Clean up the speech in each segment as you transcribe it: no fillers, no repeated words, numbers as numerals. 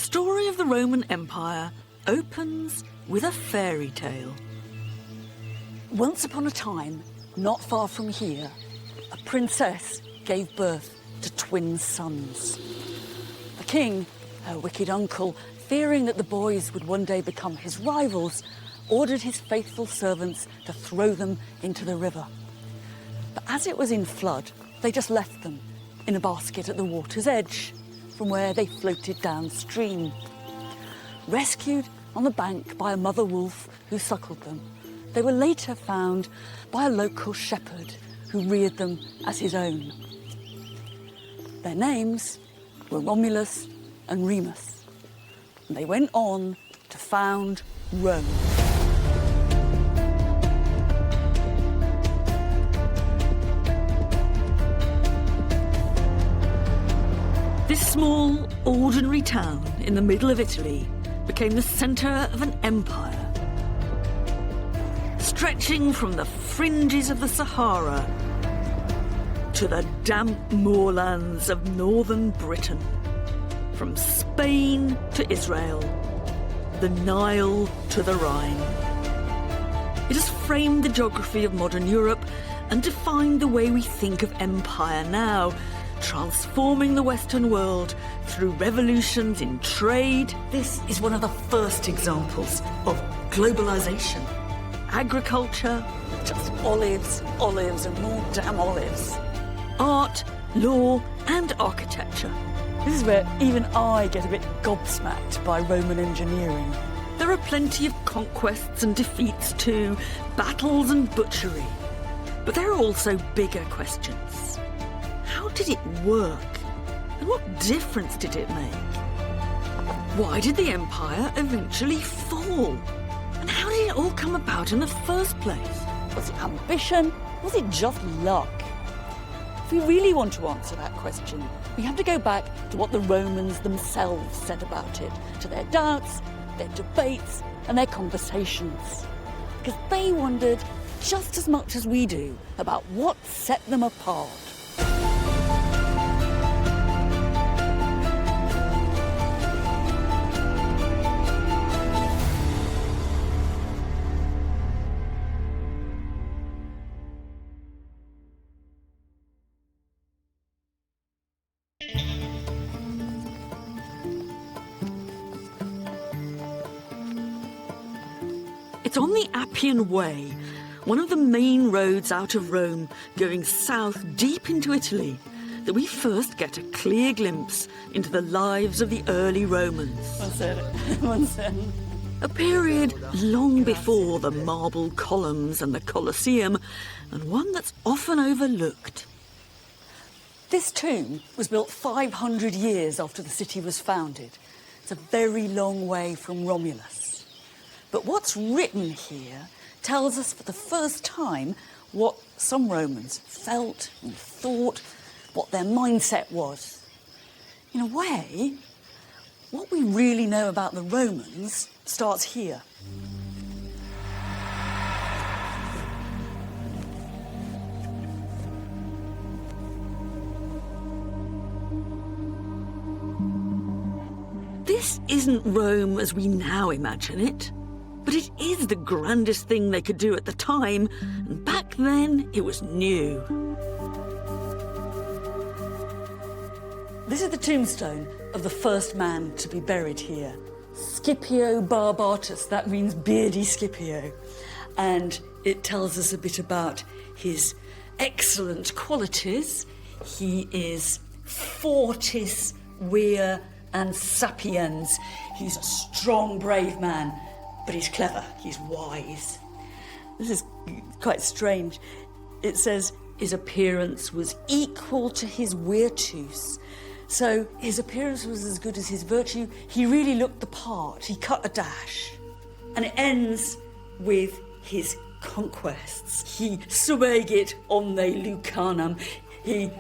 story of the Roman Empire opens with a fairy tale. Once upon a time, not far from here, a princess gave birth to twin sons. The king, her wicked uncle, fearing that the boys would one day become his rivals, ordered his faithful servants to throw them into the river. But as it was in flood, they just left them in a basket at the water's edge, from where they floated downstream. Rescued on the bank by a mother wolf who suckled them, they were later found by a local shepherd who reared them as his own. Their names were Romulus and Remus, and they went on to found Rome. This small, ordinary town in the middle of Italy became the centre of an empire, stretching from the fringes of the Sahara to the damp moorlands of northern Britain, from Spain to Israel, the Nile to the Rhine. It has framed the geography of modern Europe and defined the way we think of empire now, transforming the Western world through revolutions in trade. This is one of the first examples of globalization. Agriculture, just olives, olives and more damn olives. Art, law and architecture. This is where even I get a bit gobsmacked by Roman engineering. There are plenty of conquests and defeats too, battles and butchery. But there are also bigger questions. How did it work? And what difference did it make? Why did the empire eventually fall? And how did it all come about in the first place? Was it ambition? Was it just luck? If we really want to answer that question, we have to go back to what the Romans themselves said about it, to their doubts, their debates, and their conversations. Because they wondered just as much as we do about what set them apart. It's on the Appian Way, one of the main roads out of Rome, going south deep into Italy, that we first get a clear glimpse into the lives of the early Romans. One second. A period long before the marble columns and the Colosseum, and one that's often overlooked. This tomb was built 500 years after the city was founded. It's a very long way from Romulus. But what's written here tells us for the first time what some Romans felt and thought, what their mindset was. In a way, what we really know about the Romans starts here. This isn't Rome as we now imagine it. But it is the grandest thing they could do at the time, and back then it was new. This is the tombstone of the first man to be buried here. Scipio Barbatus, that means beardy Scipio. And it tells us a bit about his excellent qualities. He is fortis, vir and sapiens. He's a strong, brave man. But he's clever, he's wise. This is quite strange. It says his appearance was equal to his virtus. So his appearance was as good as his virtue. He really looked the part. He cut a dash. And it ends with his conquests. He subegit omne Lucanam. He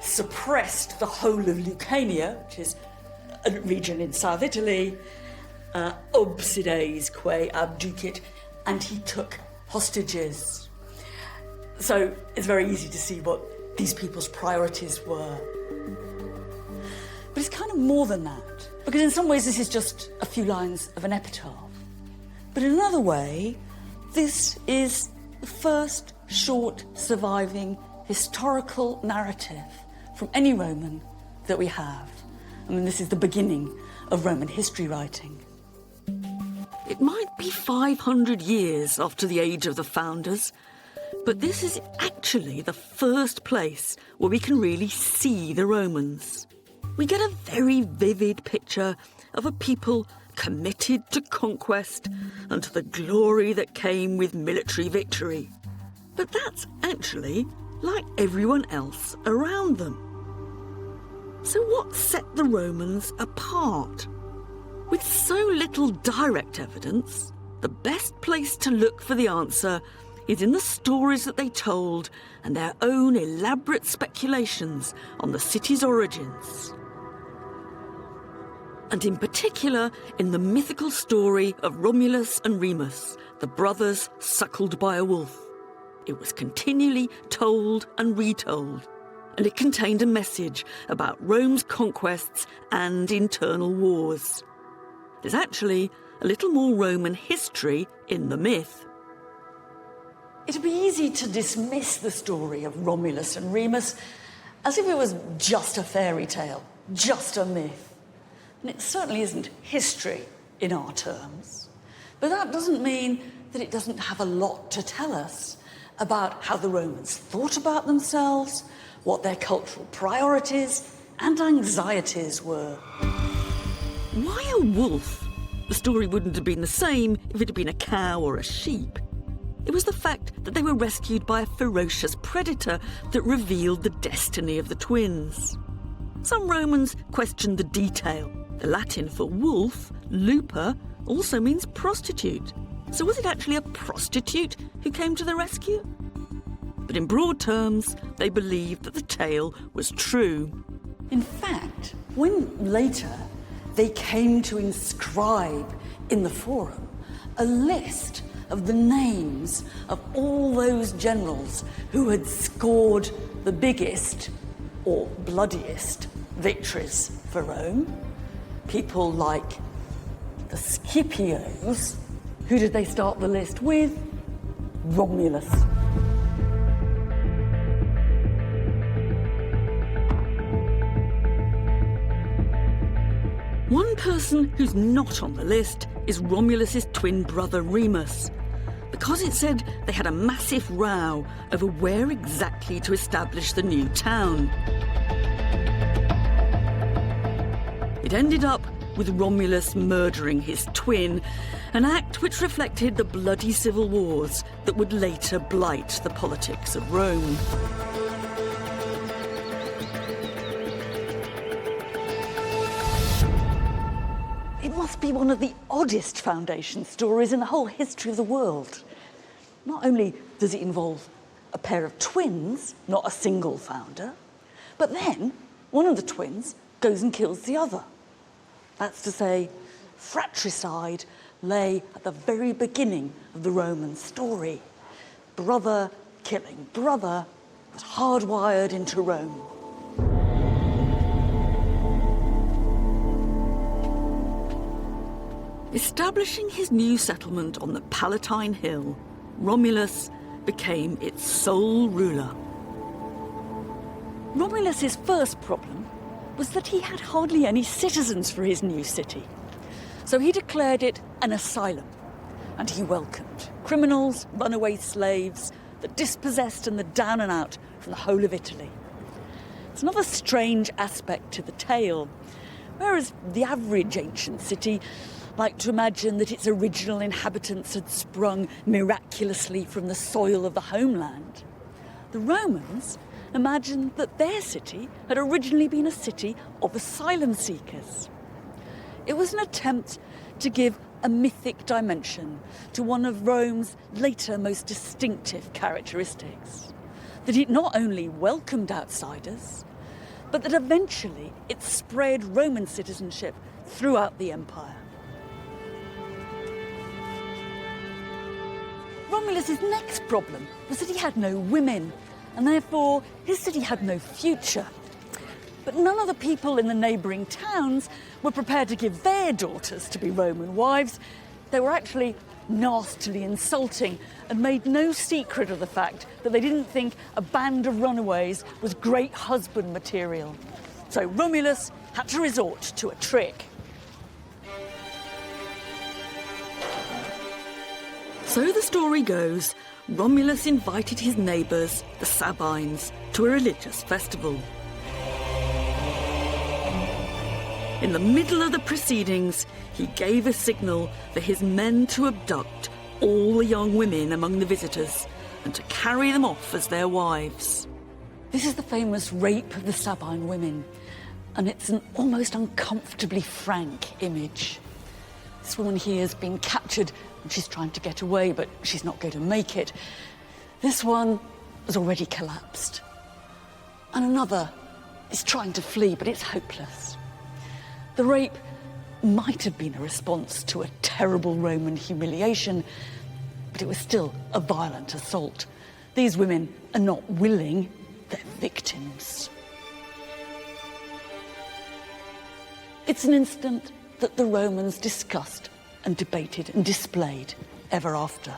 suppressed the whole of Lucania, which is a region in South Italy, obsides quae abducit, and he took hostages. So it's very easy to see what these people's priorities were. But it's kind of more than that. Because in some ways this is just a few lines of an epitaph. But in another way, this is the first short surviving historical narrative from any Roman that we have. I mean, this is the beginning of Roman history writing. It might be 500 years after the age of the founders, but this is actually the first place where we can really see the Romans. We get a very vivid picture of a people committed to conquest and to the glory that came with military victory. But that's actually like everyone else around them. So what set the Romans apart? With so little direct evidence, the best place to look for the answer is in the stories that they told and their own elaborate speculations on the city's origins. And in particular, in the mythical story of Romulus and Remus, the brothers suckled by a wolf. It was continually told and retold, and it contained a message about Rome's conquests and internal wars. There's actually a little more Roman history in the myth. It'd be easy to dismiss the story of Romulus and Remus as if it was just a fairy tale, just a myth. And it certainly isn't history in our terms. But that doesn't mean that it doesn't have a lot to tell us about how the Romans thought about themselves, what their cultural priorities and anxieties were. Why a wolf? The story wouldn't have been the same if it had been a cow or a sheep. It was the fact that they were rescued by a ferocious predator that revealed the destiny of the twins. Some Romans questioned the detail. The Latin for wolf, lupa, also means prostitute. So was it actually a prostitute who came to the rescue? But in broad terms, they believed that the tale was true. In fact, when later they came to inscribe in the Forum a list of the names of all those generals who had scored the biggest or bloodiest victories for Rome, people like the Scipios. Who did they start the list with? Romulus. One person who's not on the list is Romulus's twin brother Remus, because it said they had a massive row over where exactly to establish the new town. It ended up with Romulus murdering his twin, an act which reflected the bloody civil wars that would later blight the politics of Rome. It must be one of the oddest foundation stories in the whole history of the world. Not only does it involve a pair of twins, not a single founder, but then one of the twins goes and kills the other. That's to say, fratricide lay at the very beginning of the Roman story. Brother killing brother was hardwired into Rome. Establishing his new settlement on the Palatine Hill, Romulus became its sole ruler. Romulus's first problem was that he had hardly any citizens for his new city. So he declared it an asylum, and he welcomed criminals, runaway slaves, the dispossessed and the down and out from the whole of Italy. It's another strange aspect to the tale. Whereas the average ancient city liked to imagine that its original inhabitants had sprung miraculously from the soil of the homeland, the Romans imagined that their city had originally been a city of asylum seekers. It was an attempt to give a mythic dimension to one of Rome's later most distinctive characteristics, that it not only welcomed outsiders, but that eventually it spread Roman citizenship throughout the empire. Romulus's next problem was that he had no women, and therefore his city had no future. But none of the people in the neighbouring towns were prepared to give their daughters to be Roman wives. They were actually nastily insulting and made no secret of the fact that they didn't think a band of runaways was great husband material. So Romulus had to resort to a trick. So the story goes, Romulus invited his neighbours, the Sabines, to a religious festival. In the middle of the proceedings, he gave a signal for his men to abduct all the young women among the visitors and to carry them off as their wives. This is the famous rape of the Sabine women, and it's an almost uncomfortably frank image. This woman here has been captured and she's trying to get away, but she's not going to make it. This one has already collapsed. And another is trying to flee, but it's hopeless. The rape might have been a response to a terrible Roman humiliation, but it was still a violent assault. These women are not willing, they're victims. It's an incident that the Romans discussed and debated and displayed ever after.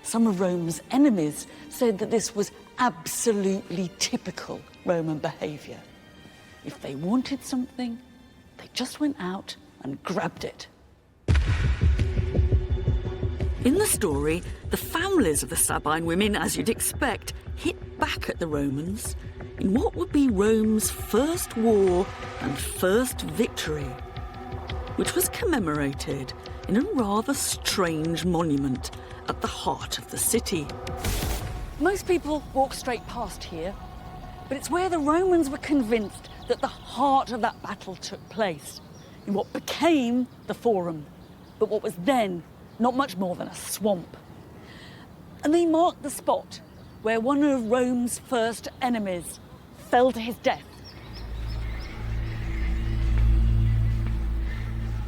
Some of Rome's enemies said that this was absolutely typical Roman behaviour. If they wanted something, they just went out and grabbed it. In the story, the families of the Sabine women, as you'd expect, hit back at the Romans in what would be Rome's first war and first victory, which was commemorated in a rather strange monument at the heart of the city. Most people walk straight past here, but it's where the Romans were convinced that the heart of that battle took place, in what became the Forum, but what was then not much more than a swamp. And they marked the spot where one of Rome's first enemies fell to his death.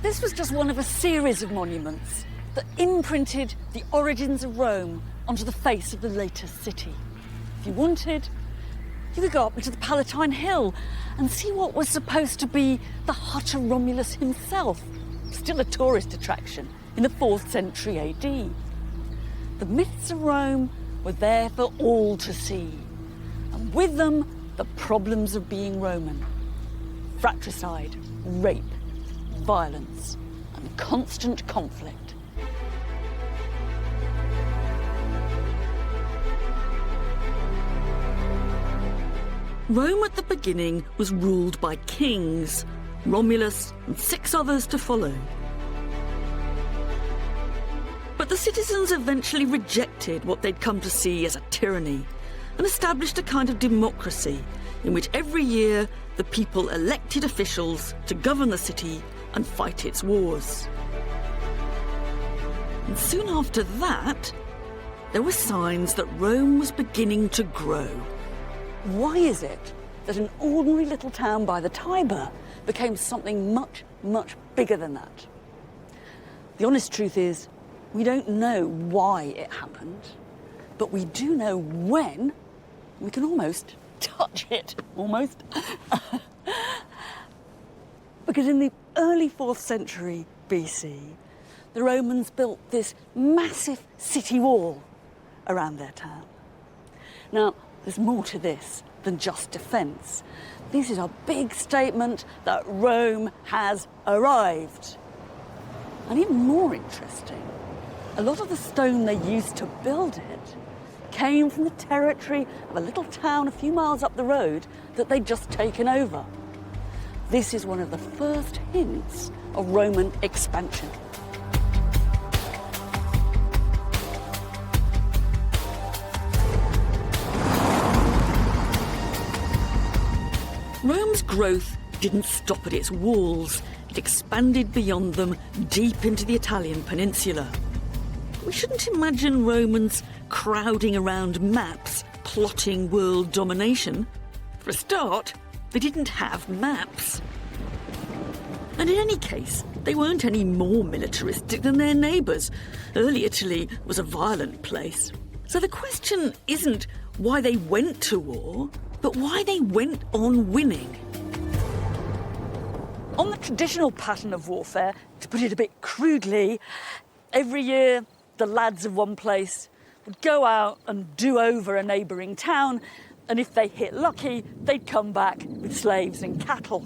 This was just one of a series of monuments that imprinted the origins of Rome onto the face of the latest city. If you wanted, you could go up into the Palatine Hill and see what was supposed to be the hut of Romulus himself, still a tourist attraction in the 4th century AD. The myths of Rome were there for all to see, and with them, the problems of being Roman. Fratricide, rape, violence, and constant conflict. Rome at the beginning was ruled by kings, Romulus and 6 others to follow. But the citizens eventually rejected what they'd come to see as a tyranny and established a kind of democracy in which every year the people elected officials to govern the city and fight its wars. And soon after that, there were signs that Rome was beginning to grow. Why is it that an ordinary little town by the Tiber became something much, much bigger than that? The honest truth is, we don't know why it happened, but we do know when. We can almost touch it, almost. Because in the early 4th century BC, the Romans built this massive city wall around their town. Now, there's more to this than just defence. This is a big statement that Rome has arrived. And even more interesting, a lot of the stone they used to build it came from the territory of a little town a few miles up the road that they'd just taken over. This is one of the first hints of Roman expansion. Rome's growth didn't stop at its walls. It expanded beyond them, deep into the Italian peninsula. We shouldn't imagine Romans crowding around maps, plotting world domination. For a start, they didn't have maps. And in any case, they weren't any more militaristic than their neighbours. Early Italy was a violent place. So the question isn't why they went to war, but why they went on winning. On the traditional pattern of warfare, to put it a bit crudely, every year the lads of one place would go out and do over a neighbouring town, and if they hit lucky, they'd come back with slaves and cattle.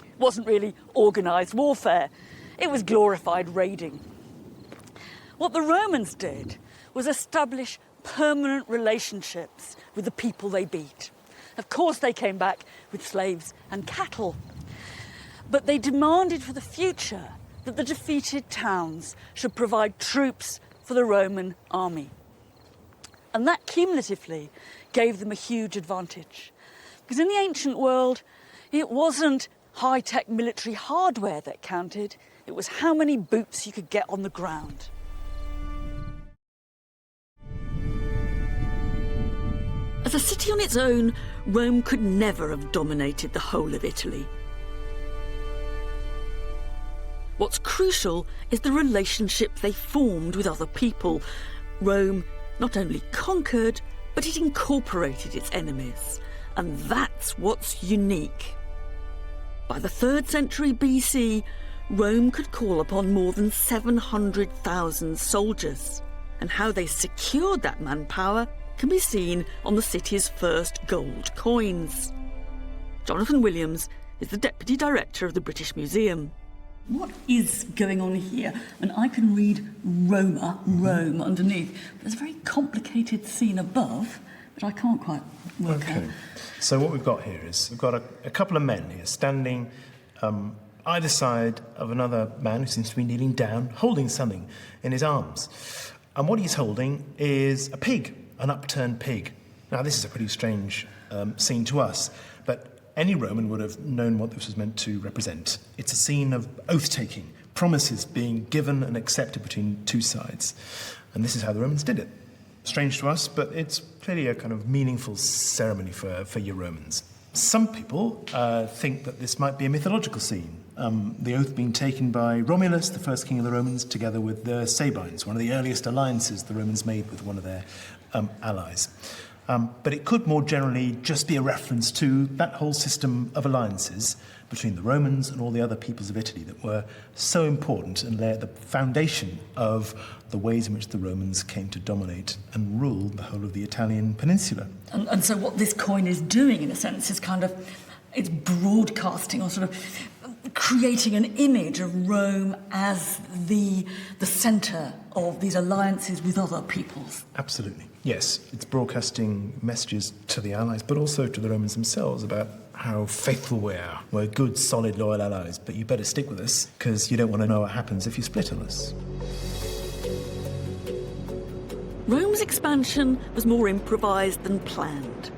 It wasn't really organised warfare, it was glorified raiding. What the Romans did was establish permanent relationships with the people they beat. Of course they came back with slaves and cattle, but they demanded for the future that the defeated towns should provide troops for the Roman army. And that cumulatively gave them a huge advantage. Because in the ancient world, it wasn't high-tech military hardware that counted, it was how many boots you could get on the ground. As a city on its own, Rome could never have dominated the whole of Italy. What's crucial is the relationship they formed with other people. Rome not only conquered, but it incorporated its enemies. And that's what's unique. By the 3rd century BC, Rome could call upon more than 700,000 soldiers. And how they secured that manpower can be seen on the city's first gold coins. Jonathan Williams is the Deputy Director of the British Museum. What is going on here? And I can read Roma, Rome, underneath. There's a very complicated scene above, but I can't quite work out. So what we've got here is we've got a couple of men here standing either side of another man who seems to be kneeling down, holding something in his arms. And what he's holding is a pig, an upturned pig. Now, this is a pretty strange scene to us, but any Roman would have known what this was meant to represent. It's a scene of oath-taking, promises being given and accepted between two sides. And this is how the Romans did it. Strange to us, but it's clearly a kind of meaningful ceremony for your Romans. Some people think that this might be a mythological scene, the oath being taken by Romulus, the first king of the Romans, together with the Sabines, one of the earliest alliances the Romans made with one of their allies. But it could more generally just be a reference to that whole system of alliances between the Romans and all the other peoples of Italy that were so important and laid the foundation of the ways in which the Romans came to dominate and rule the whole of the Italian peninsula. And so what this coin is doing, in a sense, is it's broadcasting or sort of creating an image of Rome as the centre of these alliances with other peoples. Absolutely. Yes, it's broadcasting messages to the allies, but also to the Romans themselves about how faithful we are. We're good, solid, loyal allies, but you better stick with us because you don't want to know what happens if you split on us. Rome's expansion was more improvised than planned.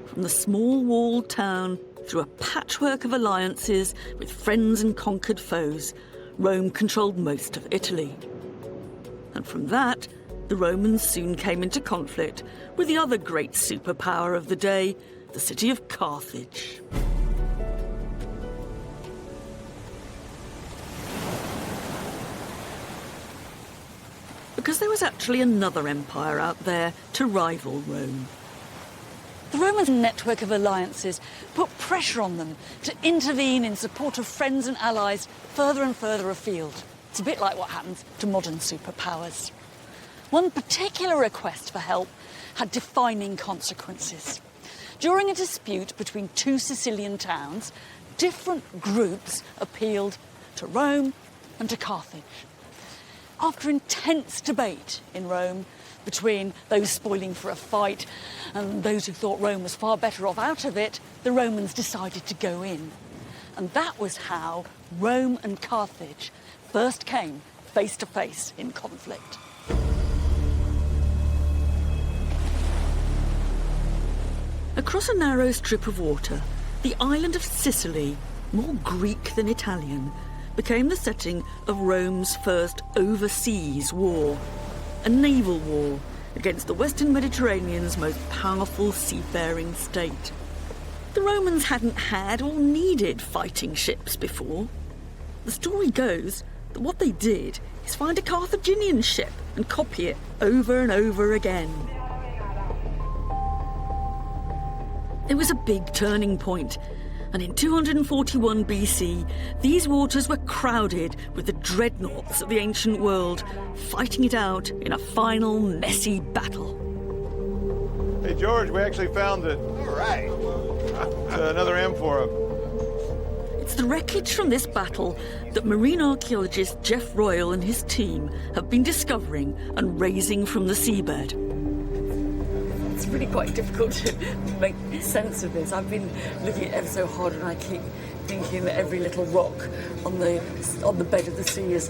From the small walled town through a patchwork of alliances with friends and conquered foes, Rome controlled most of Italy. And from that, the Romans soon came into conflict with the other great superpower of the day, the city of Carthage. Because there was actually another empire out there to rival Rome. The Romans' network of alliances put pressure on them to intervene in support of friends and allies further and further afield. It's a bit like what happens to modern superpowers. One particular request for help had defining consequences. During a dispute between two Sicilian towns, different groups appealed to Rome and to Carthage. After intense debate in Rome between those spoiling for a fight and those who thought Rome was far better off out of it, the Romans decided to go in. And that was how Rome and Carthage first came face to face in conflict. Across a narrow strip of water, the island of Sicily, more Greek than Italian, became the setting of Rome's first overseas war, a naval war against the Western Mediterranean's most powerful seafaring state. The Romans hadn't had or needed fighting ships before. The story goes that what they did is find a Carthaginian ship and copy it over and over again. It was a big turning point, And in 241 BC, these waters were crowded with the dreadnoughts of the ancient world, fighting it out in a final messy battle. Hey, George, we actually found it. All right. Another amphora. It's the wreckage from this battle that marine archaeologist Jeff Royal and his team have been discovering and raising from the seabed. It's really quite difficult to make sense of this. I've been looking at it ever so hard, and I keep thinking that every little rock on the bed of the sea is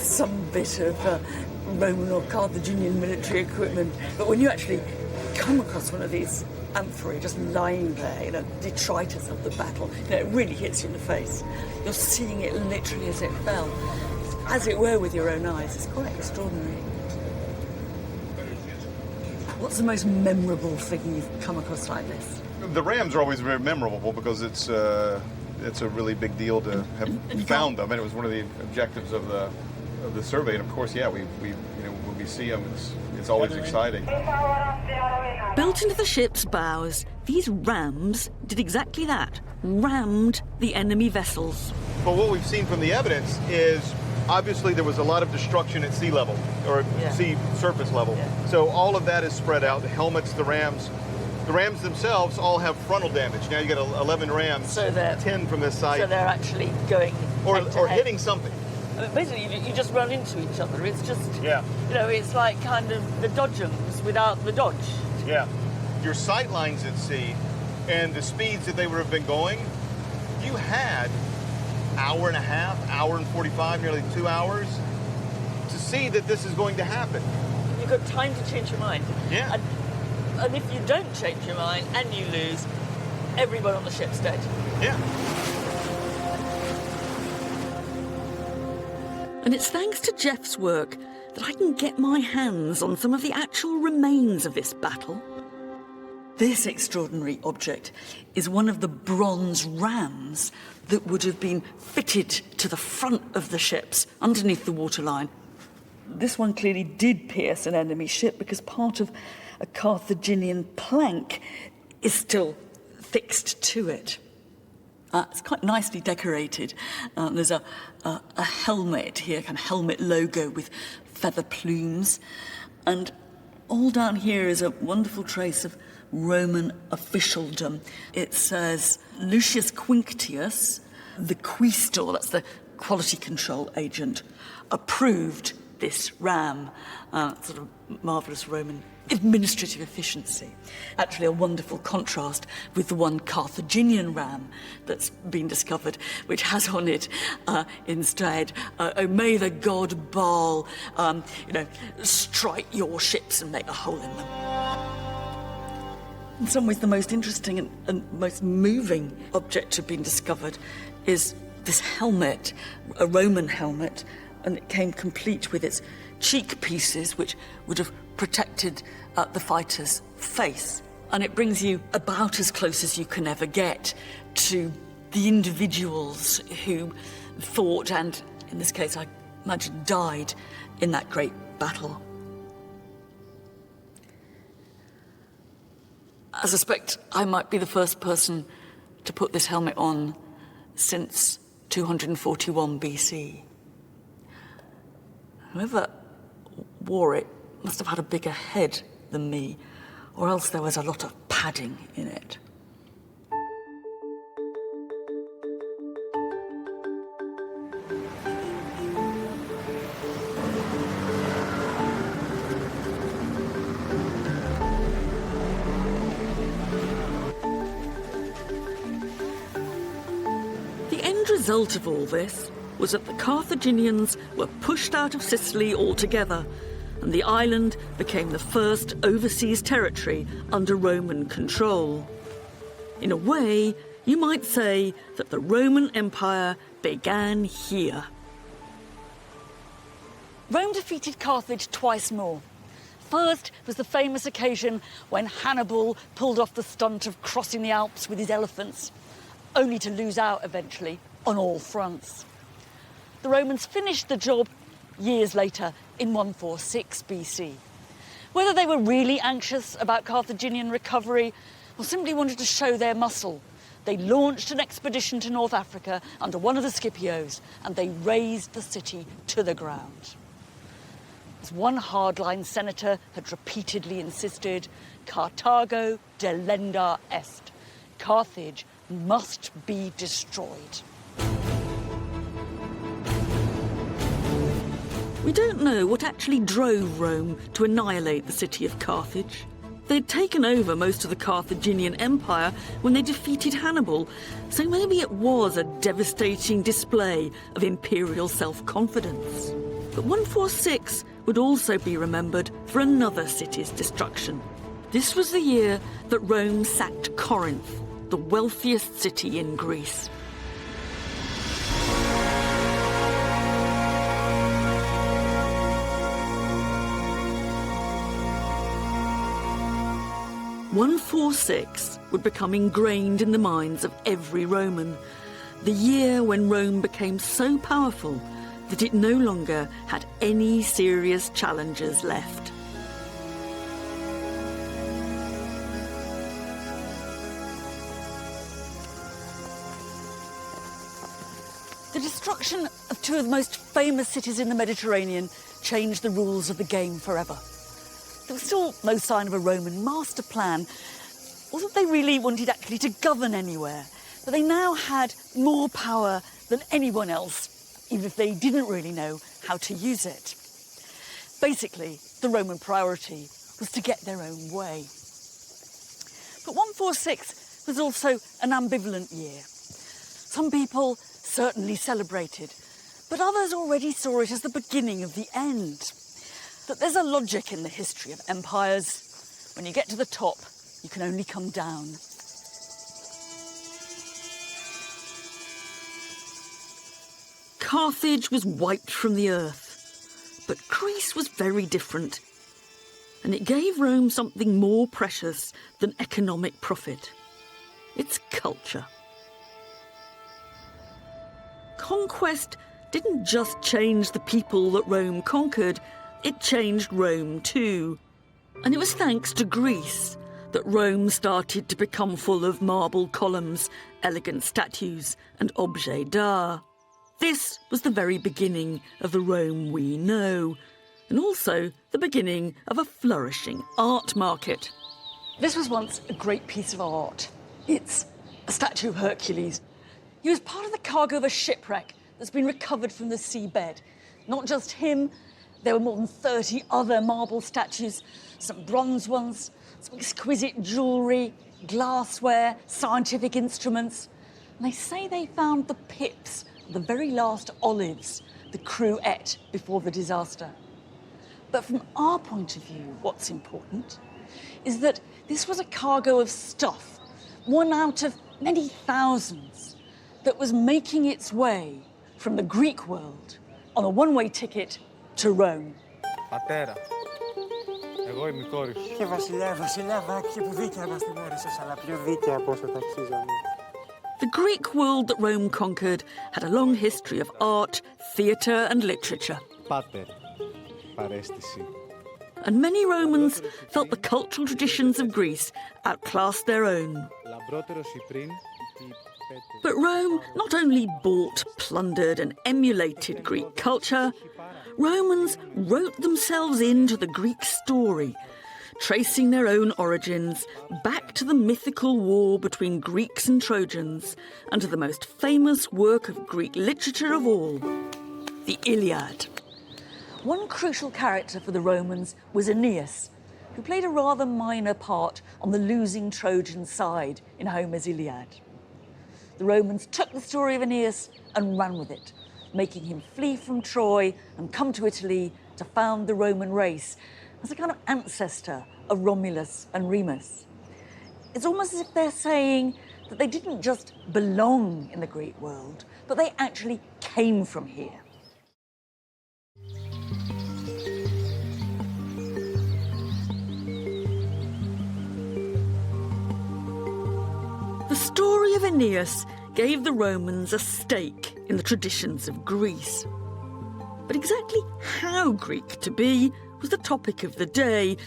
some bit of Roman or Carthaginian military equipment. But when you actually come across one of these amphorae just lying there, detritus of the battle, it really hits you in the face. You're seeing it literally as it fell, as it were with your own eyes. It's quite extraordinary. What's the most memorable thing you've come across like this? The rams are always very memorable because it's a really big deal to have found them, and it was one of the objectives of the survey. And of course, yeah, we when we see them, it's always exciting. Built into the ship's bows, these rams did exactly that, rammed the enemy vessels. But what we've seen from the evidence is obviously there was a lot of destruction at sea level, or sea surface level. Yeah. So all of that is spread out. The helmets, the rams themselves all have frontal damage. Now you got 11 rams, so 10 from this side. So they're actually going or hitting something. I mean, basically, you just run into each other. It's just, it's like kind of the dodgems without the dodge. Yeah. Your sight lines at sea and the speeds that they would have been going, you had hour and a half, hour and 45, nearly 2 hours to see that this is going to happen. You've got time to change your mind. Yeah. And if you don't change your mind and you lose, everyone on the ship's dead. Yeah. And it's thanks to Jeff's work that I can get my hands on some of the actual remains of this battle. This extraordinary object is one of the bronze rams that would have been fitted to the front of the ships, underneath the waterline. This one clearly did pierce an enemy ship because part of a Carthaginian plank is still fixed to it. It's quite nicely decorated. There's a helmet here, kind of helmet logo with feather plumes. And all down here is a wonderful trace of Roman officialdom. It says Lucius Quinctius, the quaestor, that's the quality control agent, approved this ram. Sort of marvellous Roman administrative efficiency. Actually a wonderful contrast with the one Carthaginian ram that's been discovered, which has on it instead, oh, may the god Baal, strike your ships and make a hole in them. In some ways, the most interesting and most moving object to have been discovered is this helmet, a Roman helmet, and it came complete with its cheek pieces, which would have protected the fighter's face. And it brings you about as close as you can ever get to the individuals who fought and, in this case, I imagine, died in that great battle. I suspect I might be the first person to put this helmet on since 241 BC. Whoever wore it must have had a bigger head than me, or else there was a lot of padding in it. The end result of all this was that the Carthaginians were pushed out of Sicily altogether, and the island became the first overseas territory under Roman control. In a way, you might say that the Roman Empire began here. Rome defeated Carthage twice more. First was the famous occasion when Hannibal pulled off the stunt of crossing the Alps with his elephants, only to lose out eventually on all fronts. The Romans finished the job years later in 146 BC. Whether they were really anxious about Carthaginian recovery or simply wanted to show their muscle, They launched an expedition to North Africa under one of the Scipios, and they razed the city to the ground. As one hardline senator had repeatedly insisted, Carthago delenda est. Carthage must be destroyed. We don't know what actually drove Rome to annihilate the city of Carthage. They'd taken over most of the Carthaginian Empire when they defeated Hannibal, so maybe it was a devastating display of imperial self-confidence. But 146 would also be remembered for another city's destruction. This was the year that Rome sacked Corinth, the wealthiest city in Greece. "146 would become ingrained in the minds of every Roman, the year when Rome became so powerful that it no longer had any serious challengers left. The destruction of two of the most famous cities in the Mediterranean changed the rules of the game forever. There was still no sign of a Roman master plan, or that they really wanted actually to govern anywhere. But they now had more power than anyone else, even if they didn't really know how to use it. Basically, the Roman priority was to get their own way. But 146 was also an ambivalent year. Some people certainly celebrated, but others already saw it as the beginning of the end. That there's a logic in the history of empires. When you get to the top, you can only come down. Carthage was wiped from the earth, but Greece was very different, and it gave Rome something more precious than economic profit: its culture. Conquest didn't just change the people that Rome conquered, it changed Rome too. And it was thanks to Greece that Rome started to become full of marble columns, elegant statues, and objets d'art. This was the very beginning of the Rome we know, and also the beginning of a flourishing art market. This was once a great piece of art. It's a statue of Hercules. He was part of the cargo of a shipwreck that's been recovered from the seabed. Not just him, there were more than 30 other marble statues, some bronze ones, some exquisite jewellery, glassware, scientific instruments. And they say they found the pips of the very last olives the crew ate before the disaster. But from our point of view, what's important is that this was a cargo of stuff, one out of many thousands, that was making its way from the Greek world on a one-way ticket to Rome. Πατέρα, εγώ είμαι η κόρη σου. Και βασιλεύα, και που δίκαια μας τιμώρησες, αλλά πιο δίκαια από όσο ταξίζαμε. The Greek world that Rome conquered had a long history of art, theatre and literature. Πάτερ, παρέστηση. And many Romans felt the cultural traditions of Greece outclassed their own. Λαμπρότερος ή πριν, But Rome not only bought, plundered and emulated Greek culture, Romans wrote themselves into the Greek story, tracing their own origins back to the mythical war between Greeks and Trojans and to the most famous work of Greek literature of all, the Iliad. One crucial character for the Romans was Aeneas, who played a rather minor part on the losing Trojan side in Homer's Iliad. The Romans took the story of Aeneas and ran with it, making him flee from Troy and come to Italy to found the Roman race as a kind of ancestor of Romulus and Remus. It's almost as if they're saying that they didn't just belong in the Greek world, but they actually came from here. The story of Aeneas gave the Romans a stake in the traditions of Greece. But exactly how Greek to be was the topic of the day,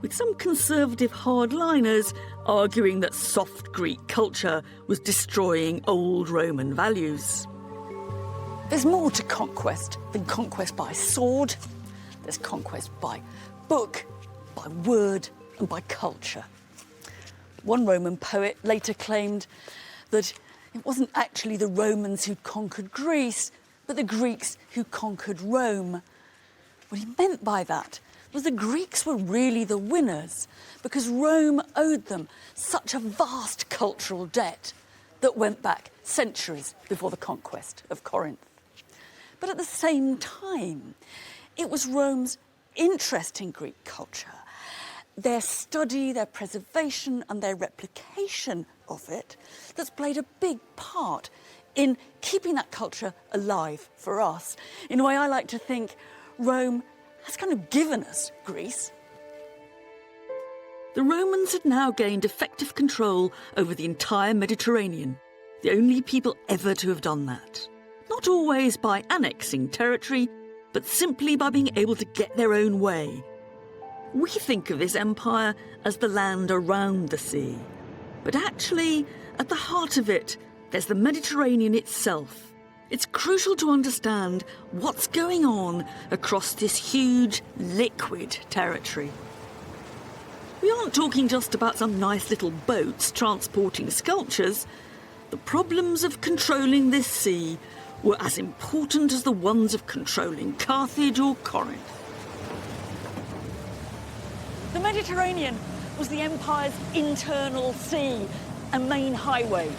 with some conservative hardliners arguing that soft Greek culture was destroying old Roman values. There's more to conquest than conquest by sword. There's conquest by book, by word, and by culture. One Roman poet later claimed that it wasn't actually the Romans who conquered Greece, but the Greeks who conquered Rome. What he meant by that was the Greeks were really the winners because Rome owed them such a vast cultural debt that went back centuries before the conquest of Corinth. But at the same time, it was Rome's interest in Greek culture, their study, their preservation and their replication of it that's played a big part in keeping that culture alive for us. In a way, I like to think Rome has kind of given us Greece. The Romans had now gained effective control over the entire Mediterranean, the only people ever to have done that. Not always by annexing territory, but simply by being able to get their own way. We think of this empire as the land around the sea, but actually, at the heart of it, there's the Mediterranean itself. It's crucial to understand what's going on across this huge, liquid territory. We aren't talking just about some nice little boats transporting sculptures. The problems of controlling this sea were as important as the ones of controlling Carthage or Corinth. The Mediterranean was the empire's internal sea and main highway.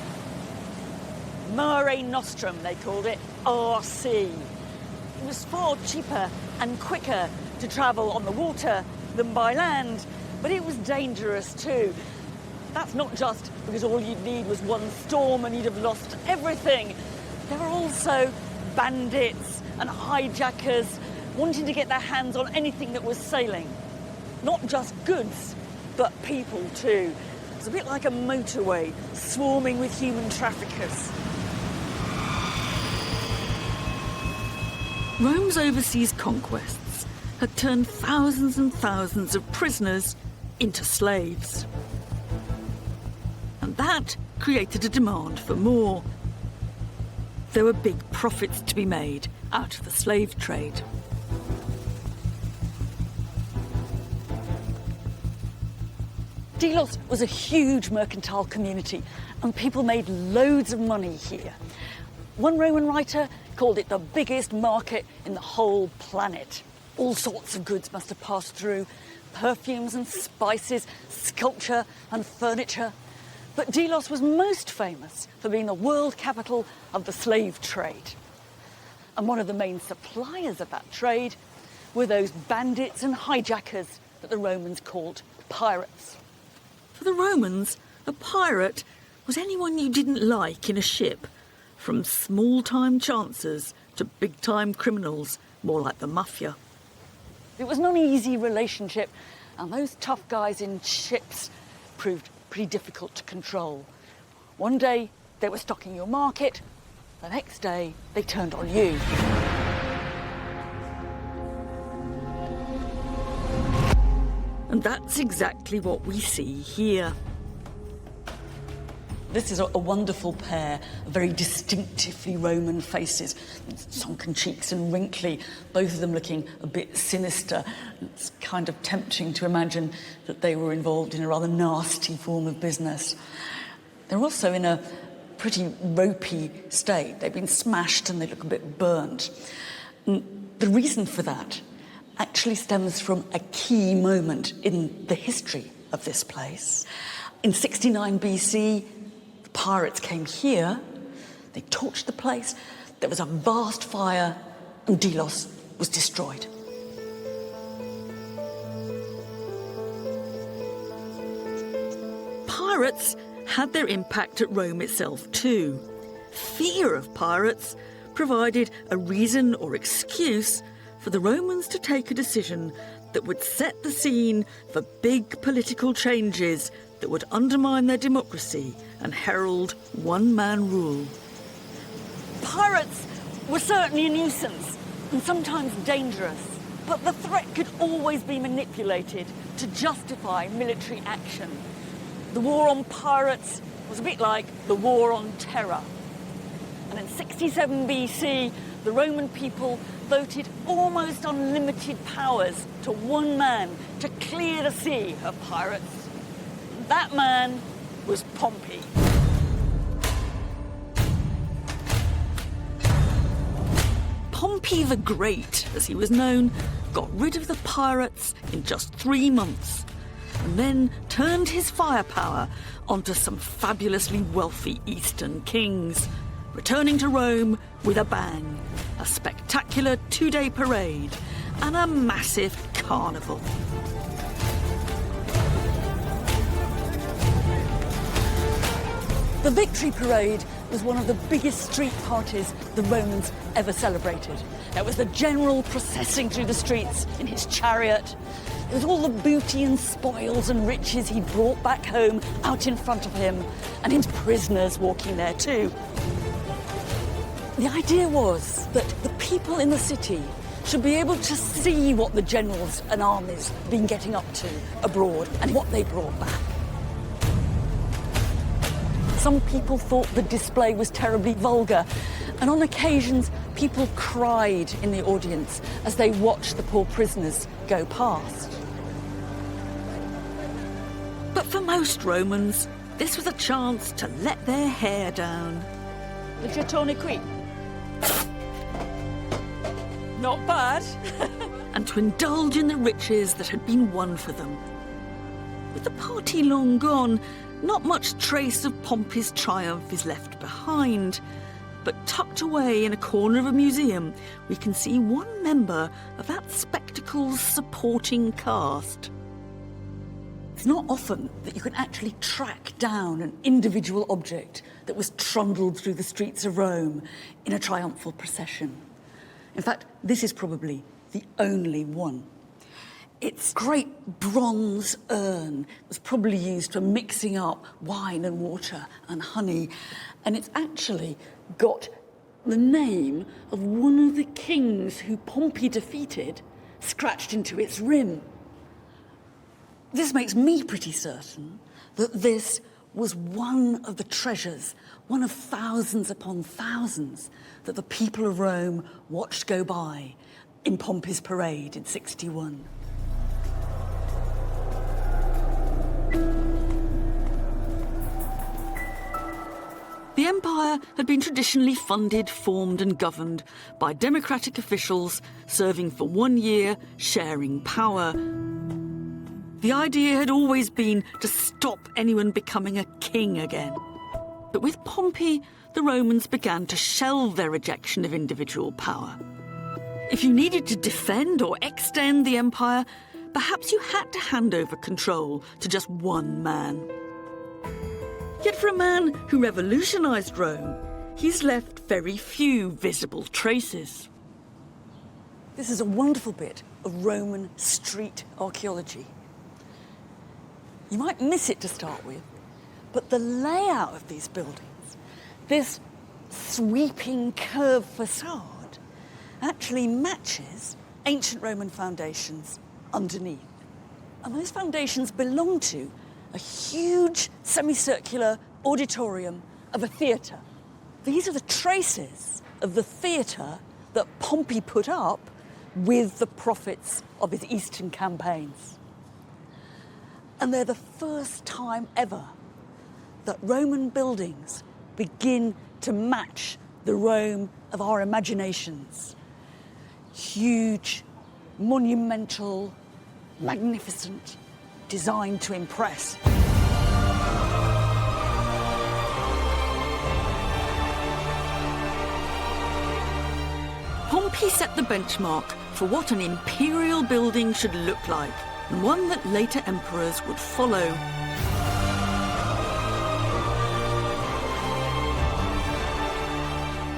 Mare Nostrum, they called it, RC. It was far cheaper and quicker to travel on the water than by land, but it was dangerous too. That's not just because all you'd need was one storm and you'd have lost everything. There were also bandits and hijackers wanting to get their hands on anything that was sailing. Not just goods, but people too. It's a bit like a motorway swarming with human traffickers. Rome's overseas conquests had turned thousands and thousands of prisoners into slaves. And that created a demand for more. There were big profits to be made out of the slave trade. Delos was a huge mercantile community and people made loads of money here. One Roman writer called it the biggest market in the whole planet. All sorts of goods must have passed through, perfumes and spices, sculpture and furniture. But Delos was most famous for being the world capital of the slave trade. And one of the main suppliers of that trade were those bandits and hijackers that the Romans called pirates. For the Romans, a pirate was anyone you didn't like in a ship, from small-time chancers to big-time criminals, more like the mafia. It was not an easy relationship, and those tough guys in ships proved pretty difficult to control. One day, they were stocking your market. The next day, they turned on you. And that's exactly what we see here. This is a wonderful pair of very distinctively Roman faces, sunken cheeks and wrinkly, both of them looking a bit sinister. It's kind of tempting to imagine that they were involved in a rather nasty form of business. They're also in a pretty ropey state. They've been smashed and they look a bit burnt. And the reason for that actually stems from a key moment in the history of this place. In 69 BC, the pirates came here, they torched the place, there was a vast fire, and Delos was destroyed. Pirates had their impact at Rome itself too. Fear of pirates provided a reason or excuse for the Romans to take a decision that would set the scene for big political changes that would undermine their democracy and herald one-man rule. Pirates were certainly a nuisance and sometimes dangerous, but the threat could always be manipulated to justify military action. The war on pirates was a bit like the war on terror. And in 67 BC, the Roman people voted almost unlimited powers to one man to clear the sea of pirates. That man was Pompey. Pompey the Great, as he was known, got rid of the pirates in just 3 months, and then turned his firepower onto some fabulously wealthy Eastern kings, returning to Rome with a bang, a spectacular 2-day parade, and a massive carnival. The Victory Parade was one of the biggest street parties the Romans ever celebrated. It was the general processing through the streets in his chariot. It was all the booty and spoils and riches he'd brought back home out in front of him, and his prisoners walking there too. The idea was that the people in the city should be able to see what the generals and armies had been getting up to abroad and what they brought back. Some people thought the display was terribly vulgar, and on occasions people cried in the audience as they watched the poor prisoners go past. But for most Romans, this was a chance to let their hair down. The gettone qui. Not bad. And to indulge in the riches that had been won for them. With the party long gone, not much trace of Pompey's triumph is left behind. But tucked away in a corner of a museum, we can see one member of that spectacle's supporting cast. It's not often that you can actually track down an individual object that was trundled through the streets of Rome in a triumphal procession. In fact, this is probably the only one. Its great bronze urn was probably used for mixing up wine and water and honey, and it's actually got the name of one of the kings who Pompey defeated scratched into its rim. This makes me pretty certain that this was one of the treasures, one of thousands upon thousands, that the people of Rome watched go by in Pompey's parade in 61. The empire had been traditionally funded, formed and governed by democratic officials serving for 1 year, sharing power. The idea had always been to stop anyone becoming a king again. But with Pompey, the Romans began to shelve their rejection of individual power. If you needed to defend or extend the empire, perhaps you had to hand over control to just one man. Yet for a man who revolutionised Rome, he's left very few visible traces. This is a wonderful bit of Roman street archaeology. You might miss it to start with, but the layout of these buildings, this sweeping curved facade, actually matches ancient Roman foundations underneath. And those foundations belong to a huge semicircular auditorium of a theatre. These are the traces of the theatre that Pompey put up with the profits of his eastern campaigns. And they're the first time ever that Roman buildings begin to match the Rome of our imaginations. Huge, monumental, magnificent, designed to impress. Pompey set the benchmark for what an imperial building should look like, and one that later emperors would follow.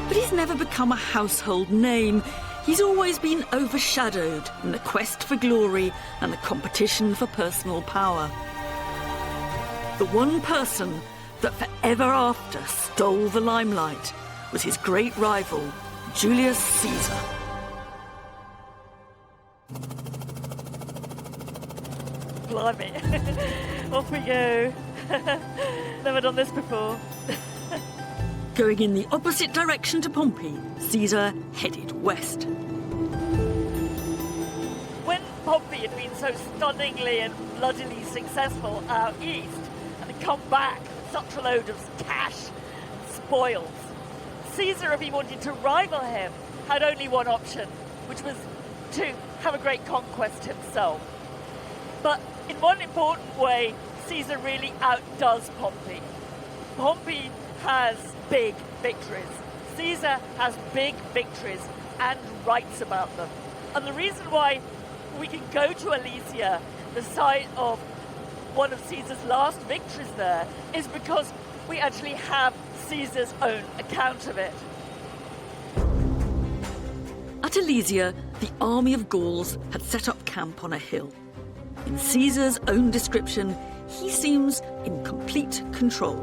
But he's never become a household name. He's always been overshadowed in the quest for glory and the competition for personal power. The one person that forever after stole the limelight was his great rival, Julius Caesar. blimey. Off we go. Never done this before. Going in the opposite direction to Pompey, Caesar headed west. When Pompey had been so stunningly and bloodily successful out east, and had come back with such a load of cash and spoils, Caesar, if he wanted to rival him, had only one option, which was to have a great conquest himself. But in one important way, Caesar really outdoes Pompey. Pompey has big victories. Caesar has big victories and writes about them. And the reason why we can go to Alesia, the site of one of Caesar's last victories there, is because we actually have Caesar's own account of it. At Alesia, the army of Gauls had set up camp on a hill. In Caesar's own description, he seems in complete control.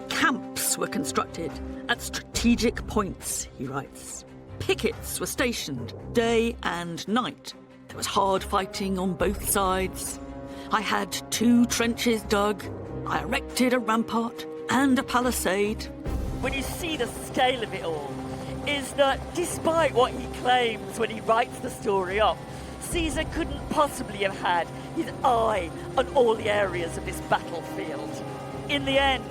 Camps were constructed at strategic points, he writes. Pickets were stationed day and night. There was hard fighting on both sides. I had 2 trenches dug. I erected a rampart and a palisade. When you see the scale of it all, is that despite what he claims when he writes the story up, Caesar couldn't possibly have had his eye on all the areas of this battlefield. In the end,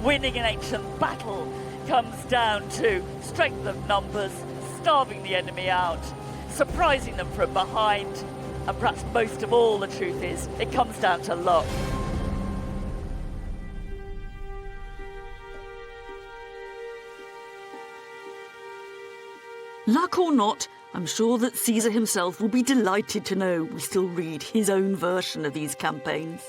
winning an ancient battle comes down to strength of numbers, starving the enemy out, surprising them from behind, and perhaps most of all, the truth is, it comes down to luck. Luck or not, I'm sure that Caesar himself will be delighted to know we still read his own version of these campaigns.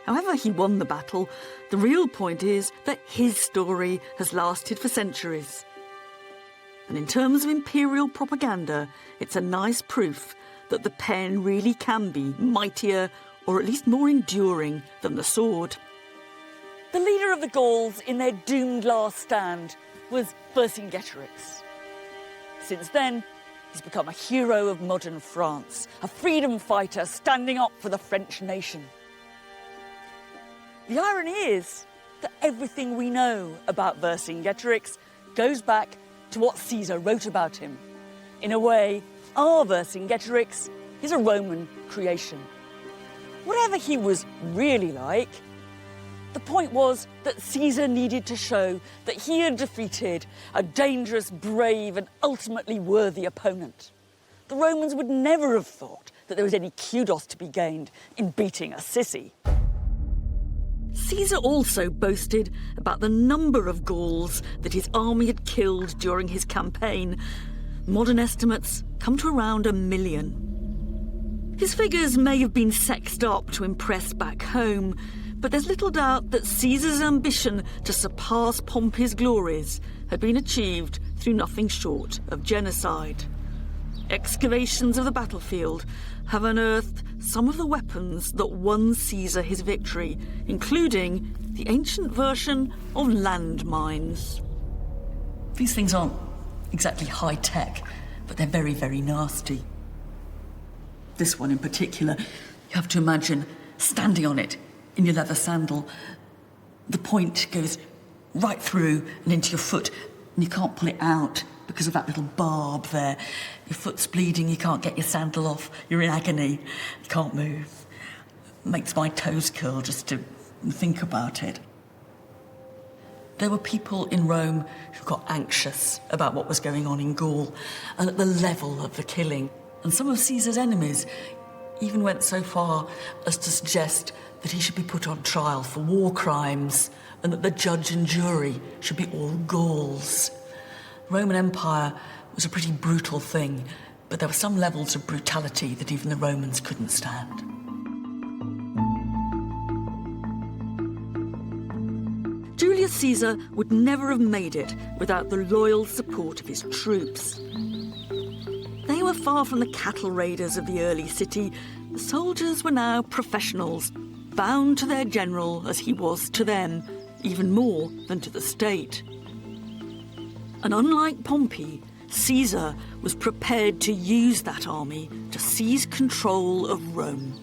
However he won the battle, the real point is that his story has lasted for centuries. And in terms of imperial propaganda, it's a nice proof that the pen really can be mightier, or at least more enduring, than the sword. The leader of the Gauls in their doomed last stand was Vercingetorix. Since then, he's become a hero of modern France, a freedom fighter standing up for the French nation. The irony is that everything we know about Vercingetorix goes back to what Caesar wrote about him. In a way, our Vercingetorix is a Roman creation. Whatever he was really like, the point was that Caesar needed to show that he had defeated a dangerous, brave, and ultimately worthy opponent. The Romans would never have thought that there was any kudos to be gained in beating a sissy. Caesar also boasted about the number of Gauls that his army had killed during his campaign. Modern estimates come to around 1 million. His figures may have been sexed up to impress back home, but there's little doubt that Caesar's ambition to surpass Pompey's glories had been achieved through nothing short of genocide. Excavations of the battlefield have unearthed some of the weapons that won Caesar his victory, including the ancient version of landmines. These things aren't exactly high-tech, but they're very, very nasty. This one in particular, you have to imagine standing on it in your leather sandal. The point goes right through and into your foot, and you can't pull it out because of that little barb there. Your foot's bleeding, you can't get your sandal off, you're in agony, you can't move. It makes my toes curl just to think about it. There were people in Rome who got anxious about what was going on in Gaul and at the level of the killing. And some of Caesar's enemies even went so far as to suggest that he should be put on trial for war crimes and that the judge and jury should be all Gauls. The Roman Empire was a pretty brutal thing, but there were some levels of brutality that even the Romans couldn't stand. Julius Caesar would never have made it without the loyal support of his troops. They were far from the cattle raiders of the early city. The soldiers were now professionals, bound to their general as he was to them, even more than to the state. And unlike Pompey, Caesar was prepared to use that army to seize control of Rome.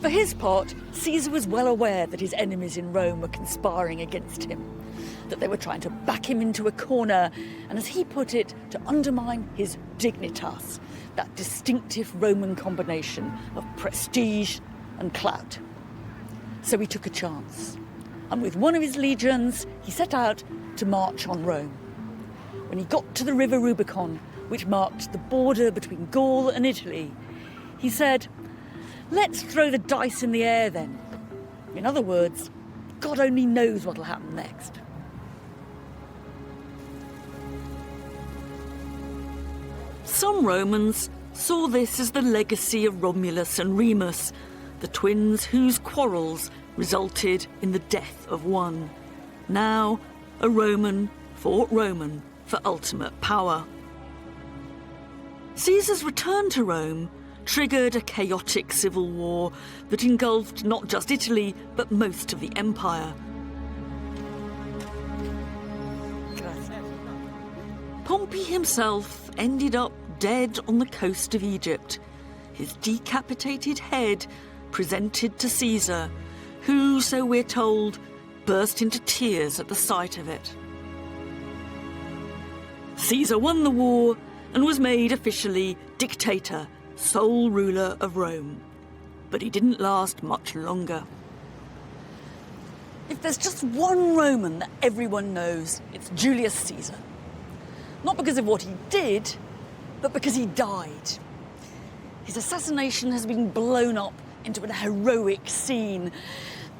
For his part, Caesar was well aware that his enemies in Rome were conspiring against him, that they were trying to back him into a corner, and as he put it, to undermine his dignitas, that distinctive Roman combination of prestige and clout. So he took a chance, and with one of his legions, he set out to march on Rome. When he got to the river Rubicon, which marked the border between Gaul and Italy, he said, "Let's throw the dice in the air then." In other words, God only knows what'll happen next. Some Romans saw this as the legacy of Romulus and Remus, the twins whose quarrels resulted in the death of one. Now, a Roman fought Roman for ultimate power. Caesar's return to Rome triggered a chaotic civil war that engulfed not just Italy, but most of the empire. Pompey himself ended up dead on the coast of Egypt, his decapitated head presented to Caesar, who, so we're told, burst into tears at the sight of it. Caesar won the war and was made officially dictator, sole ruler of Rome. But he didn't last much longer. If there's just one Roman that everyone knows, it's Julius Caesar. Not because of what he did, but because he died. His assassination has been blown up into a heroic scene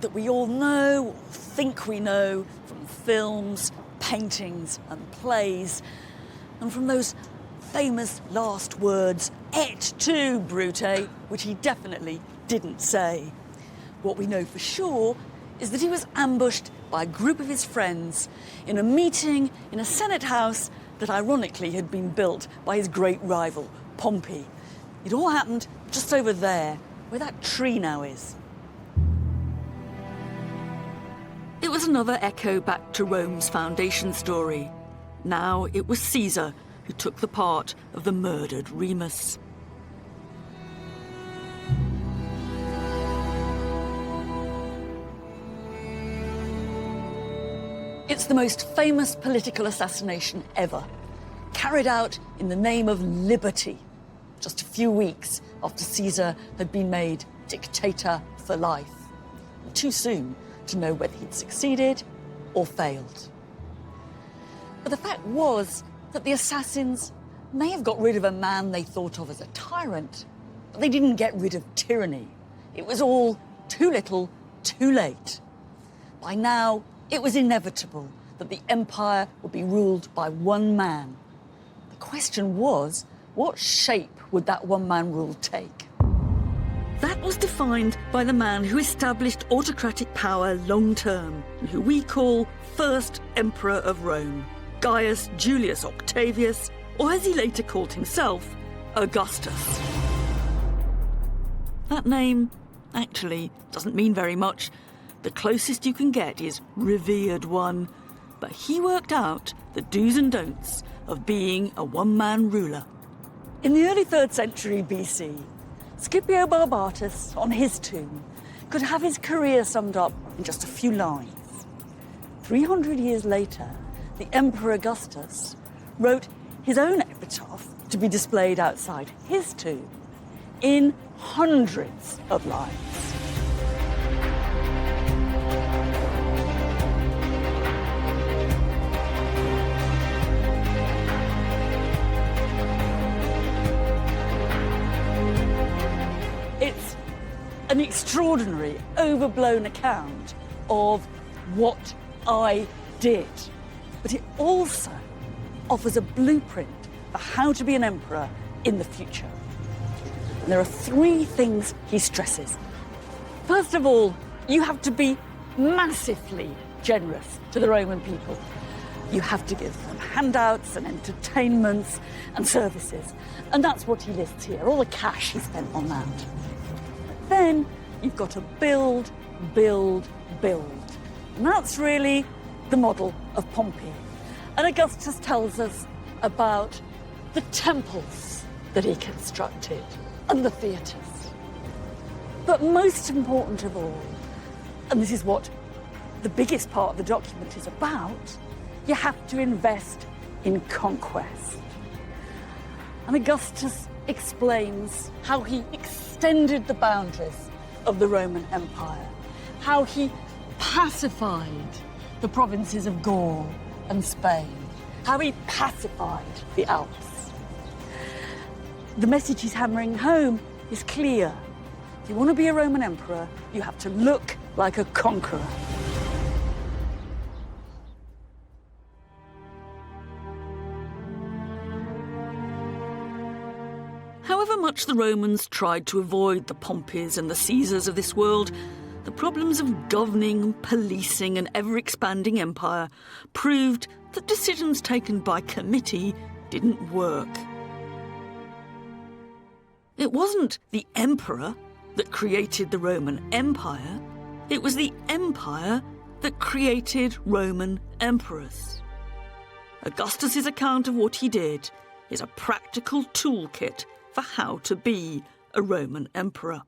that we all know, or think we know, from films, paintings and plays, and from those famous last words, "Et tu, Brute," which he definitely didn't say. What we know for sure is that he was ambushed by a group of his friends in a meeting in a Senate house that ironically had been built by his great rival, Pompey. It all happened just over there, where that tree now is. It was another echo back to Rome's foundation story. Now it was Caesar who took the part of the murdered Remus. It's the most famous political assassination ever, carried out in the name of liberty, just a few weeks after Caesar had been made dictator for life. Too soon to know whether he'd succeeded or failed. But the fact was that the assassins may have got rid of a man they thought of as a tyrant, but they didn't get rid of tyranny. It was all too little, too late. By now, it was inevitable that the empire would be ruled by one man. The question was, what shape would that one-man rule take? That was defined by the man who established autocratic power long-term, and who we call First Emperor of Rome, Gaius Julius Octavius, or as he later called himself, Augustus. That name actually doesn't mean very much. The closest you can get is revered one, but he worked out the do's and don'ts of being a one-man ruler. In the early 3rd century BC, Scipio Barbatus, on his tomb, could have his career summed up in just a few lines. 300 years later, the Emperor Augustus wrote his own epitaph to be displayed outside his tomb in hundreds of lines. It's an extraordinary, overblown account of what I did. But it also offers a blueprint for how to be an emperor in the future. And there are 3 things he stresses. First of all, you have to be massively generous to the Roman people. You have to give them handouts and entertainments and services. And that's what he lists here, all the cash he spent on that. Then you've got to build, build, build. And that's really the model of Pompey. And Augustus tells us about the temples that he constructed and the theatres. But most important of all, and this is what the biggest part of the document is about, you have to invest in conquest. And Augustus explains how he extended the boundaries of the Roman Empire, how he pacified the provinces of Gaul and Spain, how he pacified the Alps. The message he's hammering home is clear. If you want to be a Roman emperor, you have to look like a conqueror. However much the Romans tried to avoid the Pompeys and the Caesars of this world, the problems of governing, policing an ever-expanding empire proved that decisions taken by committee didn't work. It wasn't the emperor that created the Roman Empire, it was the empire that created Roman emperors. Augustus's account of what he did is a practical toolkit for how to be a Roman emperor.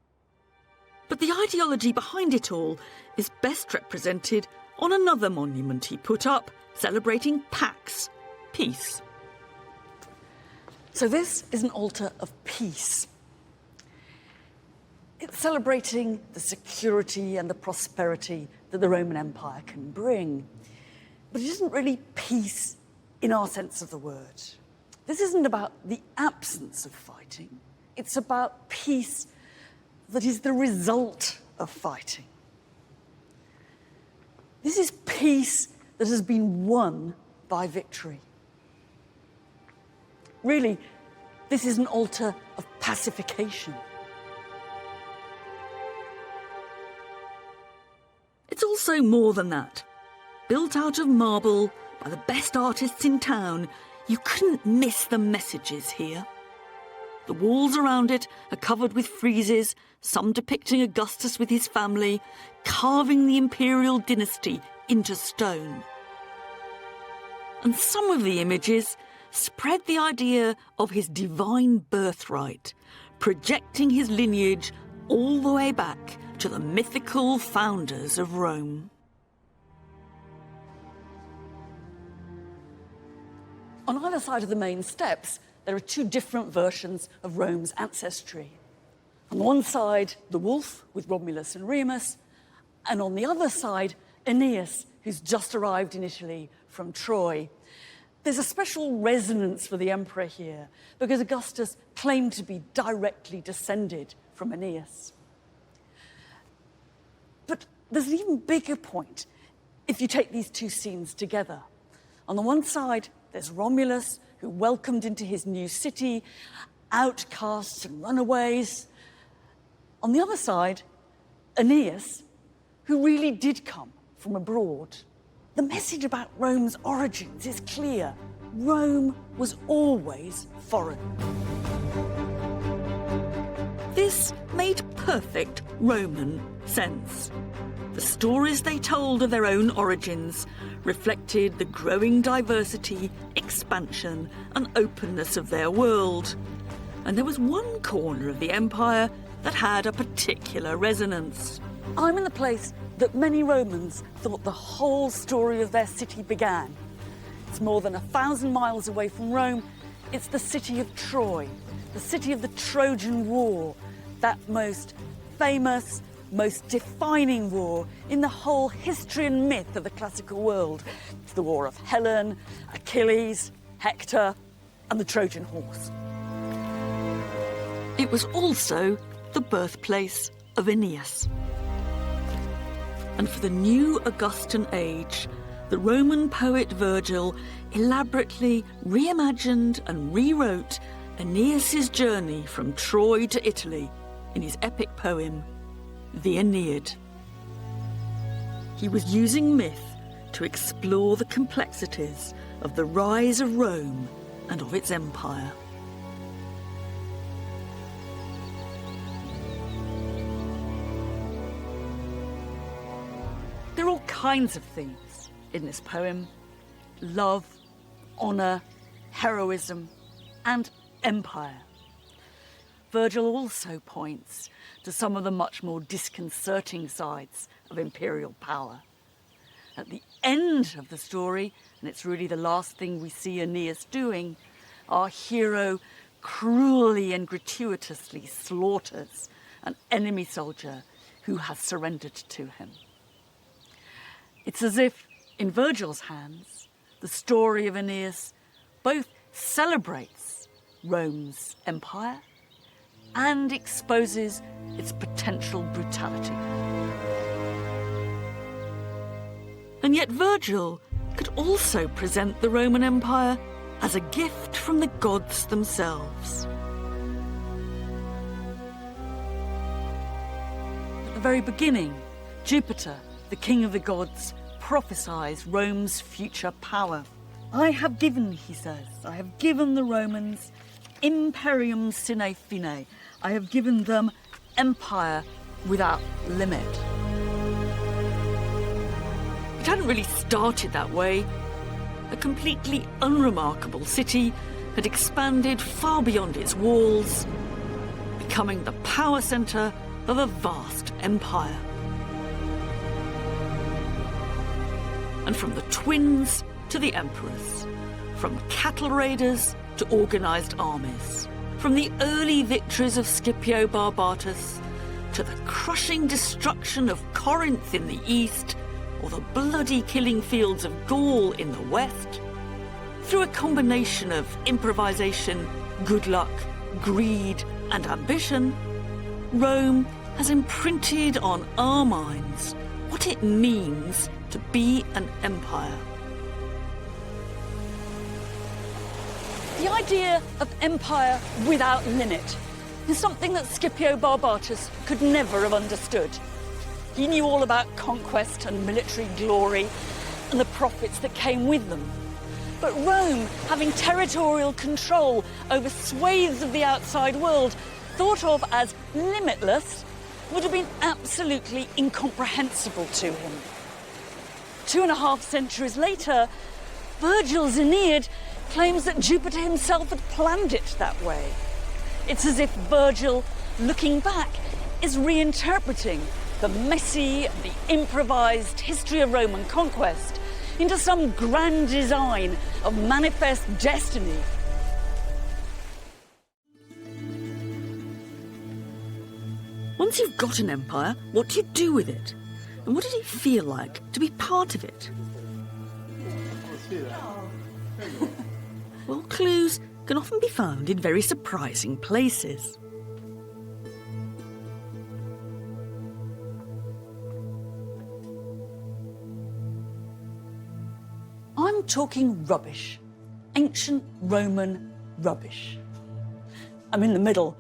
But the ideology behind it all is best represented on another monument he put up, celebrating Pax, peace. So this is an altar of peace. It's celebrating the security and the prosperity that the Roman Empire can bring. But it isn't really peace in our sense of the word. This isn't about the absence of fighting. It's about peace that is the result of fighting. This is peace that has been won by victory. Really, this is an altar of pacification. It's also more than that. Built out of marble by the best artists in town, you couldn't miss the messages here. The walls around it are covered with friezes, some depicting Augustus with his family, carving the imperial dynasty into stone. And some of the images spread the idea of his divine birthright, projecting his lineage all the way back to the mythical founders of Rome. On either side of the main steps, there are two different versions of Rome's ancestry. On one side, the wolf with Romulus and Remus, and on the other side, Aeneas, who's just arrived in Italy from Troy. There's a special resonance for the emperor here, because Augustus claimed to be directly descended from Aeneas. But there's an even bigger point if you take these two scenes together. On the one side, there's Romulus, who welcomed into his new city outcasts and runaways. On the other side, Aeneas, who really did come from abroad. The message about Rome's origins is clear. Rome was always foreign. This made perfect Roman sense. The stories they told of their own origins reflected the growing diversity, expansion, and openness of their world. And there was one corner of the empire that had a particular resonance. I'm in the place that many Romans thought the whole story of their city began. It's more than 1,000 miles away from Rome. It's the city of Troy, the city of the Trojan War, that most famous, most defining war in the whole history and myth of the classical world. It's the war of Helen, Achilles, Hector, and the Trojan horse. It was also the birthplace of Aeneas. And for the new Augustan age, the Roman poet Virgil elaborately reimagined and rewrote Aeneas's journey from Troy to Italy in his epic poem, The Aeneid. He was using myth to explore the complexities of the rise of Rome and of its empire. There are all kinds of themes in this poem: love, honour, heroism, and empire. Virgil also points to some of the much more disconcerting sides of imperial power. At the end of the story, and it's really the last thing we see Aeneas doing, our hero cruelly and gratuitously slaughters an enemy soldier who has surrendered to him. It's as if, in Virgil's hands, the story of Aeneas both celebrates Rome's empire and exposes its potential brutality. And yet Virgil could also present the Roman Empire as a gift from the gods themselves. At the very beginning, Jupiter, the king of the gods, prophesies Rome's future power. I have given, he says, I have given the Romans imperium sine fine. I have given them empire without limit. It hadn't really started that way. A completely unremarkable city had expanded far beyond its walls, becoming the power centre of a vast empire. And from the twins to the emperors, from cattle raiders to organised armies, from the early victories of Scipio Barbatus to the crushing destruction of Corinth in the east, or the bloody killing fields of Gaul in the west, through a combination of improvisation, good luck, greed and ambition, Rome has imprinted on our minds what it means to be an empire. The idea of empire without limit is something that Scipio Barbatus could never have understood. He knew all about conquest and military glory and the profits that came with them. But Rome, having territorial control over swathes of the outside world, thought of as limitless, would have been absolutely incomprehensible to him. 2.5 centuries later, Virgil's Aeneid claims that Jupiter himself had planned it that way. It's as if Virgil, looking back, is reinterpreting the messy, the improvised history of Roman conquest into some grand design of manifest destiny. Once you've got an empire, what do you do with it? And what did it feel like to be part of it? Well, clues can often be found in very surprising places. I'm talking rubbish. Ancient Roman rubbish. I'm in the middle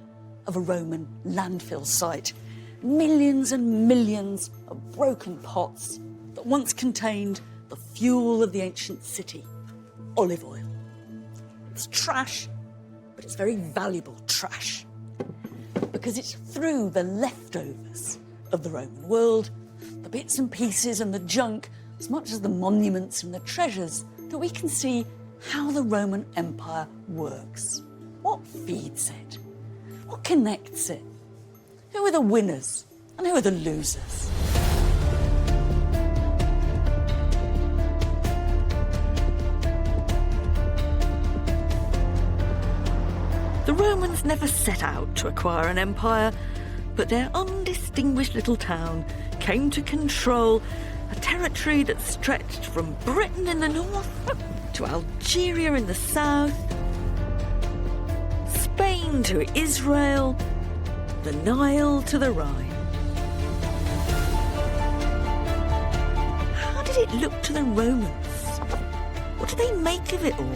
of a Roman landfill site. Millions and millions of broken pots that once contained the fuel of the ancient city, olive oil. It's trash, but it's very valuable trash, because it's through the leftovers of the Roman world, the bits and pieces and the junk, as much as the monuments and the treasures, that we can see how the Roman Empire works. What feeds it? What connects it? Who are the winners and who are the losers? The Romans never set out to acquire an empire, but their undistinguished little town came to control a territory that stretched from Britain in the north to Algeria in the south, Spain to Israel, the Nile to the Rhine. How did it look to the Romans? What did they make of it all?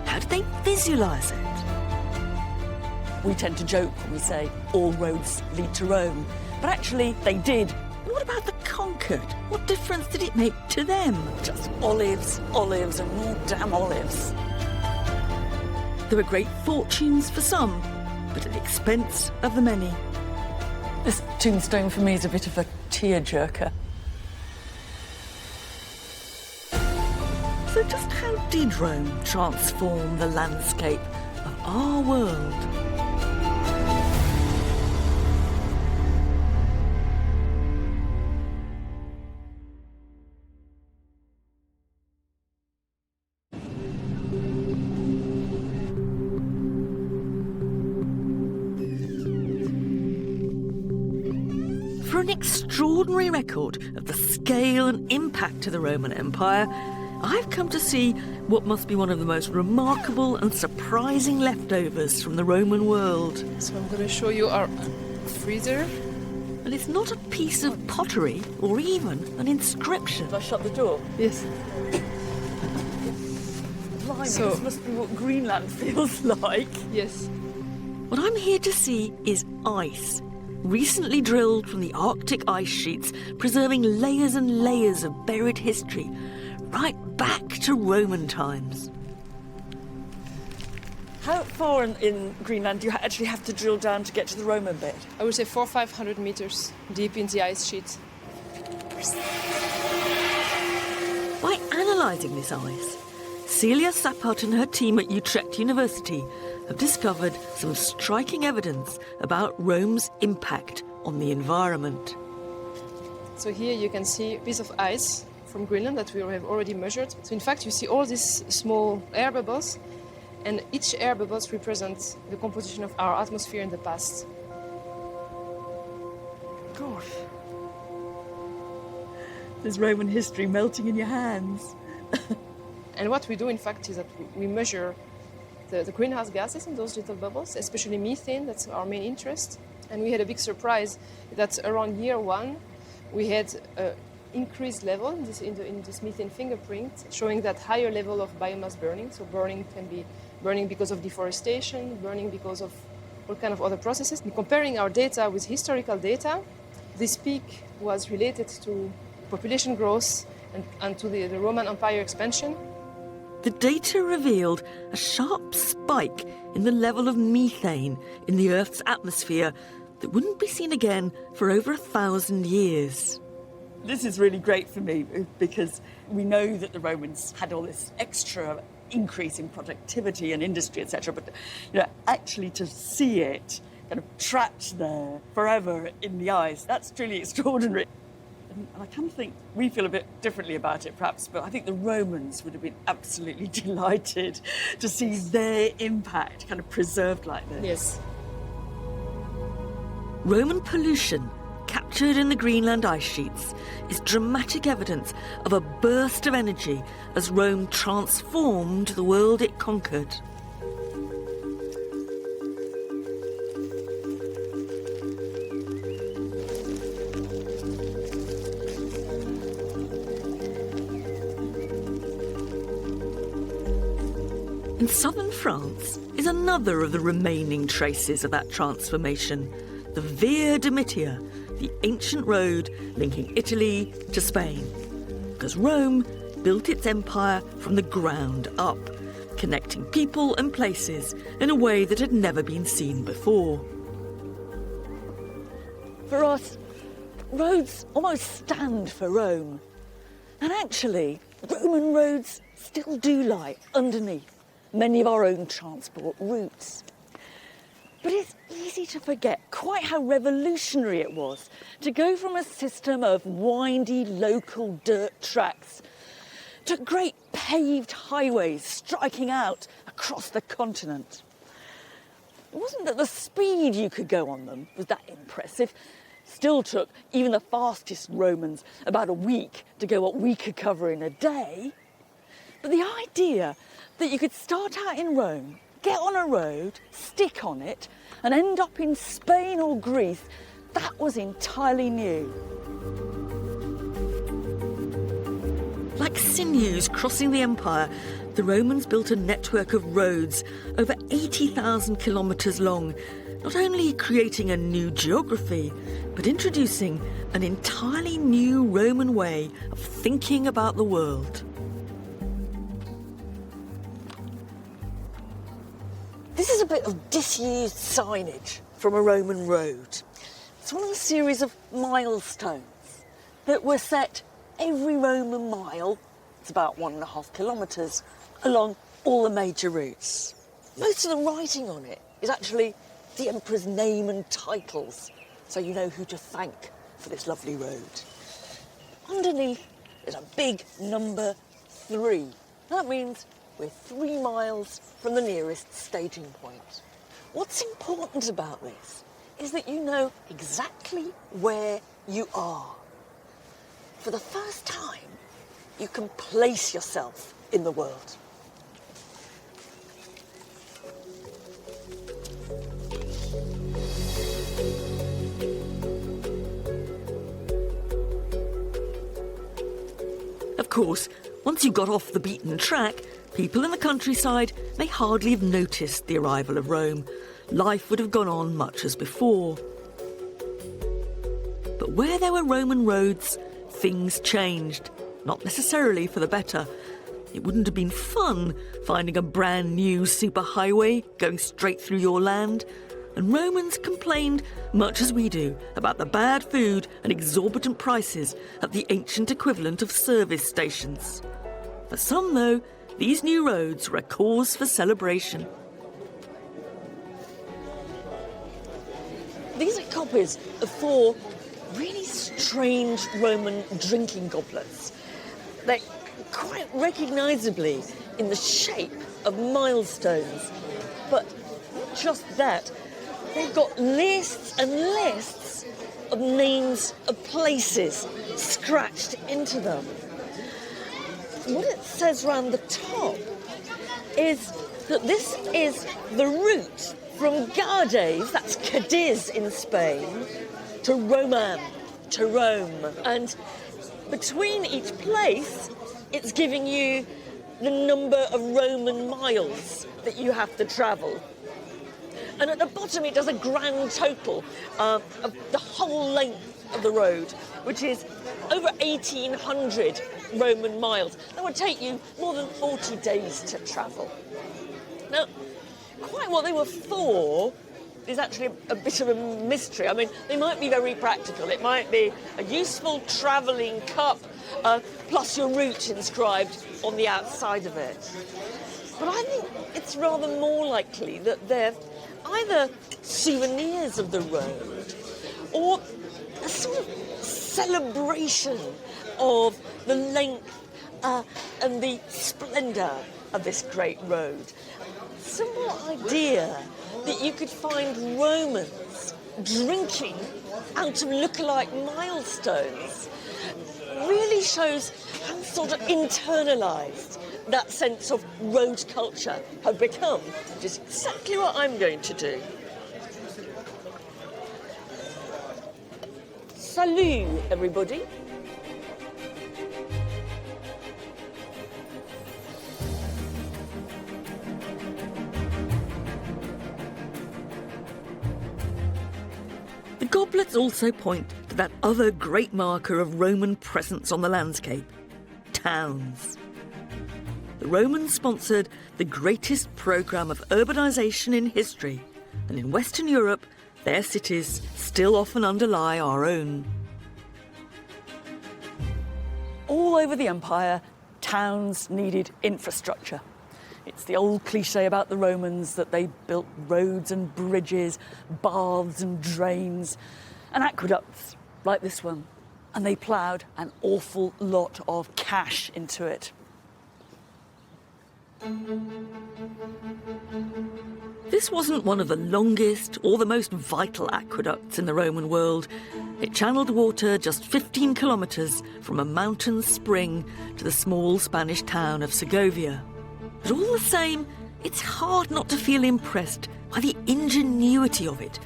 How did they visualise it? We tend to joke when we say all roads lead to Rome, but actually they did. And what about the conquered? What difference did it make to them? Just olives, olives and more damn olives. There were great fortunes for some, but at the expense of the many. This tombstone for me is a bit of a tearjerker. So just how did Rome transform the landscape of our world? For an extraordinary record of the scale and impact of the Roman Empire, I've come to see what must be one of the most remarkable and surprising leftovers from the Roman world. So I'm going to show you our freezer. And it's not a piece of pottery or even an inscription. If I shut the door? Yes. Blimey, So- this must be what Greenland feels like. Yes. What I'm here to see is ice, recently drilled from the Arctic ice sheets, preserving layers and layers of buried history, right back to Roman times. How far in Greenland do you actually have to drill down to get to the Roman bit? I would say 400-500 meters deep in the ice sheet. By analysing this ice, Celia Sappert and her team at Utrecht University have discovered some striking evidence about Rome's impact on the environment. So here you can see a piece of ice from Greenland that we have already measured. So in fact you see all these small air bubbles, and each air bubbles represents the composition of our atmosphere in the past. Gosh. There's Roman history melting in your hands. And what we do in fact is that we measure the greenhouse gases in those little bubbles, especially methane, that's our main interest. And we had a big surprise that around year one we had an increased level in this methane fingerprint, showing that higher level of biomass burning. So burning can be burning because of deforestation, burning because of all kind of other processes. And comparing our data with historical data, this peak was related to population growth and to the Roman Empire expansion. The data revealed a sharp spike in the level of methane in the Earth's atmosphere that wouldn't be seen again for over 1,000 years. This is really great for me because we know that the Romans had all this extra increase in productivity and industry, etc. But actually to see it kind of trapped there forever in the ice, that's truly extraordinary. And I kind of think we feel a bit differently about it, perhaps, but I think the Romans would have been absolutely delighted to see their impact kind of preserved like this. Yes. Roman pollution, captured in the Greenland ice sheets, is dramatic evidence of a burst of energy as Rome transformed the world it conquered. In southern France is another of the remaining traces of that transformation, the Via Domitia, the ancient road linking Italy to Spain. Because Rome built its empire from the ground up, connecting people and places in a way that had never been seen before. For us, roads almost stand for Rome. And actually, Roman roads still do lie underneath many of our own transport routes. But it's easy to forget quite how revolutionary it was to go from a system of windy local dirt tracks to great paved highways striking out across the continent. It wasn't that the speed you could go on them was that impressive. Still took even the fastest Romans about a week to go what we could cover in a day. But the idea that you could start out in Rome, get on a road, stick on it, and end up in Spain or Greece, that was entirely new. Like sinews crossing the empire, the Romans built a network of roads over 80,000 kilometres long, not only creating a new geography, but introducing an entirely new Roman way of thinking about the world. This is a bit of disused signage from a Roman road. It's one of a series of milestones that were set every Roman mile It's about 1.5 kilometres along all the major routes. Most of the writing on it is actually the emperor's name and titles, so you know who to thank for this lovely road. Underneath is a big number 3. That means we're 3 miles from the nearest staging point. What's important about this is that you know exactly where you are. For the first time, you can place yourself in the world. Of course, once you got off the beaten track, people in the countryside may hardly have noticed the arrival of Rome. Life would have gone on much as before. But where there were Roman roads, things changed. Not necessarily for the better. It wouldn't have been fun finding a brand new superhighway going straight through your land. And Romans complained, much as we do, about the bad food and exorbitant prices at the ancient equivalent of service stations. For some, though, these new roads were a cause for celebration. These are copies of 4 really strange Roman drinking goblets. They're quite recognisably in the shape of milestones. But not just that, they've got lists and lists of names of places scratched into them. What it says around the top is that this is the route from Gades, that's Cadiz in Spain, to Roman, to Rome. And between each place, it's giving you the number of Roman miles that you have to travel. And at the bottom, it does a grand total of the whole length of the road, which is over 1,800 Roman miles. That would take you more than 40 days to travel. Now, quite what they were for is actually a bit of a mystery. I mean, they might be very practical. It might be a useful travelling cup, plus your route inscribed on the outside of it. But I think it's rather more likely that they're either souvenirs of the road or a sort of celebration of the length and the splendour of this great road. Simple idea that you could find Romans drinking out of lookalike milestones really shows how sort of internalised that sense of road culture had become, which is exactly what I'm going to do. Salut, everybody. The goblets also point to that other great marker of Roman presence on the landscape, towns. The Romans sponsored the greatest programme of urbanisation in history, and in Western Europe, their cities still often underlie our own. All over the empire, towns needed infrastructure. It's the old cliché about the Romans that they built roads and bridges, baths and drains, and aqueducts like this one. And they ploughed an awful lot of cash into it. This wasn't one of the longest or the most vital aqueducts in the Roman world. It channeled water just 15 kilometres from a mountain spring to the small Spanish town of Segovia. But all the same, it's hard not to feel impressed by the ingenuity of it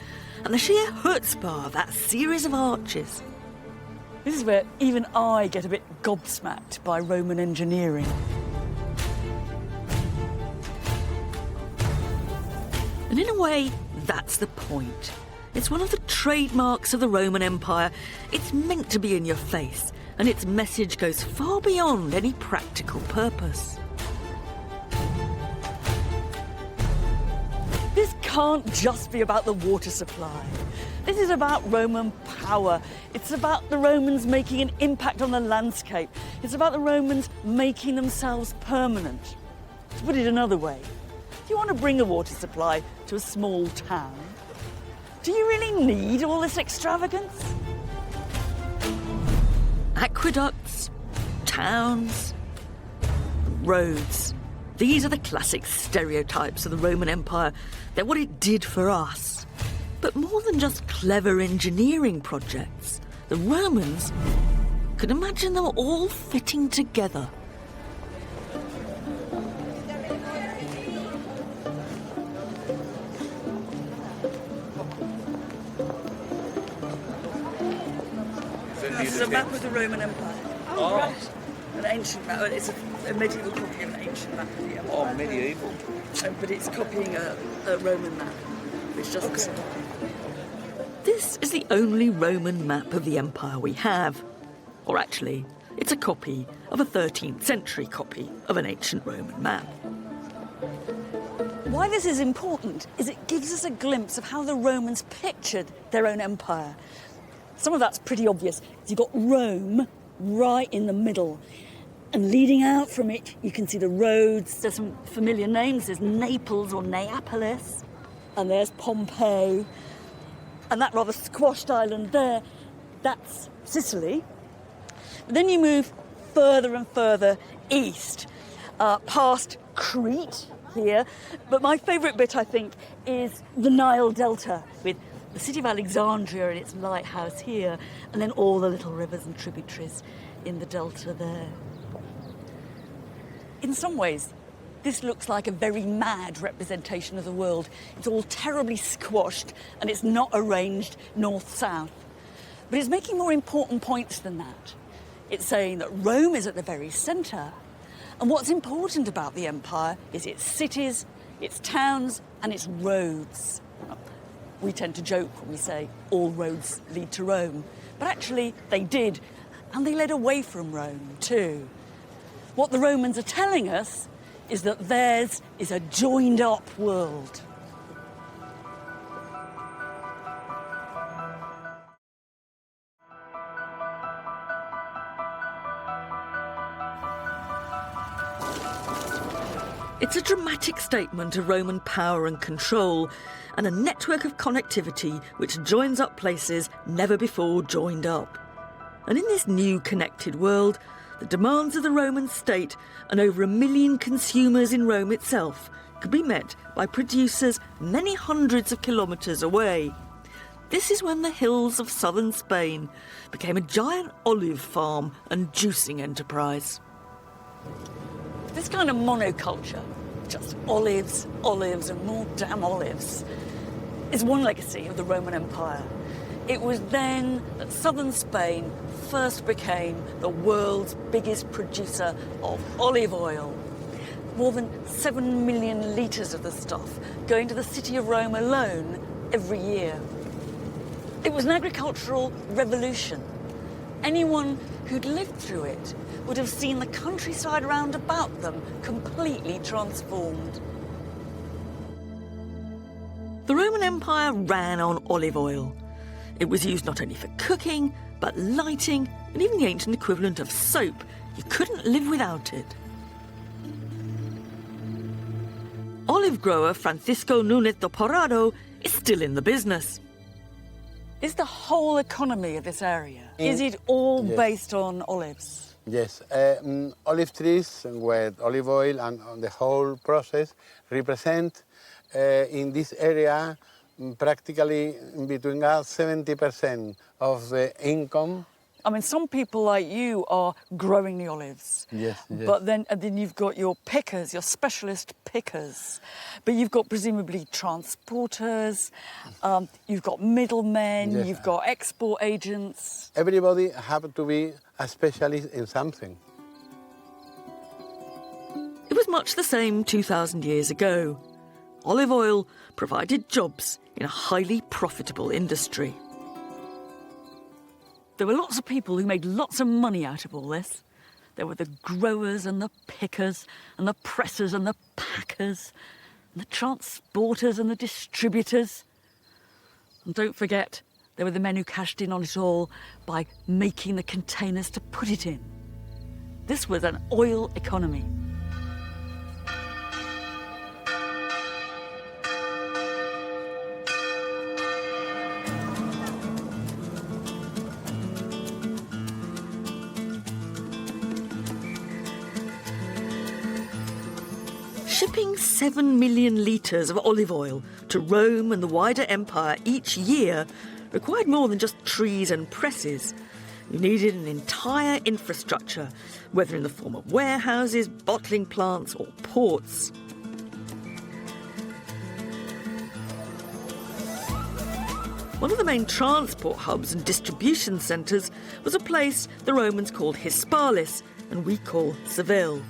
and the sheer chutzpah of that series of arches. This is where even I get a bit gobsmacked by Roman engineering. And in a way, that's the point. It's one of the trademarks of the Roman Empire. It's meant to be in your face, and its message goes far beyond any practical purpose. This can't just be about the water supply. This is about Roman power. It's about the Romans making an impact on the landscape. It's about the Romans making themselves permanent. To put it another way, if you want to bring a water supply to a small town, do you really need all this extravagance? Aqueducts, towns, roads. These are the classic stereotypes of the Roman Empire. They're what it did for us. But more than just clever engineering projects, the Romans could imagine them all fitting together. This is a map of the Roman Empire. Oh, right. An ancient map. It's a medieval copy of an ancient map of the Empire. Oh, medieval. But it's copying a Roman map, which doesn't. This is the only Roman map of the empire we have. Or actually, it's a copy of a 13th century copy of an ancient Roman map. Why this is important is it gives us a glimpse of how the Romans pictured their own empire. Some of that's pretty obvious. You've got Rome right in the middle. And leading out from it, you can see the roads. There's some familiar names. There's Naples or Neapolis. And there's Pompeii. And that rather squashed island there, that's Sicily. But then you move further and further east, past Crete here. But my favourite bit, I think, is the Nile Delta, with the city of Alexandria and its lighthouse here, and then all the little rivers and tributaries in the delta there. In some ways, this looks like a very mad representation of the world. It's all terribly squashed and it's not arranged north-south. But it's making more important points than that. It's saying that Rome is at the very centre. And what's important about the empire is its cities, its towns and its roads. We tend to joke when we say all roads lead to Rome. But actually they did. And they led away from Rome too. What the Romans are telling us is that theirs is a joined-up world. It's a dramatic statement of Roman power and control, and a network of connectivity which joins up places never before joined up. And in this new connected world, the demands of the Roman state and over 1 million consumers in Rome itself could be met by producers many hundreds of kilometres away. This is when the hills of southern Spain became a giant olive farm and juicing enterprise. This kind of monoculture, just olives, olives and more damn olives, is one legacy of the Roman Empire. It was then that southern Spain first became the world's biggest producer of olive oil. More than 7 million litres of the stuff going to the city of Rome alone every year. It was an agricultural revolution. Anyone who'd lived through it would have seen the countryside round about them completely transformed. The Roman Empire ran on olive oil. It was used not only for cooking, but lighting, and even the ancient equivalent of soap. You couldn't live without it. Olive grower Francisco Núñez de Porrado is still in the business. Is the whole economy of this area, is it all based on olives? Yes, olive trees with olive oil and the whole process represent in this area practically between 70% of the income. I mean, some people like you are growing the olives. Yes, yes. But then you've got your pickers, your specialist pickers. But you've got presumably transporters, you've got middlemen, Yes. you've got export agents. Everybody have to be a specialist in something. It was much the same 2,000 years ago. Olive oil provided jobs in a highly profitable industry. There were lots of people who made lots of money out of all this. There were the growers and the pickers and the pressers and the packers and the transporters and the distributors. And don't forget They were the men who cashed in on it all by making the containers to put it in. This was an oil economy. Shipping 7 million litres of olive oil to Rome and the wider empire each year required more than just trees and presses. You needed an entire infrastructure, whether in the form of warehouses, bottling plants or ports. One of the main transport hubs and distribution centres was a place the Romans called Hispalis and we call Seville.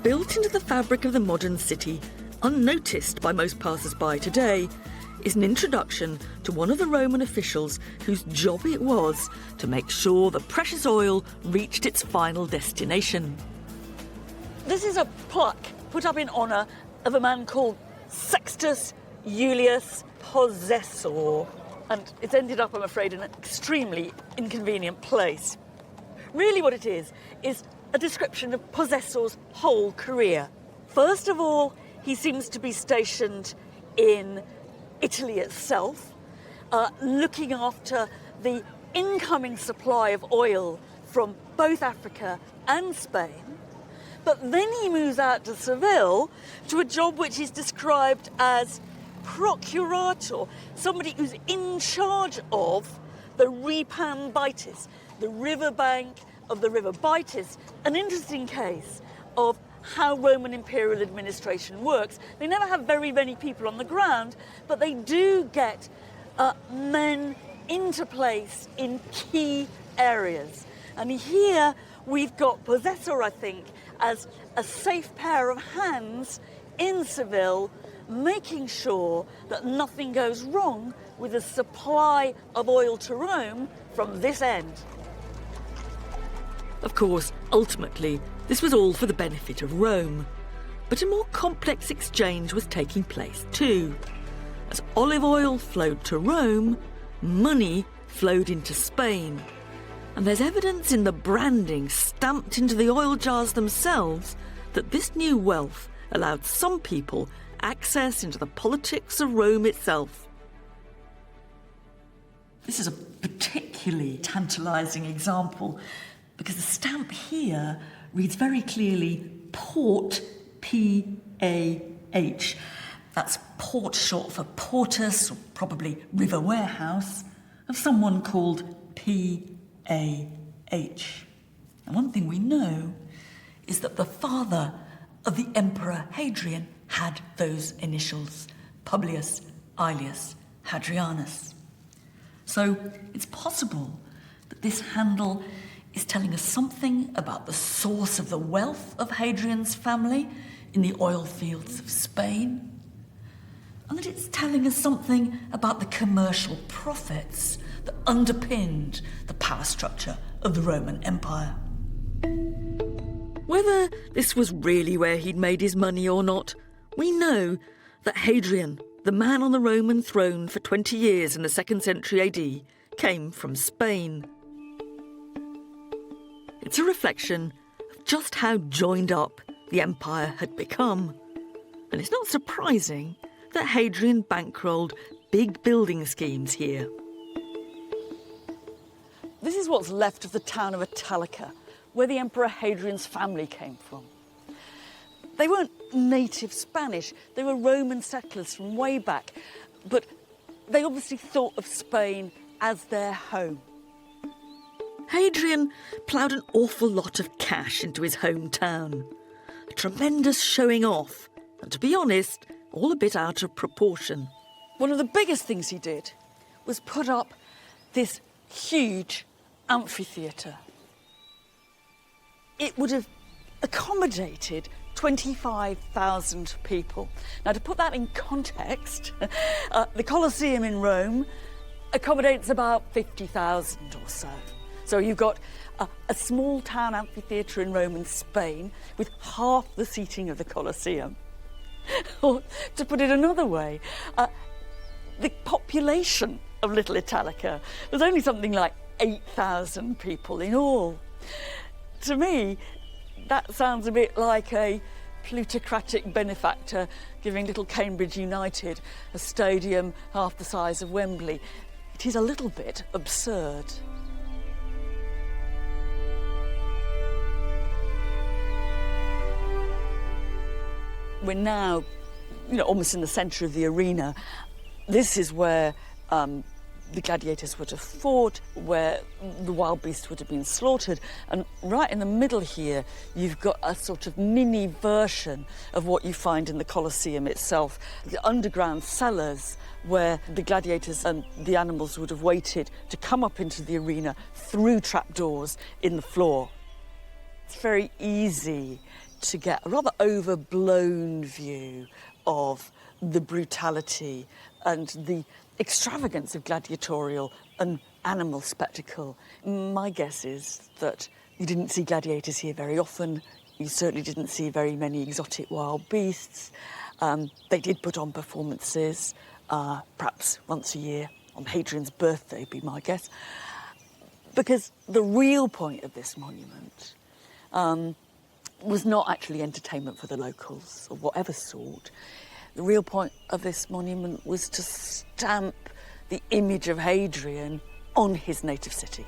Built into the fabric of the modern city, unnoticed by most passers-by today, is an introduction to one of the Roman officials whose job it was to make sure the precious oil reached its final destination. This is a plaque put up in honour of a man called Sextus Julius Possessor, and it's ended up, I'm afraid, in an extremely inconvenient place. Really what it is a description of Possessor's whole career. First of all, he seems to be stationed in Italy itself, looking after the incoming supply of oil from both Africa and Spain. But then he moves out to Seville to a job which is described as procurator, somebody who's in charge of the Repan Bitis, the riverbank of the River Bitis, an interesting case of how Roman imperial administration works. They never have very many people on the ground, but they do get men into place in key areas. And here we've got Possessor, I think, as a safe pair of hands in Seville, making sure that nothing goes wrong with the supply of oil to Rome from this end. Of course, ultimately, this was all for the benefit of Rome. But a more complex exchange was taking place too. As olive oil flowed to Rome, money flowed into Spain. And there's evidence in the branding stamped into the oil jars themselves that this new wealth allowed some people access into the politics of Rome itself. This is a particularly tantalising example because the stamp here reads very clearly Port, P-A-H. That's port short for portus, or probably river warehouse, of someone called P-A-H. And one thing we know is that the father of the Emperor Hadrian had those initials, Publius Aelius Hadrianus. So it's possible that this handle is telling us something about the source of the wealth of Hadrian's family in the oil fields of Spain, and that it's telling us something about the commercial profits that underpinned the power structure of the Roman Empire. Whether this was really where he'd made his money or not, we know that Hadrian, the man on the Roman throne for 20 years in the 2nd century AD, came from Spain. It's a reflection of just how joined up the empire had become. And it's not surprising that Hadrian bankrolled big building schemes here. This is what's left of the town of Italica, where the Emperor Hadrian's family came from. They weren't native Spanish, they were Roman settlers from way back, but they obviously thought of Spain as their home. Hadrian ploughed an awful lot of cash into his hometown. A tremendous showing off, and to be honest, all a bit out of proportion. One of the biggest things he did was put up this huge amphitheatre. It would have accommodated 25,000 people. Now, to put that in context, the Colosseum in Rome accommodates about 50,000 or so. So you've got a small town amphitheatre in Roman Spain with half the seating of the Colosseum. Or, to put it another way, the population of Little Italica was only something like 8,000 people in all. To me, that sounds a bit like a plutocratic benefactor giving little Cambridge United a stadium half the size of Wembley. It is a little bit absurd. We're now, almost in the centre of the arena. This is where the gladiators would have fought, where the wild beasts would have been slaughtered. And right in the middle here, you've got a sort of mini version of what you find in the Colosseum itself. The underground cellars where the gladiators and the animals would have waited to come up into the arena through trapdoors in the floor. It's very easy to get a rather overblown view of the brutality and the extravagance of gladiatorial and animal spectacle. My guess is that you didn't see gladiators here very often. You certainly didn't see very many exotic wild beasts. They did put on performances, perhaps once a year, on Hadrian's birthday, would be my guess. Because the real point of this monument was not actually entertainment for the locals of whatever sort. The real point of this monument was to stamp the image of Hadrian on his native city.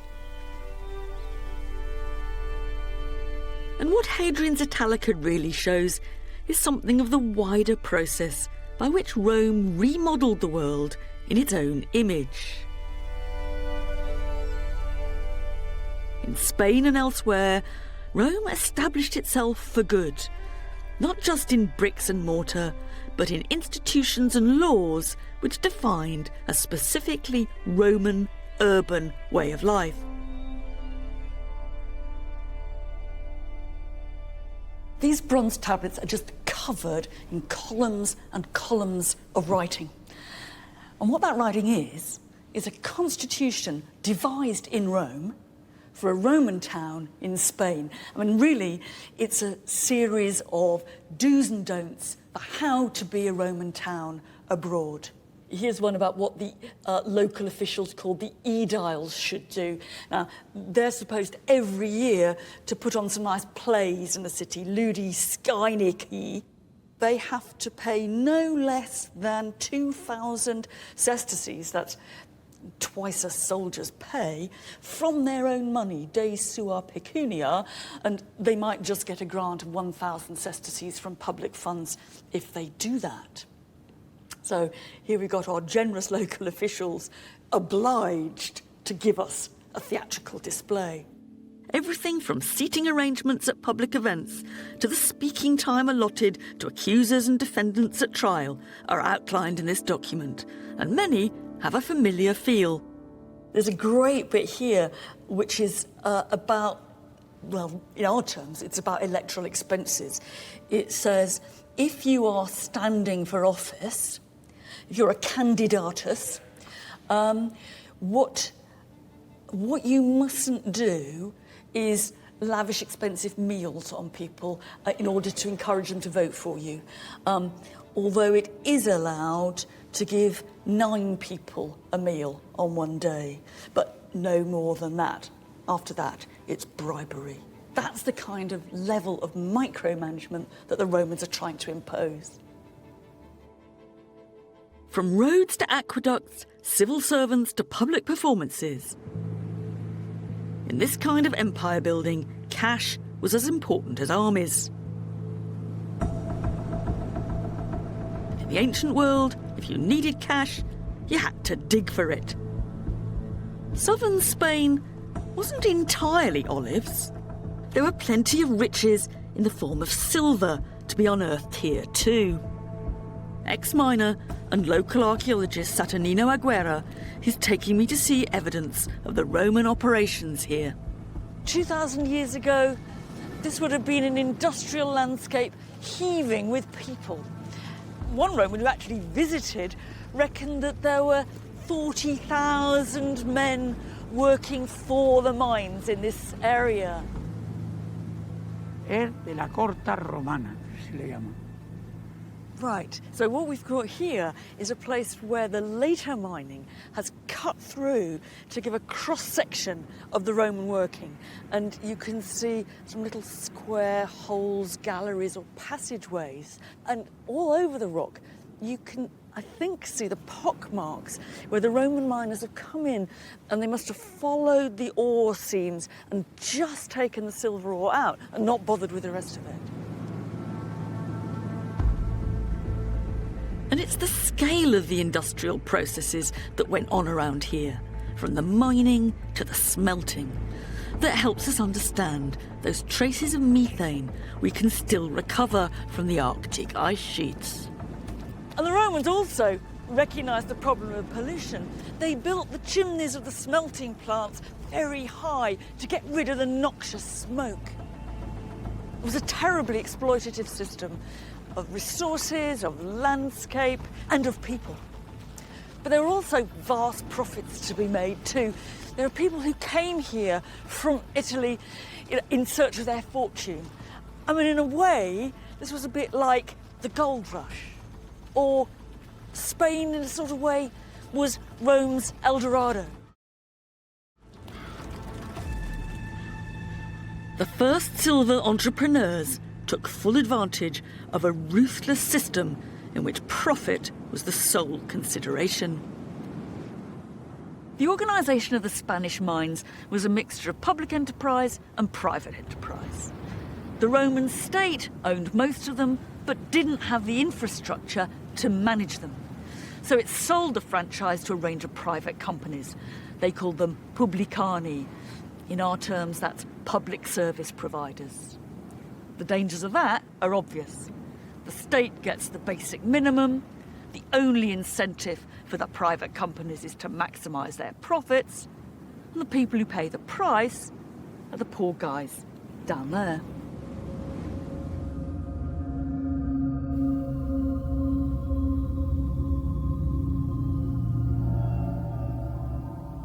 And what Hadrian's Italica really shows is something of the wider process by which Rome remodelled the world in its own image. In Spain and elsewhere, Rome established itself for good, not just in bricks and mortar, but in institutions and laws which defined a specifically Roman urban way of life. These bronze tablets are just covered in columns and columns of writing. And what that writing is a constitution devised in Rome for a Roman town in Spain. I mean, really, it's a series of do's and don'ts for how to be a Roman town abroad. Here's one about what the local officials called the aediles should do. Now, they're supposed every year to put on some nice plays in the city, ludi skyniki. They have to pay no less than 2,000 sesterces, that's twice a soldier's pay, from their own money, de sua pecunia, and they might just get a grant of 1,000 sesterces from public funds if they do that. So here we got our generous local officials obliged to give us a theatrical display. Everything from seating arrangements at public events to the speaking time allotted to accusers and defendants at trial are outlined in this document, and many have a familiar feel. There's a great bit here which is about, well, in our terms, it's about electoral expenses. It says, if you are standing for office, if you're a candidatus, what you mustn't do is lavish expensive meals on people in order to encourage them to vote for you. Although it is allowed to give 9 people a meal on one day, but no more than that. After that, it's bribery. That's the kind of level of micromanagement that the Romans are trying to impose. From roads to aqueducts, civil servants to public performances. In this kind of empire building, cash was as important as armies. In the ancient world, if you needed cash, you had to dig for it. Southern Spain wasn't entirely olives. There were plenty of riches in the form of silver to be unearthed here too. Ex-miner and local archaeologist Saturnino Aguera is taking me to see evidence of the Roman operations here. 2,000 years ago, this would have been an industrial landscape heaving with people. One Roman who actually visited reckoned that there were 40,000 men working for the mines in this area. Es de la corta romana, se le llama. Right, so what we've got here is a place where the later mining has cut through to give a cross-section of the Roman working. And you can see some little square holes, galleries or passageways. And all over the rock, you can, I think, see the pock marks where the Roman miners have come in and they must have followed the ore seams and just taken the silver ore out and not bothered with the rest of it. And it's the scale of the industrial processes that went on around here, from the mining to the smelting, that helps us understand those traces of methane we can still recover from the Arctic ice sheets. And the Romans also recognised the problem of pollution. They built the chimneys of the smelting plants very high to get rid of the noxious smoke. It was a terribly exploitative system of resources, of landscape, and of people. But there were also vast profits to be made too. There are people who came here from Italy in search of their fortune. I mean, in a way, this was a bit like the gold rush. Or Spain, in a sort of way, was Rome's El Dorado. The first silver entrepreneurs took full advantage of a ruthless system in which profit was the sole consideration. The organisation of the Spanish mines was a mixture of public enterprise and private enterprise. The Roman state owned most of them, but didn't have the infrastructure to manage them. So it sold the franchise to a range of private companies. They called them publicani. In our terms, that's public service providers. The dangers of that are obvious. The state gets the basic minimum. The only incentive for the private companies is to maximise their profits. And the people who pay the price are the poor guys down there.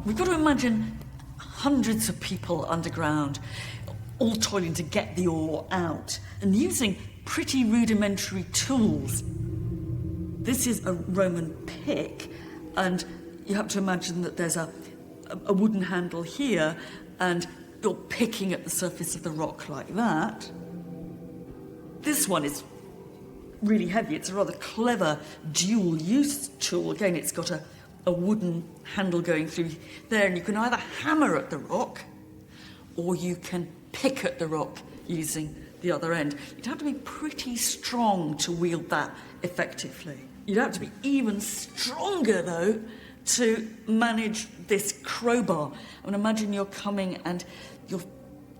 We've got to imagine hundreds of people underground, all toiling to get the ore out and using pretty rudimentary tools. This is a Roman pick, and you have to imagine that there's a wooden handle here, and you're picking at the surface of the rock like that. This one is really heavy. It's a rather clever dual-use tool. Again, it's got a wooden handle going through there, and you can either hammer at the rock or you can pick at the rock using the other end. You'd have to be pretty strong to wield that effectively. You'd have to be even stronger, though, to manage this crowbar. I mean, imagine you're coming and you're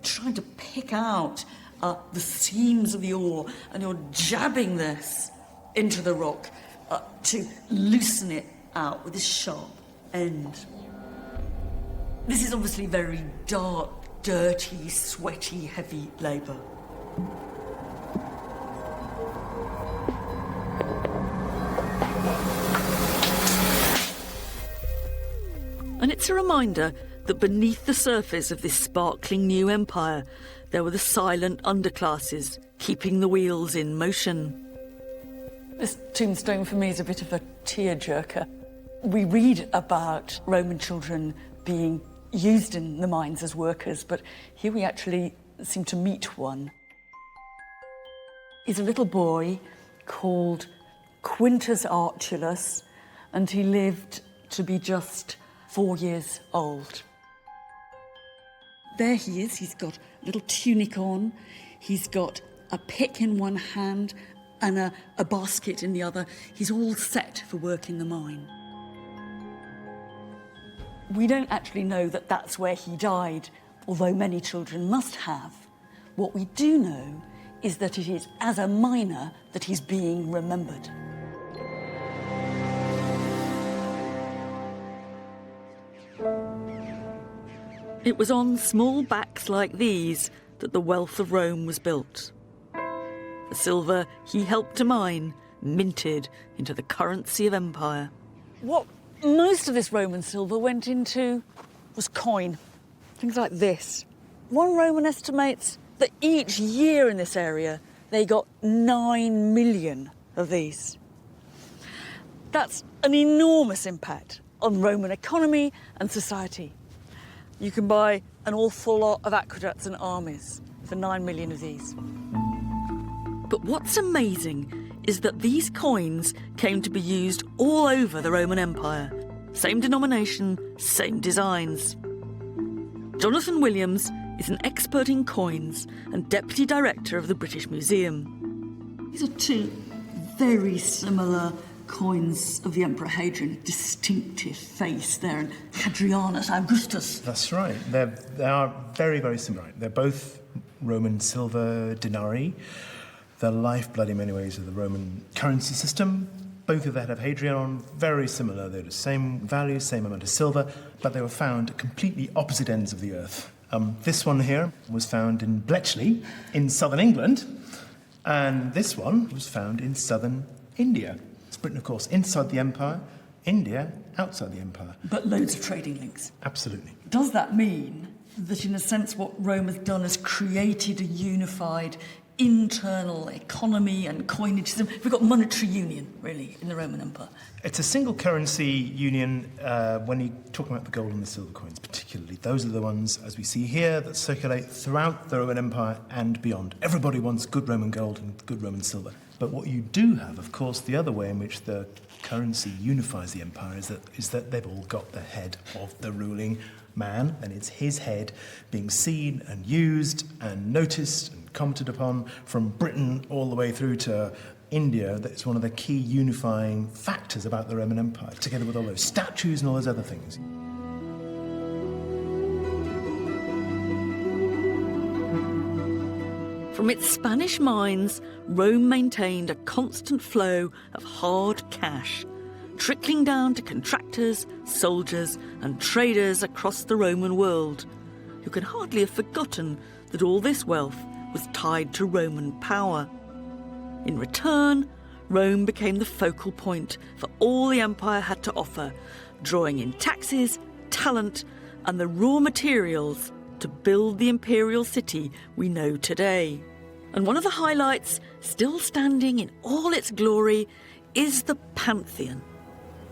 trying to pick out the seams of the ore, and you're jabbing this into the rock to loosen it out with this sharp end. This is obviously very dark, dirty, sweaty, heavy labour. And it's a reminder that beneath the surface of this sparkling new empire, there were the silent underclasses keeping the wheels in motion. This tombstone for me is a bit of a tearjerker. We read about Roman children being used in the mines as workers, but here we actually seem to meet one. He's a little boy called Quintus Archulus, and he lived to be just 4 years old. There he is. He's got a little tunic on. He's got a pick in one hand and a basket in the other. He's all set for work in the mine. We don't actually know that that's where he died, although many children must have. What we do know is that it is as a miner that he's being remembered. It was on small backs like these that the wealth of Rome was built. The silver he helped to mine minted into the currency of empire. What most of this Roman silver went into was coin, things like this. One Roman estimates that each year in this area they got 9 million of these. That's an enormous impact on Roman economy and society. You can buy an awful lot of aqueducts and armies for 9 million of these. But what's amazing is that these coins came to be used all over the Roman Empire. Same denomination, same designs. Jonathan Williams is an expert in coins and deputy director of the British Museum. These are two very similar coins of the Emperor Hadrian, distinctive face there, and Hadrianus Augustus. That's right. They are very, very similar. They're both Roman silver denarii, the lifeblood in many ways of the Roman currency system. Both of that have Hadrian on, very similar. They're the same value, same amount of silver, but they were found at completely opposite ends of the earth. This one here was found in Bletchley in southern England, and this one was found in southern India. Britain, of course, inside the empire, India outside the empire. But loads of trading links. Absolutely. Does that mean that, in a sense, what Rome has done is created a unified internal economy and coinage system? We've got monetary union, really, in the Roman Empire. It's a single currency union when you talk about the gold and the silver coins, particularly. Those are the ones, as we see here, that circulate throughout the Roman Empire and beyond. Everybody wants good Roman gold and good Roman silver. But what you do have, of course, the other way in which the currency unifies the empire is that they've all got the head of the ruling man, and it's his head being seen and used and noticed and commented upon from Britain all the way through to India. That's one of the key unifying factors about the Roman Empire, together with all those statues and all those other things. From its Spanish mines, Rome maintained a constant flow of hard cash, trickling down to contractors, soldiers, and traders across the Roman world, who can hardly have forgotten that all this wealth was tied to Roman power. In return, Rome became the focal point for all the empire had to offer, drawing in taxes, talent, and the raw materials to build the imperial city we know today. And one of the highlights, still standing in all its glory, is the Pantheon.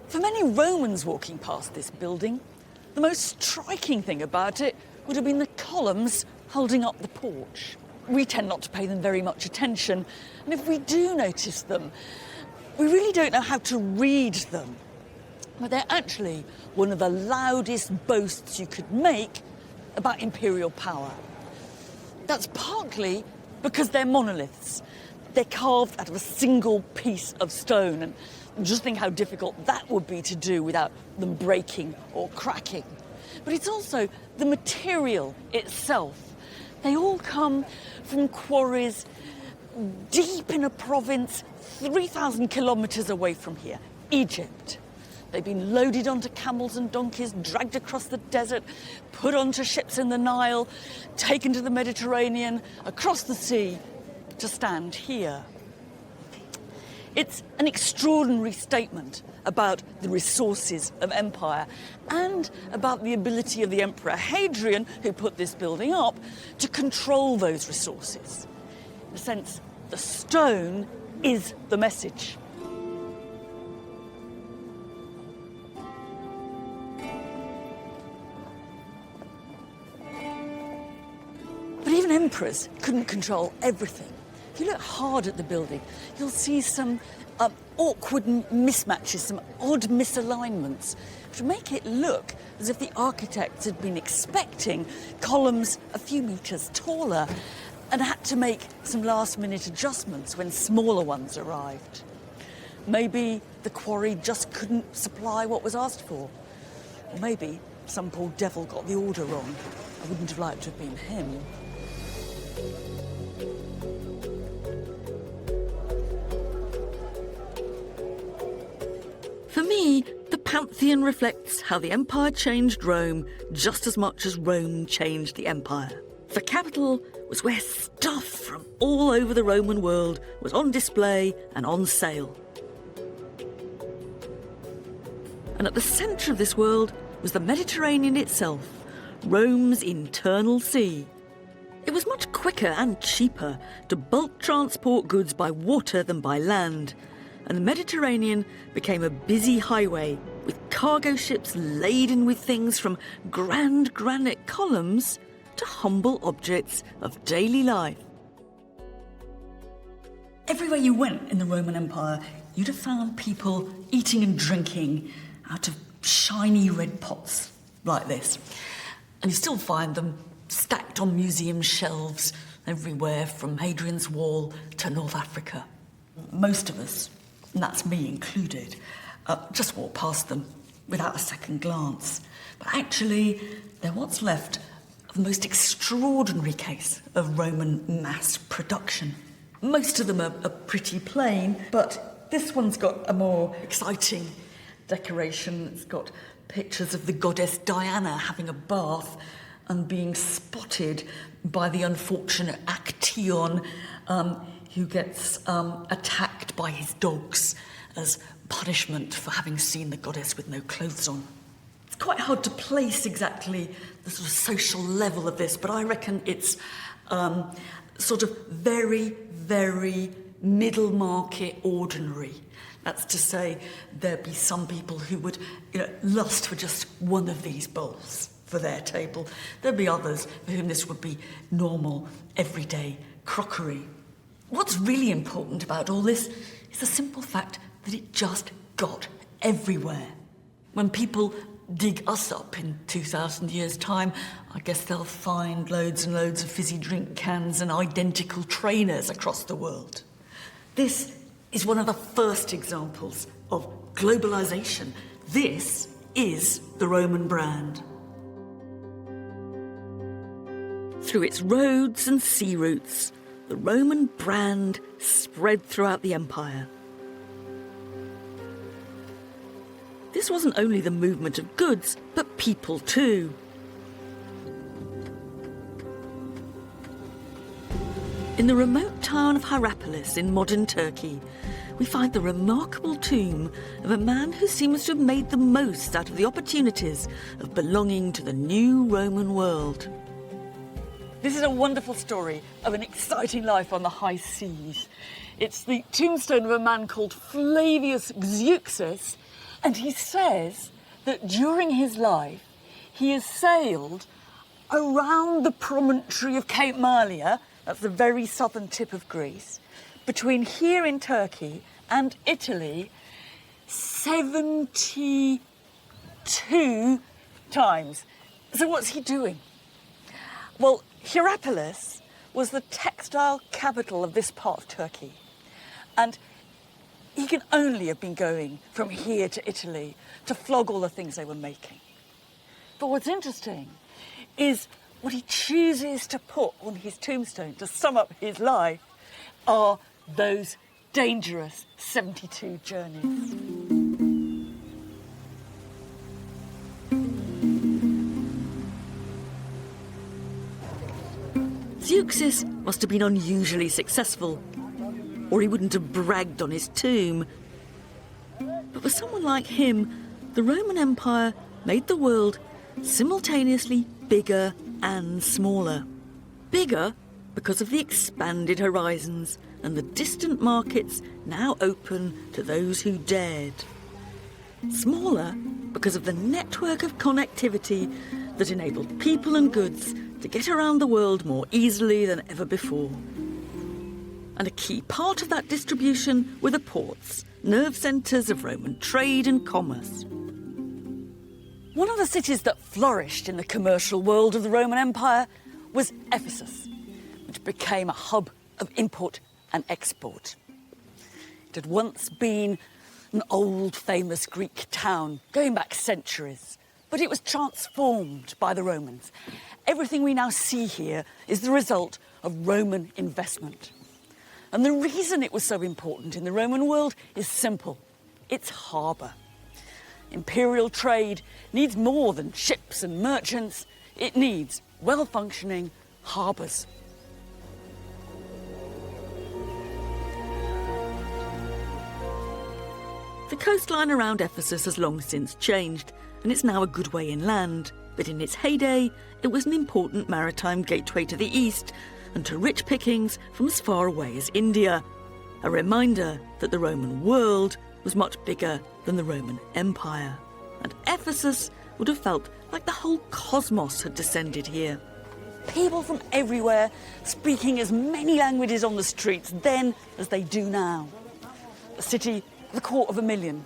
For many Romans walking past this building, the most striking thing about it would have been the columns holding up the porch. We tend not to pay them very much attention, and if we do notice them, we really don't know how to read them. But they're actually one of the loudest boasts you could make about imperial power. That's partly because they're monoliths. They're carved out of a single piece of stone, and just think how difficult that would be to do without them breaking or cracking. But it's also the material itself. They all come from quarries deep in a province 3,000 kilometres away from here, Egypt. They've been loaded onto camels and donkeys, dragged across the desert, put onto ships in the Nile, taken to the Mediterranean, across the sea, to stand here. It's an extraordinary statement about the resources of empire and about the ability of the Emperor Hadrian, who put this building up, to control those resources. In a sense, the stone is the message. But even emperors couldn't control everything. If you look hard at the building, you'll see some awkward mismatches, some odd misalignments, which make it look as if the architects had been expecting columns a few metres taller and had to make some last-minute adjustments when smaller ones arrived. Maybe the quarry just couldn't supply what was asked for. Or maybe some poor devil got the order wrong. I wouldn't have liked to have been him. For me, the Pantheon reflects how the empire changed Rome just as much as Rome changed the empire. The capital was where stuff from all over the Roman world was on display and on sale. And at the centre of this world was the Mediterranean itself, Rome's internal sea. It was much quicker and cheaper to bulk transport goods by water than by land, and the Mediterranean became a busy highway with cargo ships laden with things from grand granite columns to humble objects of daily life. Everywhere you went in the Roman Empire, you'd have found people eating and drinking out of shiny red pots like this. And you still find them stacked on museum shelves everywhere from Hadrian's Wall to North Africa. Most of us, and that's me included, just walk past them without a second glance. But actually, they're what's left of the most extraordinary case of Roman mass production. Most of them are pretty plain, but this one's got a more exciting decoration. It's got pictures of the goddess Diana having a bath and being spotted by the unfortunate Actaeon, who gets attacked by his dogs as punishment for having seen the goddess with no clothes on. It's quite hard to place exactly the sort of social level of this, but I reckon it's sort of very, very middle market ordinary. That's to say, there'd be some people who would lust for just one of these bowls for their table. There'd be others for whom this would be normal, everyday crockery. What's really important about all this is the simple fact that it just got everywhere. When people dig us up in 2,000 years' time, I guess they'll find loads and loads of fizzy drink cans and identical trainers across the world. This is one of the first examples of globalization. This is the Roman brand. Through its roads and sea routes, the Roman brand spread throughout the empire. This wasn't only the movement of goods, but people too. In the remote town of Hierapolis in modern Turkey, we find the remarkable tomb of a man who seems to have made the most out of the opportunities of belonging to the new Roman world. This is a wonderful story of an exciting life on the high seas. It's the tombstone of a man called Flavius Zeuxis, and he says that during his life he has sailed around the promontory of Cape Malia, that's the very southern tip of Greece, between here in Turkey and Italy 72 times. So what's he doing? Well, Hierapolis was the textile capital of this part of Turkey, and he can only have been going from here to Italy to flog all the things they were making. But what's interesting is what he chooses to put on his tombstone to sum up his life are those dangerous 72 journeys. Zeuxis must have been unusually successful, or he wouldn't have bragged on his tomb. But for someone like him, the Roman Empire made the world simultaneously bigger and smaller. Bigger because of the expanded horizons and the distant markets now open to those who dared. Smaller because of the network of connectivity that enabled people and goods to get around the world more easily than ever before. And a key part of that distribution were the ports, nerve centres of Roman trade and commerce. One of the cities that flourished in the commercial world of the Roman Empire was Ephesus, which became a hub of import and export. It had once been an old, famous Greek town, going back centuries, but it was transformed by the Romans. Everything we now see here is the result of Roman investment. And the reason it was so important in the Roman world is simple. It's harbour. Imperial trade needs more than ships and merchants. It needs well-functioning harbours. The coastline around Ephesus has long since changed, and it's now a good way inland. But in its heyday, it was an important maritime gateway to the east and to rich pickings from as far away as India. a reminder that the Roman world was much bigger than the Roman Empire, and Ephesus would have felt like the whole cosmos had descended here. People from everywhere speaking as many languages on the streets then as they do now. A city with 250,000.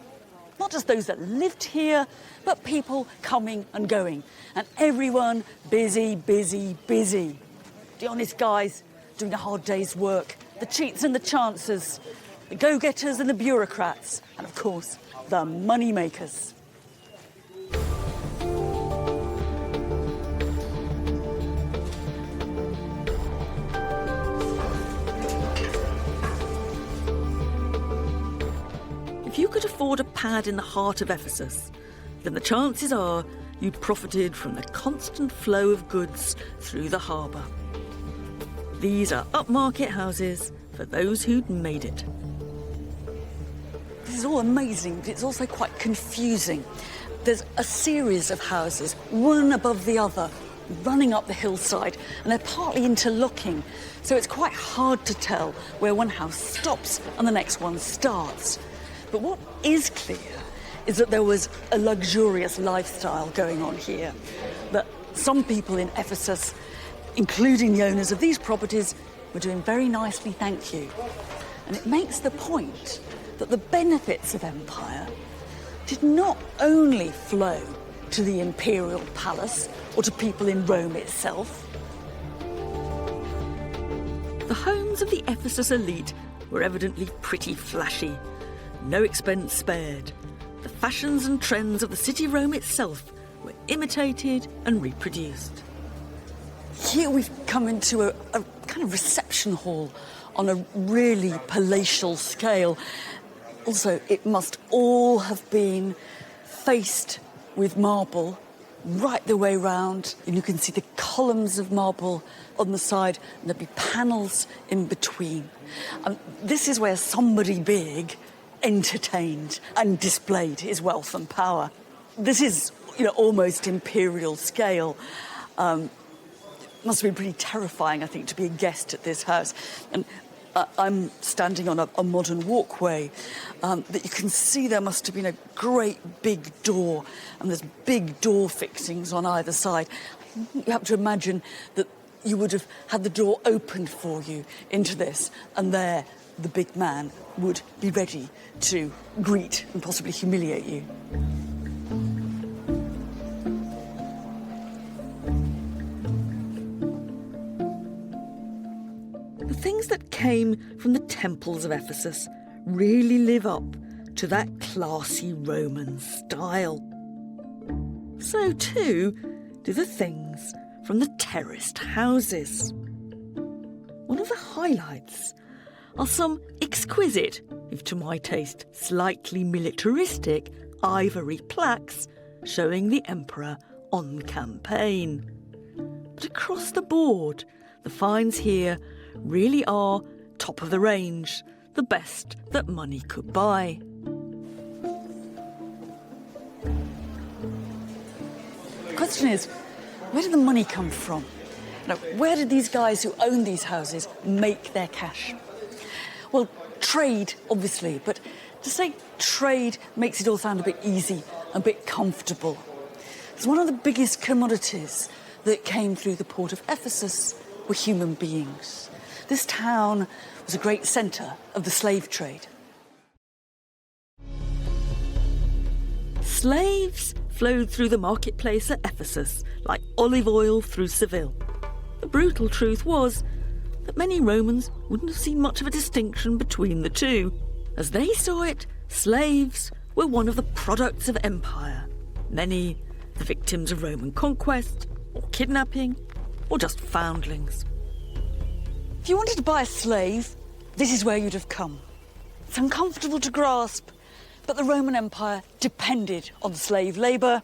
Not just those that lived here, but people coming and going. And everyone busy, busy, busy. The honest guys doing a hard day's work, the cheats and the chancers, the go-getters and the bureaucrats, and of course, the money-makers. If you could afford a pad in the heart of Ephesus, then the chances are you profited from the constant flow of goods through the harbour. These are upmarket houses for those who'd made it. This is all amazing, but it's also quite confusing. There's a series of houses, one above the other, running up the hillside, and they're partly interlocking, so it's quite hard to tell where one house stops and the next one starts. But what is clear is that there was a luxurious lifestyle going on here, that some people in Ephesus, including the owners of these properties, were doing very nicely, thank you. And it makes the point that the benefits of empire did not only flow to the imperial palace or to people in Rome itself. The homes of the Ephesus elite were evidently pretty flashy. No expense spared. The fashions and trends of the city of Rome itself were imitated and reproduced. Here we've come into a kind of reception hall on a really palatial scale. Also, it must all have been faced with marble right the way round, and you can see the columns of marble on the side, and there'll be panels in between. This is where somebody big entertained and displayed his wealth and power. This is, almost imperial scale. It must have been pretty terrifying, I think, to be a guest at this house. And I'm standing on a modern walkway that you can see there must have been a great big door, and there's big door fixings on either side. You have to imagine that you would have had the door opened for you into this, and there the big man would be ready to greet and possibly humiliate you. The things that came from the temples of Ephesus really live up to that classy Roman style. So too do the things from the terraced houses. One of the highlights are some exquisite, if to my taste slightly militaristic, ivory plaques showing the emperor on campaign. But across the board, the finds here really are top of the range, the best that money could buy. The question is, where did the money come from? Where did these guys who own these houses make their cash? Well, trade, obviously, but to say trade makes it all sound a bit easy, a bit comfortable. It's one of the biggest commodities that came through the port of Ephesus were human beings. This town was a great centre of the slave trade. Slaves flowed through the marketplace at Ephesus like olive oil through Seville. The brutal truth was that many Romans wouldn't have seen much of a distinction between the two. As they saw it, slaves were one of the products of empire. Many the victims of Roman conquest, or kidnapping, or just foundlings. If you wanted to buy a slave, this is where you'd have come. It's uncomfortable to grasp, but the Roman Empire depended on slave labour.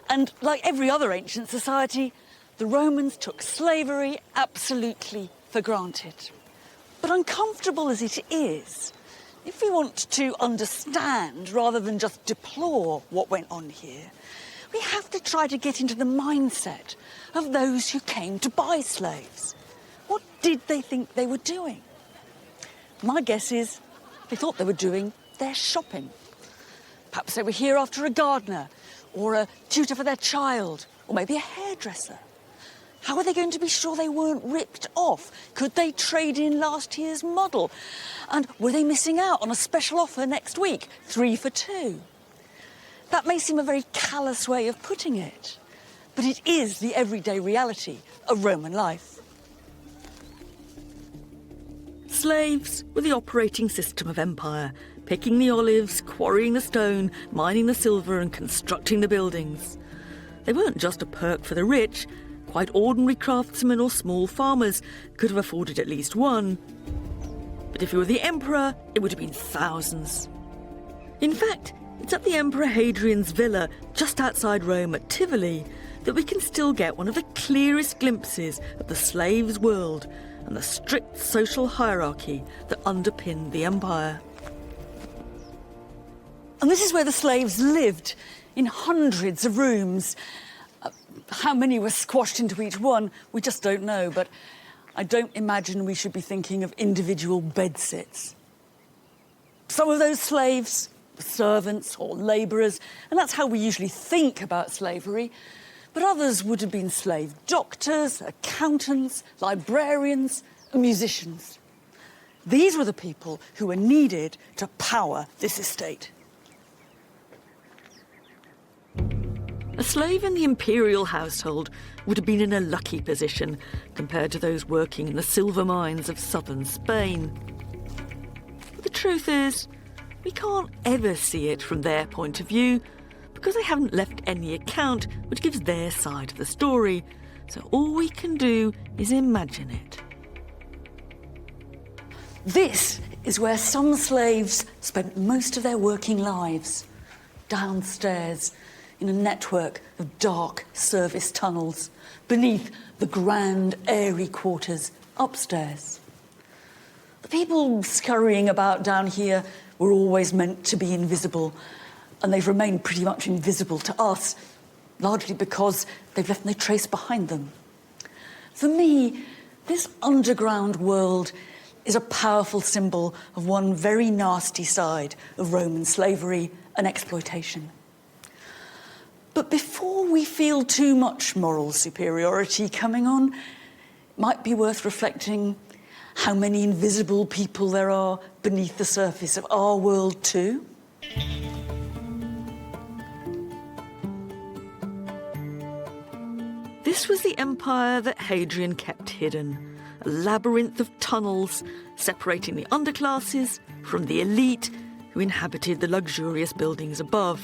And like every other ancient society, the Romans took slavery absolutely for granted. But uncomfortable as it is, if we want to understand rather than just deplore what went on here, we have to try to get into the mindset of those who came to buy slaves. What did they think they were doing? My guess is they thought they were doing their shopping. Perhaps they were here after a gardener, or a tutor for their child, or maybe a hairdresser. How are they going to be sure they weren't ripped off? Could they trade in last year's model? And were they missing out on a special offer next week, 3 for 2? That may seem a very callous way of putting it, but it is the everyday reality of Roman life. Slaves were the operating system of empire, picking the olives, quarrying the stone, mining the silver and constructing the buildings. They weren't just a perk for the rich. Quite ordinary craftsmen or small farmers could have afforded at least one. But if you were the emperor, it would have been thousands. In fact, it's at the Emperor Hadrian's villa just outside Rome at Tivoli that we can still get one of the clearest glimpses of the slave's world and the strict social hierarchy that underpinned the empire. And this is where the slaves lived, in hundreds of rooms. How many were squashed into each one, we just don't know, but I don't imagine we should be thinking of individual bedsits. Some of those slaves were servants or labourers, and that's how we usually think about slavery. But others would have been slave doctors, accountants, librarians, and musicians. These were the people who were needed to power this estate. A slave in the imperial household would have been in a lucky position compared to those working in the silver mines of southern Spain. But the truth is, we can't ever see it from their point of view because they haven't left any account which gives their side of the story, so all we can do is imagine it. This is where some slaves spent most of their working lives, downstairs, in a network of dark service tunnels, beneath the grand, airy quarters upstairs. The people scurrying about down here were always meant to be invisible, and they've remained pretty much invisible to us, largely because they've left no trace behind them. For me, this underground world is a powerful symbol of one very nasty side of Roman slavery and exploitation. But before we feel too much moral superiority coming on, it might be worth reflecting how many invisible people there are beneath the surface of our world too. This was the empire that Hadrian kept hidden, a labyrinth of tunnels separating the underclasses from the elite who inhabited the luxurious buildings above.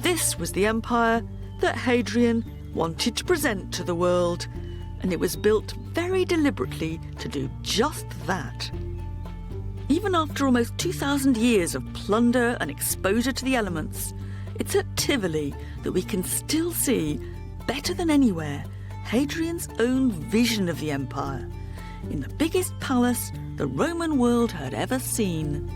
This was the empire that Hadrian wanted to present to the world, and it was built very deliberately to do just that. Even after almost 2,000 years of plunder and exposure to the elements, it's at Tivoli that we can still see, better than anywhere, Hadrian's own vision of the empire, in the biggest palace the Roman world had ever seen.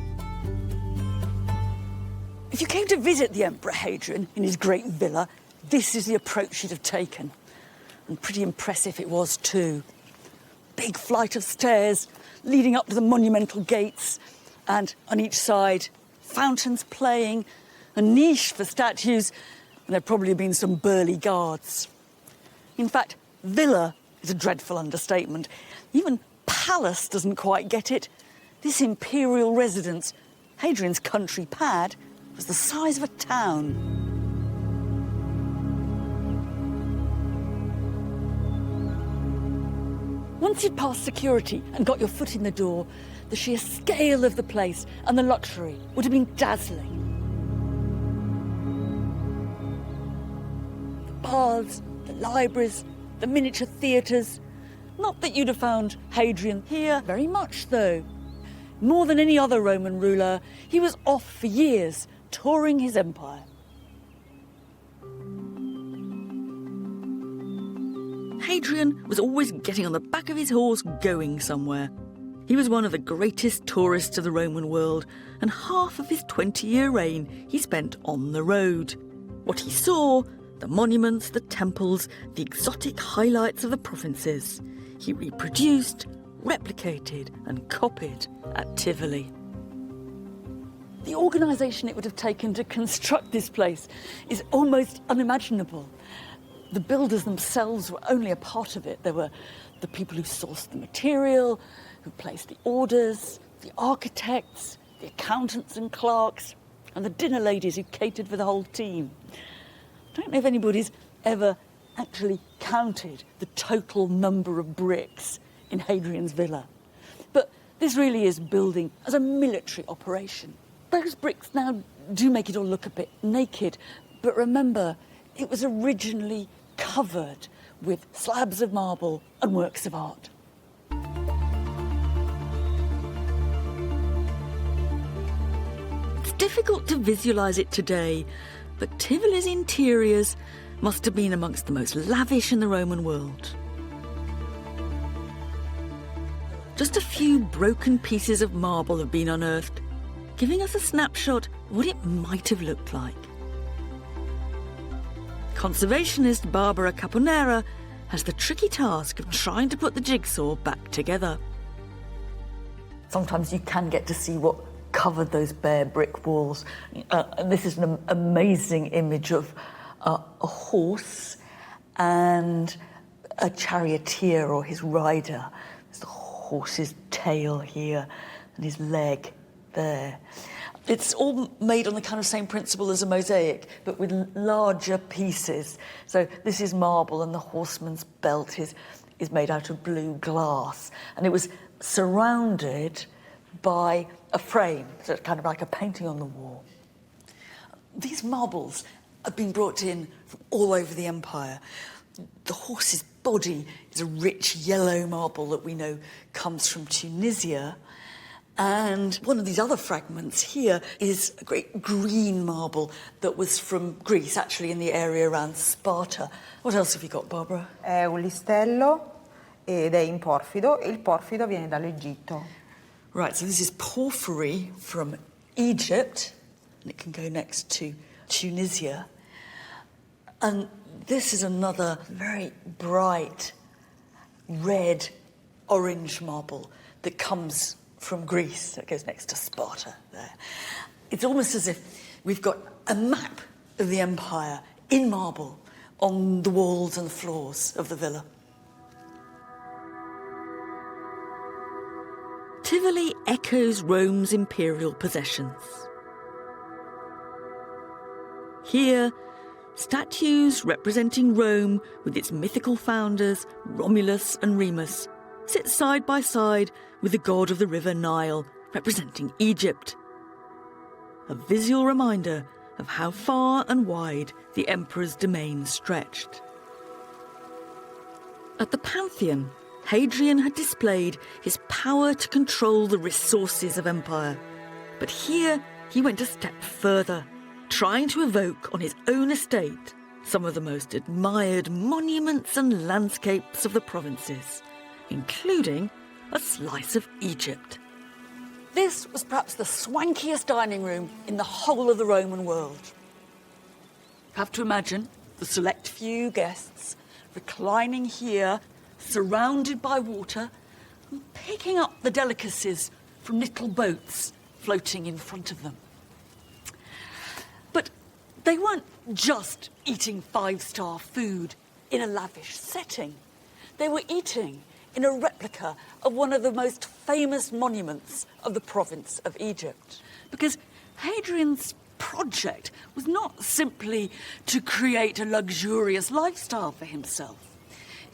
If you came to visit the Emperor Hadrian in his great villa, this is the approach you'd have taken. And pretty impressive it was too. Big flight of stairs leading up to the monumental gates, and on each side, fountains playing, a niche for statues, and there'd probably been some burly guards. In fact, villa is a dreadful understatement. Even palace doesn't quite get it. This imperial residence, Hadrian's country pad, was the size of a town. Once you'd passed security and got your foot in the door, the sheer scale of the place and the luxury would have been dazzling. The baths, the libraries, the miniature theatres. Not that you'd have found Hadrian here very much, though. More than any other Roman ruler, he was off for years, touring his empire. Hadrian was always getting on the back of his horse going somewhere. He was one of the greatest tourists of the Roman world, and half of his 20-year reign he spent on the road. What he saw, the monuments, the temples, the exotic highlights of the provinces, he reproduced, replicated and copied at Tivoli. The organisation it would have taken to construct this place is almost unimaginable. The builders themselves were only a part of it. There were the people who sourced the material, who placed the orders, the architects, the accountants and clerks, and the dinner ladies who catered for the whole team. I don't know if anybody's ever actually counted the total number of bricks in Hadrian's villa. But this really is building as a military operation. Those bricks now do make it all look a bit naked, but remember, it was originally covered with slabs of marble and works of art. It's difficult to visualise it today, but Tivoli's interiors must have been amongst the most lavish in the Roman world. Just a few broken pieces of marble have been unearthed, giving us a snapshot of what it might have looked like. Conservationist Barbara Caponera has the tricky task of trying to put the jigsaw back together. Sometimes you can get to see what covered those bare brick walls. And this is an amazing image of a horse and a charioteer or his rider. There's the horse's tail here and his leg there. It's all made on the kind of same principle as a mosaic, but with larger pieces. So this is marble, and the horseman's belt is made out of blue glass. And it was surrounded by a frame, so it's kind of like a painting on the wall. These marbles have been brought in from all over the empire. The horse's body is a rich yellow marble that we know comes from Tunisia. And one of these other fragments here is a great green marble that was from Greece, actually in the area around Sparta. What else have you got, Barbara? È un listello ed è in porfido, e il porfido viene dall'Egitto. Right, so this is porphyry from Egypt, and it can go next to Tunisia. And this is another very bright red orange marble that comes from Greece, that goes next to Sparta there. It's almost as if we've got a map of the empire in marble on the walls and the floors of the villa. Tivoli echoes Rome's imperial possessions. Here, statues representing Rome with its mythical founders, Romulus and Remus, sit side by side with the god of the river Nile, representing Egypt. A visual reminder of how far and wide the emperor's domain stretched. At the Pantheon, Hadrian had displayed his power to control the resources of empire. But here he went a step further, trying to evoke on his own estate some of the most admired monuments and landscapes of the provinces, including a slice of Egypt. This was perhaps the swankiest dining room in the whole of the Roman world. You have to imagine the select few guests reclining here, surrounded by water, and picking up the delicacies from little boats floating in front of them. But they weren't just eating five-star food in a lavish setting. They were eating in a replica of one of the most famous monuments of the province of Egypt. Because Hadrian's project was not simply to create a luxurious lifestyle for himself.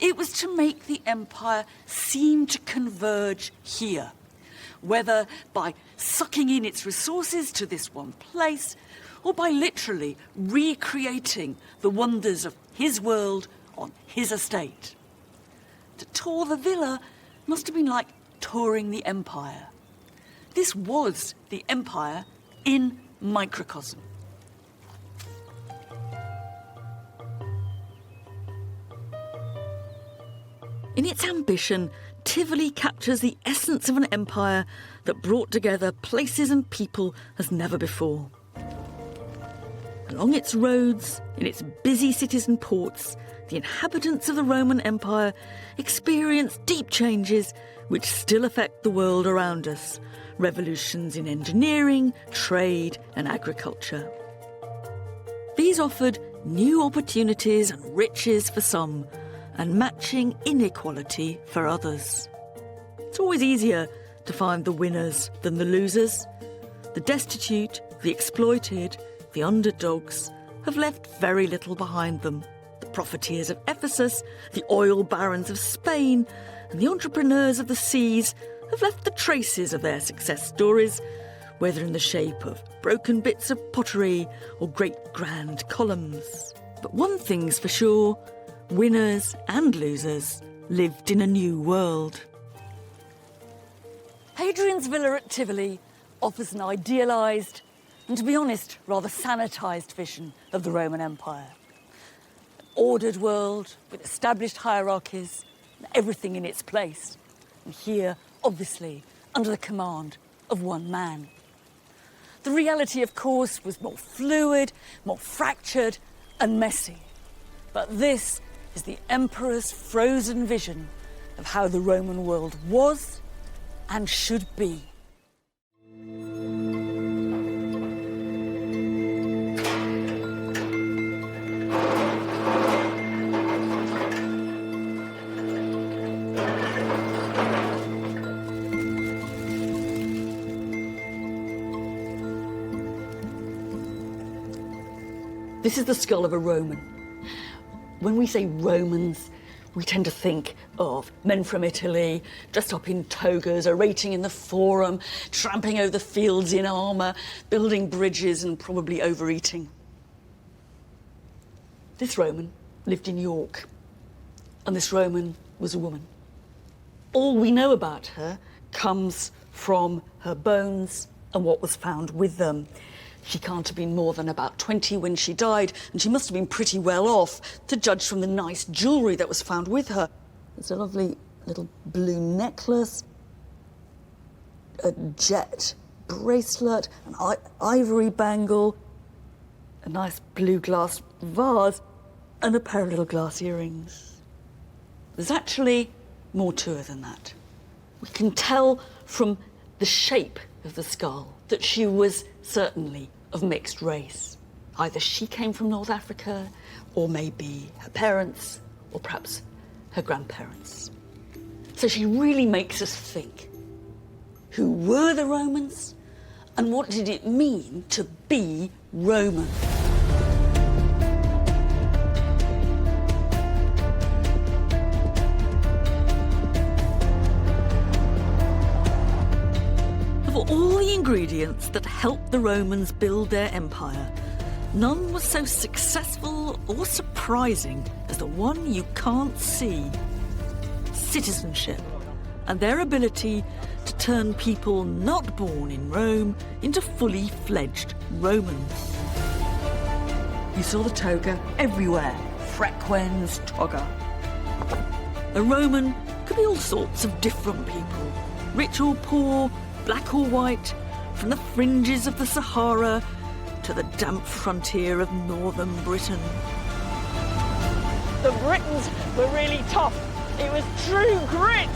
It was to make the empire seem to converge here, whether by sucking in its resources to this one place, or by literally recreating the wonders of his world on his estate. To tour the villa must have been like touring the empire. This was the empire in microcosm. In its ambition, Tivoli captures the essence of an empire that brought together places and people as never before. Along its roads, in its busy cities and ports, the inhabitants of the Roman Empire experience deep changes which still affect the world around us. Revolutions in engineering, trade and agriculture. These offered new opportunities and riches for some, and matching inequality for others. It's always easier to find the winners than the losers. The destitute, the exploited, the underdogs have left very little behind them. The profiteers of Ephesus, the oil barons of Spain, and the entrepreneurs of the seas have left the traces of their success stories, whether in the shape of broken bits of pottery or great grand columns. But one thing's for sure, winners and losers lived in a new world. Hadrian's villa at Tivoli offers an idealised and, to be honest, rather sanitised vision of the Roman Empire. An ordered world with established hierarchies and everything in its place. And here, obviously, under the command of one man. The reality, of course, was more fluid, more fractured and messy. But this is the emperor's frozen vision of how the Roman world was and should be. This is the skull of a Roman. When we say Romans, we tend to think of men from Italy, dressed up in togas, orating in the forum, tramping over the fields in armour, building bridges and probably overeating. This Roman lived in York, and this Roman was a woman. All we know about her comes from her bones and what was found with them. She can't have been more than about 20 when she died, and she must have been pretty well off, to judge from the nice jewellery that was found with her. There's a lovely little blue necklace, a jet bracelet, an ivory bangle, a nice blue glass vase, and a pair of little glass earrings. There's actually more to her than that. We can tell from the shape of the skull that she was certainly of mixed race. Either she came from North Africa, or maybe her parents, or perhaps her grandparents. So she really makes us think. Who were the Romans, and what did it mean to be Roman? Of all the ingredients that helped the Romans build their empire, none was so successful or surprising as the one you can't see: citizenship, and their ability to turn people not born in Rome into fully fledged Romans. You saw the toga everywhere. Frequens, toga. A Roman could be all sorts of different people, rich or poor, black or white, from the fringes of the Sahara to the damp frontier of northern Britain. The Britons were really tough. It was true grit.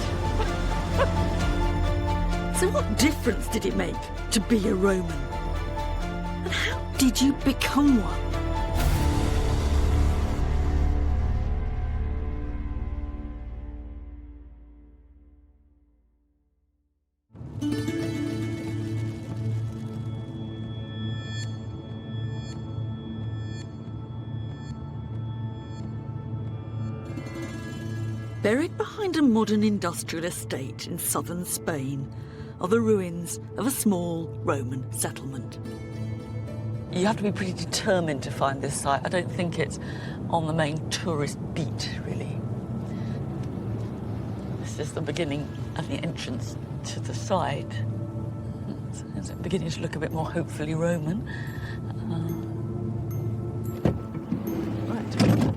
So what difference did it make to be a Roman? And how did you become one? Buried behind a modern industrial estate in southern Spain are the ruins of a small Roman settlement. You have to be pretty determined to find this site. I don't think it's on the main tourist beat, really. This is the beginning of the entrance to the site. It's beginning to look a bit more hopefully Roman. Right.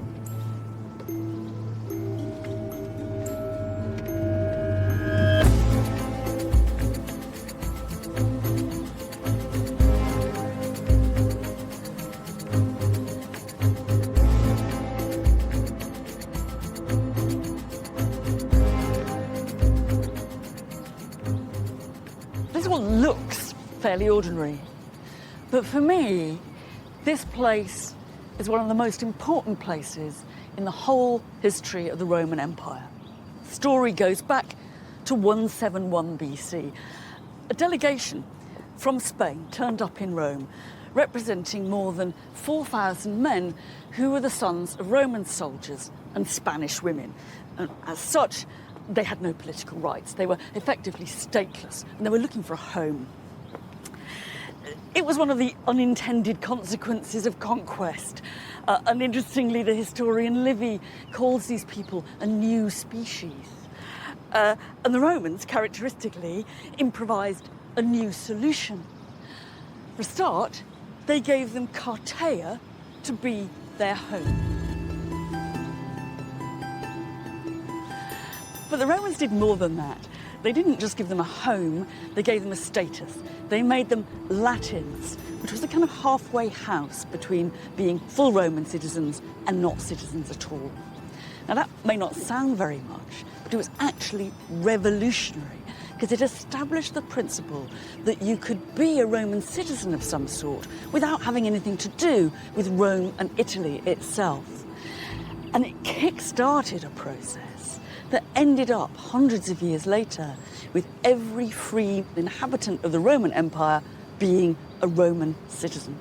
fairly ordinary. But for me, this place is one of the most important places in the whole history of the Roman Empire. The story goes back to 171 BC. A delegation from Spain turned up in Rome, representing more than 4,000 men who were the sons of Roman soldiers and Spanish women. And as such, they had no political rights. They were effectively stateless, and they were looking for a home. It was one of the unintended consequences of conquest. And interestingly, the historian Livy calls these people a new species. And the Romans, characteristically, improvised a new solution. For a start, they gave them Carthage to be their home. But the Romans did more than that. They didn't just give them a home, they gave them a status. They made them Latins, which was a kind of halfway house between being full Roman citizens and not citizens at all. Now that may not sound very much, but it was actually revolutionary, because it established the principle that you could be a Roman citizen of some sort without having anything to do with Rome and Italy itself. And it kick-started a process that ended up hundreds of years later with every free inhabitant of the Roman Empire being a Roman citizen.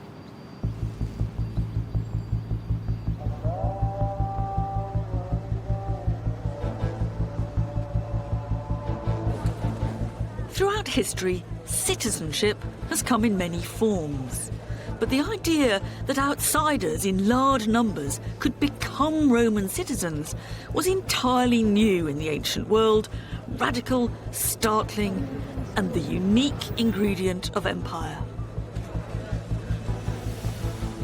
Throughout history, citizenship has come in many forms. But the idea that outsiders in large numbers could become Roman citizens was entirely new in the ancient world, radical, startling, and the unique ingredient of empire.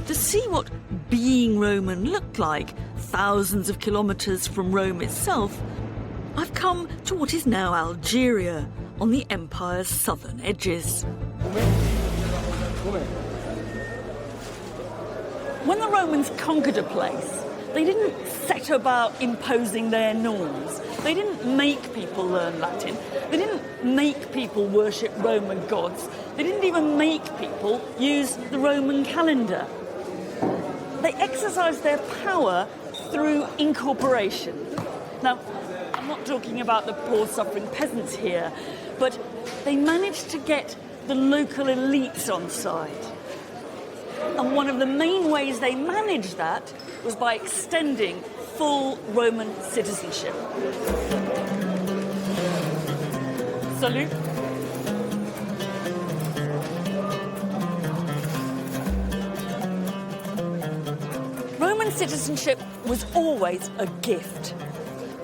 To see what being Roman looked like thousands of kilometres from Rome itself, I've come to what is now Algeria, on the empire's southern edges. When the Romans conquered a place, they didn't set about imposing their norms. They didn't make people learn Latin. They didn't make people worship Roman gods. They didn't even make people use the Roman calendar. They exercised their power through incorporation. Now, I'm not talking about the poor suffering peasants here, but they managed to get the local elites on side. And one of the main ways they managed that was by extending full Roman citizenship. Salut. Roman citizenship was always a gift.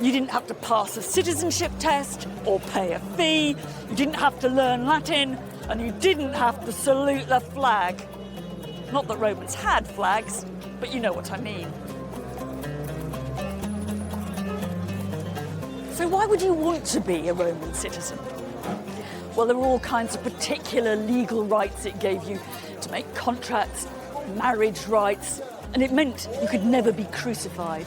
You didn't have to pass a citizenship test or pay a fee. You didn't have to learn Latin, and you didn't have to salute the flag. Not that Romans had flags, but you know what I mean. So why would you want to be a Roman citizen? Well, there were all kinds of particular legal rights it gave you to make contracts, marriage rights, and it meant you could never be crucified.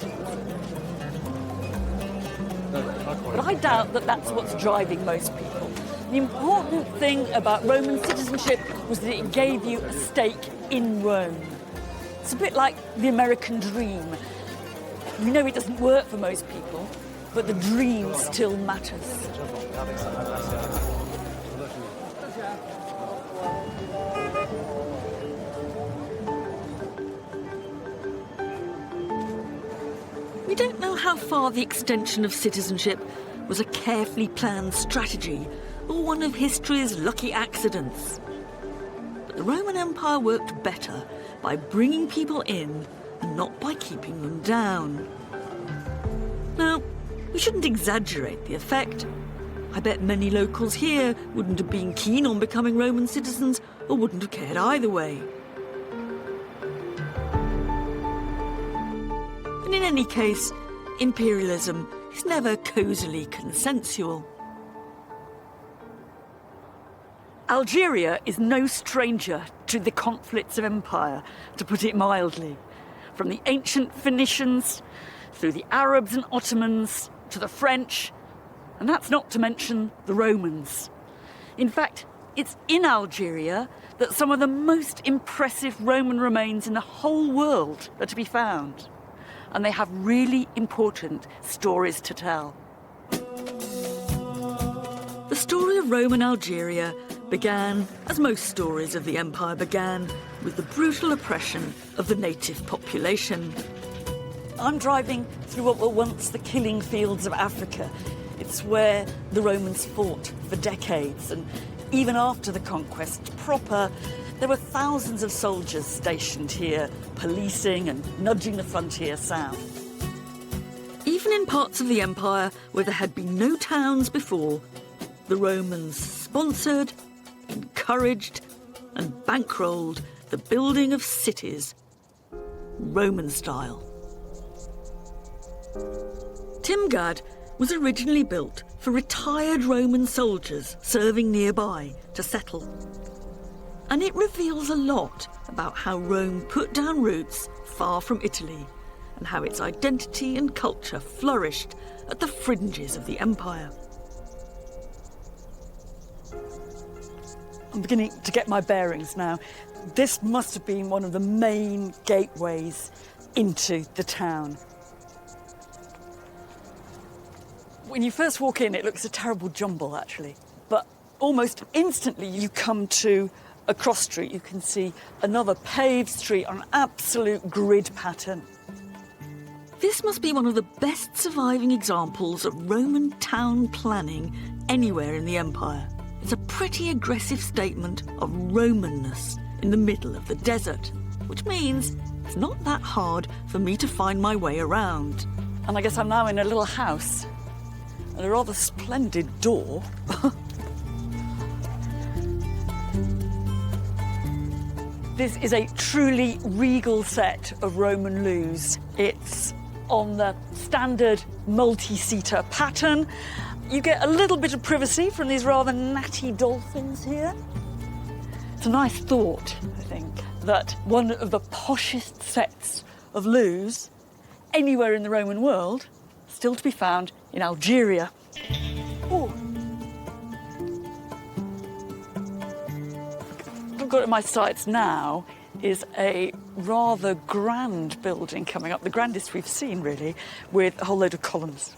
But I doubt that that's what's driving most people. The important thing about Roman citizenship was that it gave you a stake in Rome. It's a bit like the American dream. We know it doesn't work for most people, but the dream still matters. We don't know how far the extension of citizenship was a carefully planned strategy or one of history's lucky accidents. But the Roman Empire worked better by bringing people in and not by keeping them down. Now, we shouldn't exaggerate the effect. I bet many locals here wouldn't have been keen on becoming Roman citizens or wouldn't have cared either way. And in any case, imperialism is never cosily consensual. Algeria is no stranger to the conflicts of empire, to put it mildly. From the ancient Phoenicians, through the Arabs and Ottomans, to the French, and that's not to mention the Romans. In fact, It's in Algeria that some of the most impressive Roman remains in the whole world are to be found. And they have really important stories to tell. The story of Roman Algeria began, as most stories of the empire began, with the brutal oppression of the native population. I'm driving through what were once the killing fields of Africa. It's where the Romans fought for decades, and even after the conquest proper, there were thousands of soldiers stationed here, policing and nudging the frontier south. Even in parts of the empire where there had been no towns before, the Romans sponsored, encouraged, and bankrolled the building of cities, Roman style. Timgad was originally built for retired Roman soldiers serving nearby to settle. And it reveals a lot about how Rome put down roots far from Italy and how its identity and culture flourished at the fringes of the empire. I'm beginning to get my bearings now. This must have been one of the main gateways into the town. When you first walk in, it looks a terrible jumble, actually. But almost instantly, you come to a cross street. You can see another paved street on an absolute grid pattern. This must be one of the best surviving examples of Roman town planning anywhere in the empire. It's a pretty aggressive statement of Romanness in the middle of the desert, which means it's not that hard for me to find my way around. And I guess I'm now in a little house and a rather splendid door. This is a truly regal set of Roman loos. It's on the standard multi-seater pattern. You get a little bit of privacy from these rather natty dolphins here. It's a nice thought, I think, that one of the poshest sets of loos anywhere in the Roman world still to be found in Algeria. Oh. What I've got in my sights now is a rather grand building coming up, the grandest we've seen, really, with a whole load of columns.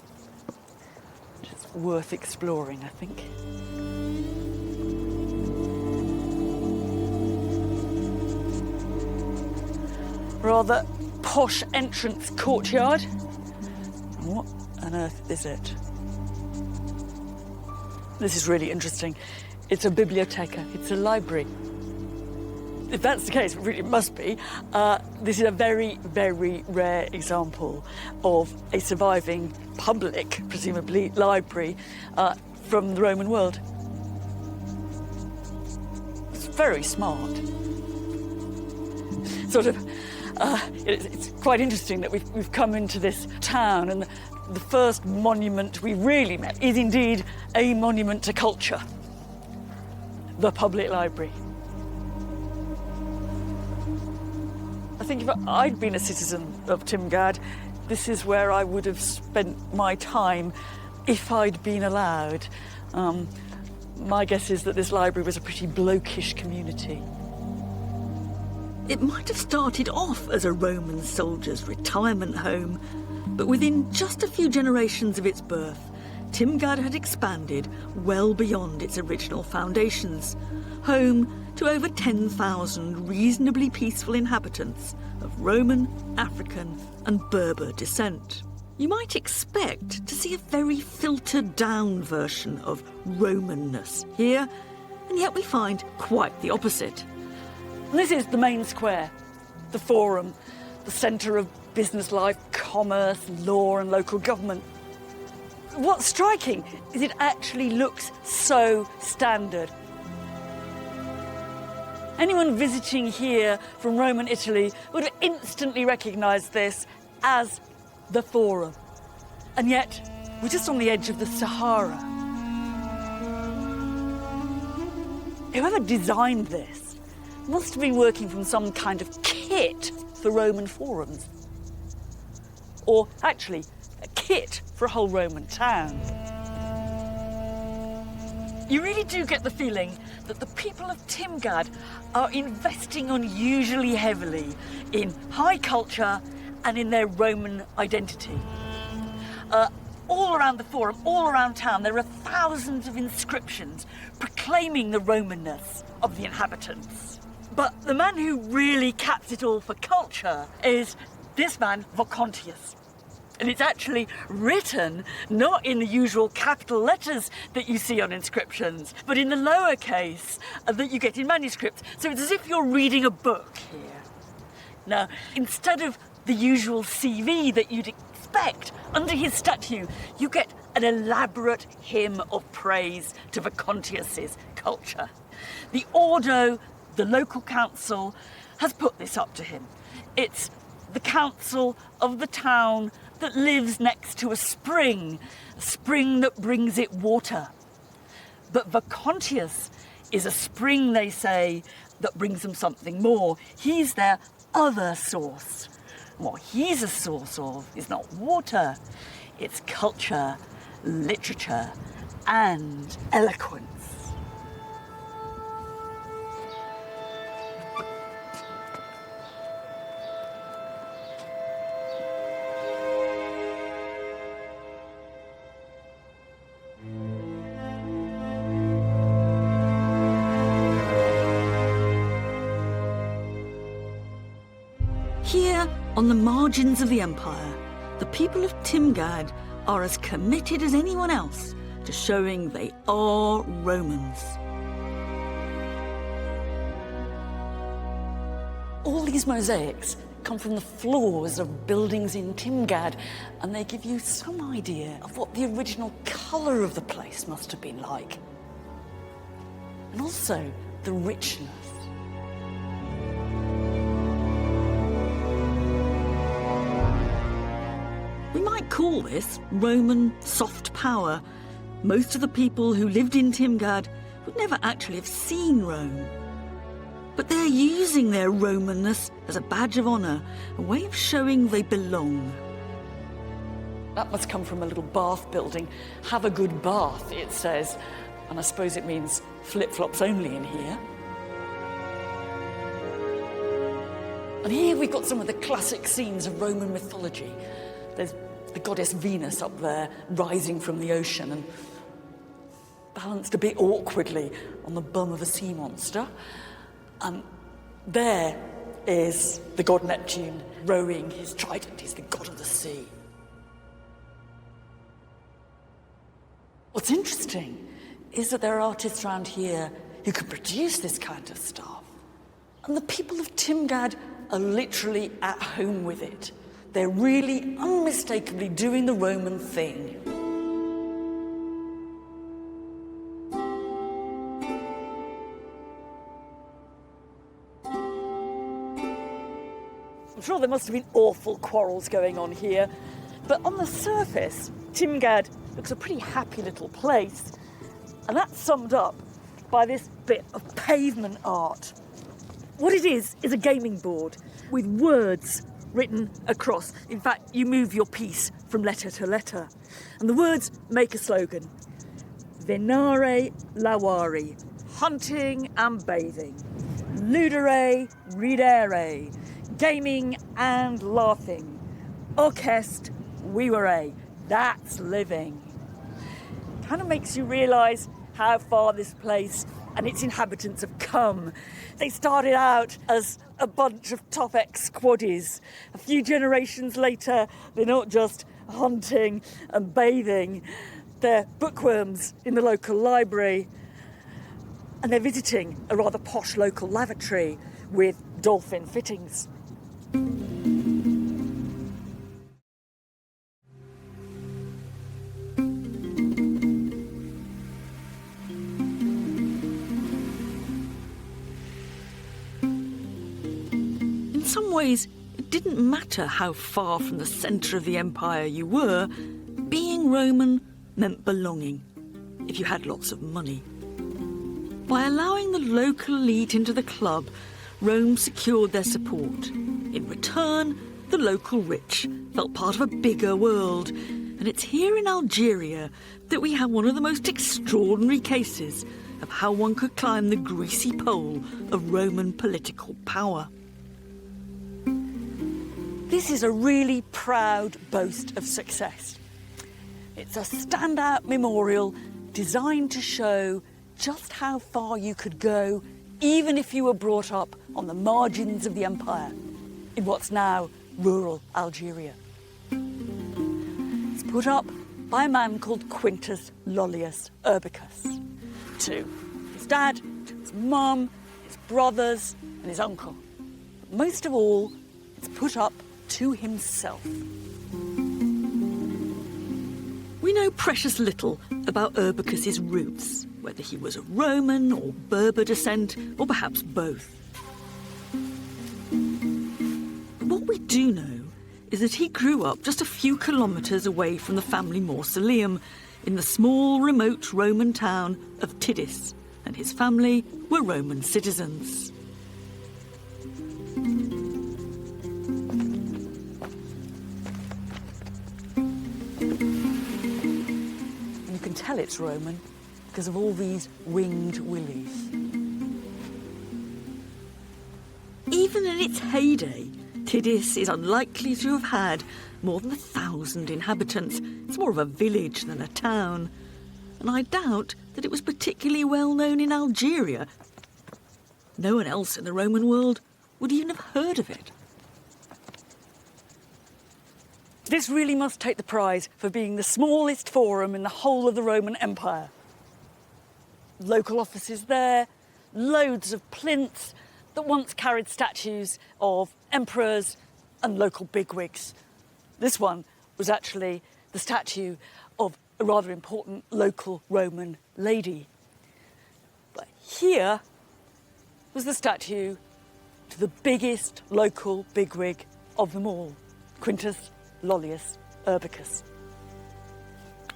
Which is worth exploring, I think. Rather posh entrance courtyard. What on earth is it? This is really interesting. It's a biblioteca, it's a library. If that's the case, it must be. This is a very, very rare example of a surviving public, presumably, library from the Roman world. It's very smart. Sort of, it's quite interesting that we've come into this town and the first monument we really met is indeed a monument to culture, the public library. I think if I'd been a citizen of Timgad, this is where I would have spent my time if I'd been allowed. My guess is that this library was a pretty blokish community. It might have started off as a Roman soldier's retirement home, but within just a few generations of its birth, Timgad had expanded well beyond its original foundations, home to over 10,000 reasonably peaceful inhabitants of Roman, African and Berber descent. You might expect to see a very filtered down version of Romanness here, and yet we find quite the opposite. This is the main square, the forum, the centre of business life, commerce, law and local government. What's striking is it actually looks so standard. Anyone visiting here from Roman Italy would have instantly recognised this as the Forum. And yet, we're just on the edge of the Sahara. Whoever designed this must have been working from some kind of kit for Roman forums. Or actually, a kit for a whole Roman town. You really do get the feeling that the people of Timgad are investing unusually heavily in high culture and in their Roman identity. All around the forum, all around town, there are thousands of inscriptions proclaiming the Romanness of the inhabitants. But the man who really caps it all for culture is this man, Vocontius. And it's actually written not in the usual capital letters that you see on inscriptions, but in the lowercase that you get in manuscripts. So it's as if you're reading a book here. Now, instead of the usual CV that you'd expect under his statue, you get an elaborate hymn of praise to Vocontius's culture. The Ordo, the local council, has put this up to him. It's the council of the town that lives next to a spring that brings it water. But Vocontius is a spring, they say, that brings them something more. He's their other source. What he's a source of is not water, it's culture, literature, and eloquence. Here, on the margins of the empire, the people of Timgad are as committed as anyone else to showing they are Romans. All these mosaics come from the floors of buildings in Timgad, and they give you some idea of what the original colour of the place must have been like. And also the richness. We might call this Roman soft power. Most of the people who lived in Timgad would never actually have seen Rome. But they're using their Romanness as a badge of honour, a way of showing they belong. That must come from a little bath building. Have a good bath, it says. And I suppose it means flip-flops only in here. And here we've got some of the classic scenes of Roman mythology. There's the goddess Venus up there, rising from the ocean and balanced a bit awkwardly on the bum of a sea monster. And there is the god Neptune rowing his trident. He's the god of the sea. What's interesting is that there are artists around here who can produce this kind of stuff. And the people of Timgad are literally at home with it. They're really unmistakably doing the Roman thing. I'm sure there must have been awful quarrels going on here, but on the surface, Timgad looks a pretty happy little place, and that's summed up by this bit of pavement art. What it is a gaming board with words written across. In fact, you move your piece from letter to letter, and the words make a slogan. Venare lavari, hunting and bathing. Ludere ridere, gaming and laughing. Orchest vivere, that's living. Kind of makes you realise how far this place and its inhabitants have come. They started out as a bunch of top ex-squaddies. A few generations later, they're not just hunting and bathing, they're bookworms in the local library, and they're visiting a rather posh local lavatory with dolphin fittings. In some ways, it didn't matter how far from the centre of the empire you were. Being Roman meant belonging, if you had lots of money. By allowing the local elite into the club, Rome secured their support. In return, the local rich felt part of a bigger world, And it's here in Algeria that we have one of the most extraordinary cases of how one could climb the greasy pole of Roman political power. This is a really proud boast of success. It's a standout memorial designed to show just how far you could go even if you were brought up on the margins of the empire in what's now rural Algeria. It's put up by a man called Quintus Lollius Urbicus to his dad, to his mum, his brothers and his uncle. But most of all, it's put up to himself. We know precious little about Urbicus's roots, whether he was of Roman or Berber descent, or perhaps both. But what we do know is that he grew up just a few kilometres away from the family mausoleum in the small, remote Roman town of Tidis, and his family were Roman citizens. You can tell it's Roman because of all these winged willies. Even in its heyday, Tidis is unlikely to have had more than 1,000 inhabitants. It's more of a village than a town. And I doubt that it was particularly well known in Algeria. No one else in the Roman world would even have heard of it. This really must take the prize for being the smallest forum in the whole of the Roman Empire. Local offices there, loads of plinths that once carried statues of emperors and local bigwigs. This one was actually the statue of a rather important local Roman lady. But here was the statue to the biggest local bigwig of them all, Quintus Lollius Urbicus.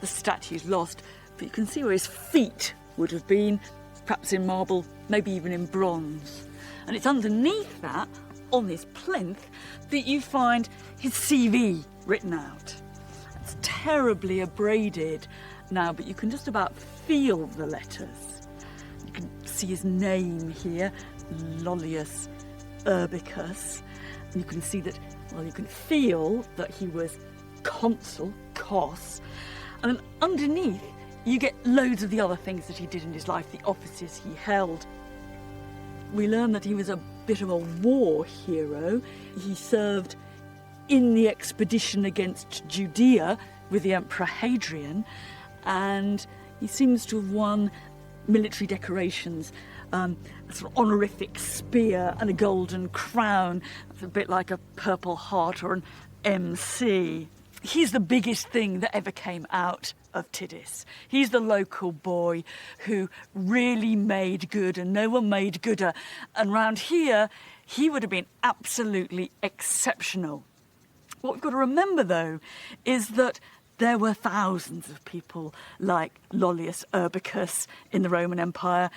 The statue's lost, but you can see where his feet would have been, perhaps in marble, maybe even in bronze. And it's underneath that, on this plinth, that you find his CV written out. It's terribly abraded now, but you can just about feel the letters. You can see his name here, Lollius Urbicus. And you can see that, well, you can feel that he was consul, cos. And then underneath, you get loads of the other things that he did in his life, the offices he held. We learn that he was a bit of a war hero. He served in the expedition against Judea with the Emperor Hadrian, and he seems to have won military decorations, a sort of honorific spear and a golden crown. It's a bit like a Purple Heart or an MC. He's the biggest thing that ever came out of Tidis. He's the local boy who really made good, and no one made gooder. And round here, he would have been absolutely exceptional. What we've got to remember, though, is that there were thousands of people like Lollius Urbicus in the Roman Empire,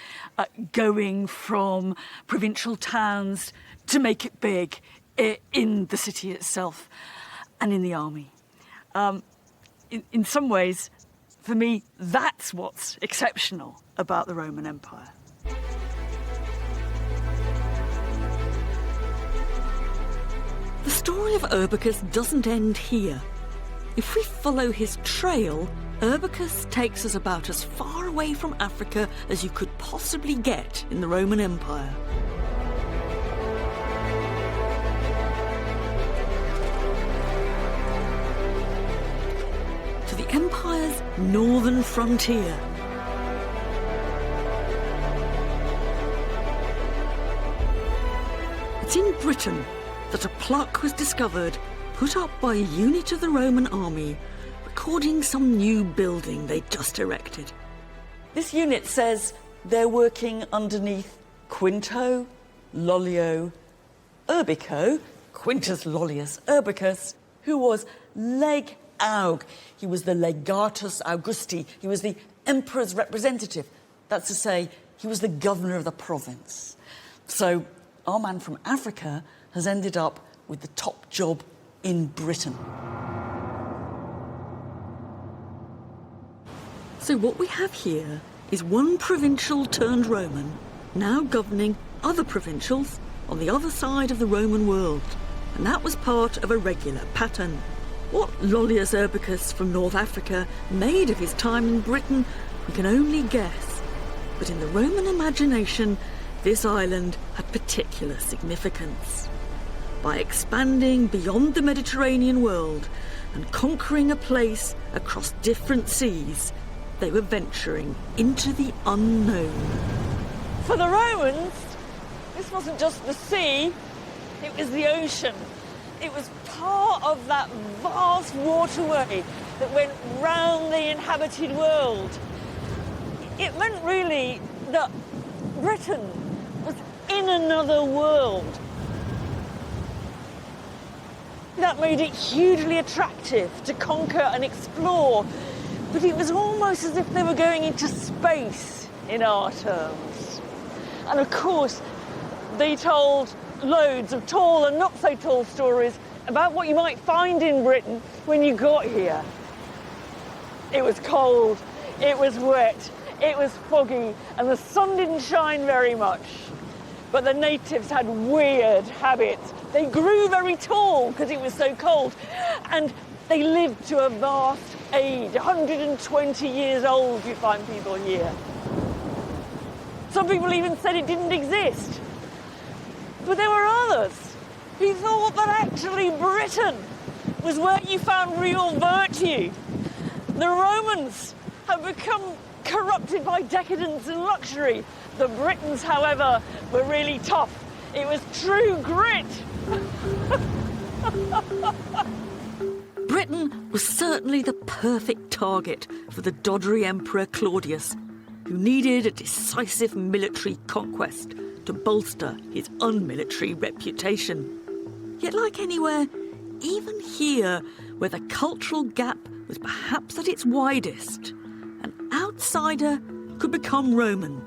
going from provincial towns to make it big in the city itself and in the army. In some ways, for me, that's what's exceptional about the Roman Empire. The story of Urbicus doesn't end here. If we follow his trail, Urbicus takes us about as far away from Africa as you could possibly get in the Roman Empire. To the empire's northern frontier. It's in Britain that a plaque was discovered, put up by a unit of the Roman army, recording some new building they'd just erected. This unit says they're working underneath Quinto Lollio Urbico, Quintus Lollius Urbicus, who was leg aug. He was the legatus Augusti. He was the emperor's representative. That's to say, he was the governor of the province. So our man from Africa has ended up with the top job in Britain. So what we have here is one provincial turned Roman now governing other provincials on the other side of the Roman world. And that was part of a regular pattern. What Julius Caesar from North Africa made of his time in Britain, we can only guess. But in the Roman imagination, this island had particular significance. By expanding beyond the Mediterranean world and conquering a place across different seas, they were venturing into the unknown. For the Romans, this wasn't just the sea, it was the ocean. It was part of that vast waterway that went round the inhabited world. It meant really that Britain was in another world. That made it hugely attractive to conquer and explore, but it was almost as if they were going into space in our terms. And of course, they told loads of tall and not so tall stories about what you might find in Britain when you got here. It was cold, it was wet, it was foggy, and the sun didn't shine very much. But the natives had weird habits. They grew very tall because it was so cold, and they lived to a vast age, 120 years old, you find people here. Some people even said it didn't exist. But there were others who thought that actually Britain was where you found real virtue. The Romans have become corrupted by decadence and luxury. The Britons, however, were really tough. It was true grit. Britain was certainly the perfect target for the doddery Emperor Claudius, who needed a decisive military conquest to bolster his unmilitary reputation. Yet like anywhere, even here, where the cultural gap was perhaps at its widest, an outsider could become Roman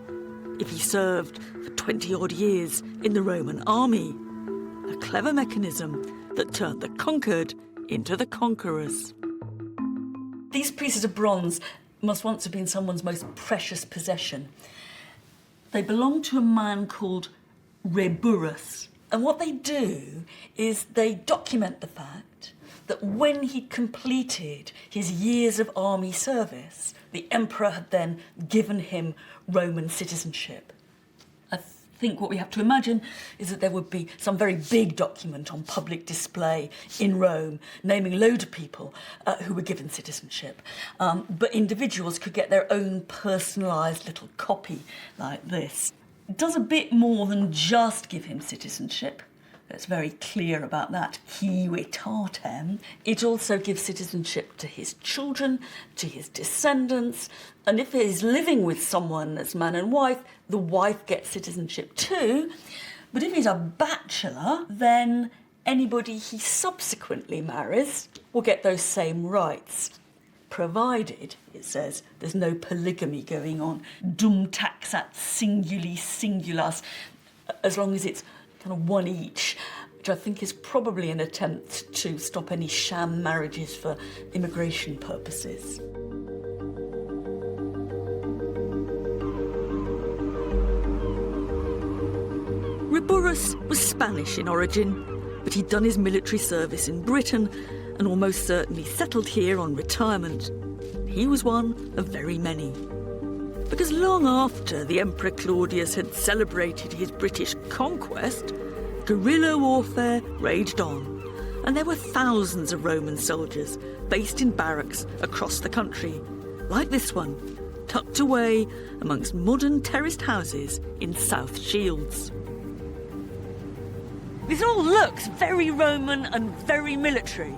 if he served for 20-odd years in the Roman army. A clever mechanism that turned the conquered into the conquerors. These pieces of bronze must once have been someone's most precious possession. They belong to a man called Romulus. And what they do is they document the fact that when he completed his years of army service, the emperor had then given him Roman citizenship. I think what we have to imagine is that there would be some very big document on public display in Rome naming a load of people who were given citizenship. But individuals could get their own personalised little copy like this. It does a bit more than just give him citizenship. It's very clear about that. Civitatem. It also gives citizenship to his children, to his descendants, and if he's living with someone as man and wife, the wife gets citizenship too. But if he's a bachelor, then anybody he subsequently marries will get those same rights. Provided, it says, there's no polygamy going on. Dum taxat singuli singulas, as long as it's kind of one each, which I think is probably an attempt to stop any sham marriages for immigration purposes. Romulus was Spanish in origin, but he'd done his military service in Britain and almost certainly settled here on retirement. He was one of very many. Because long after the Emperor Claudius had celebrated his British conquest, guerrilla warfare raged on, and there were thousands of Roman soldiers based in barracks across the country, like this one, tucked away amongst modern terraced houses in South Shields. This all looks very Roman and very military,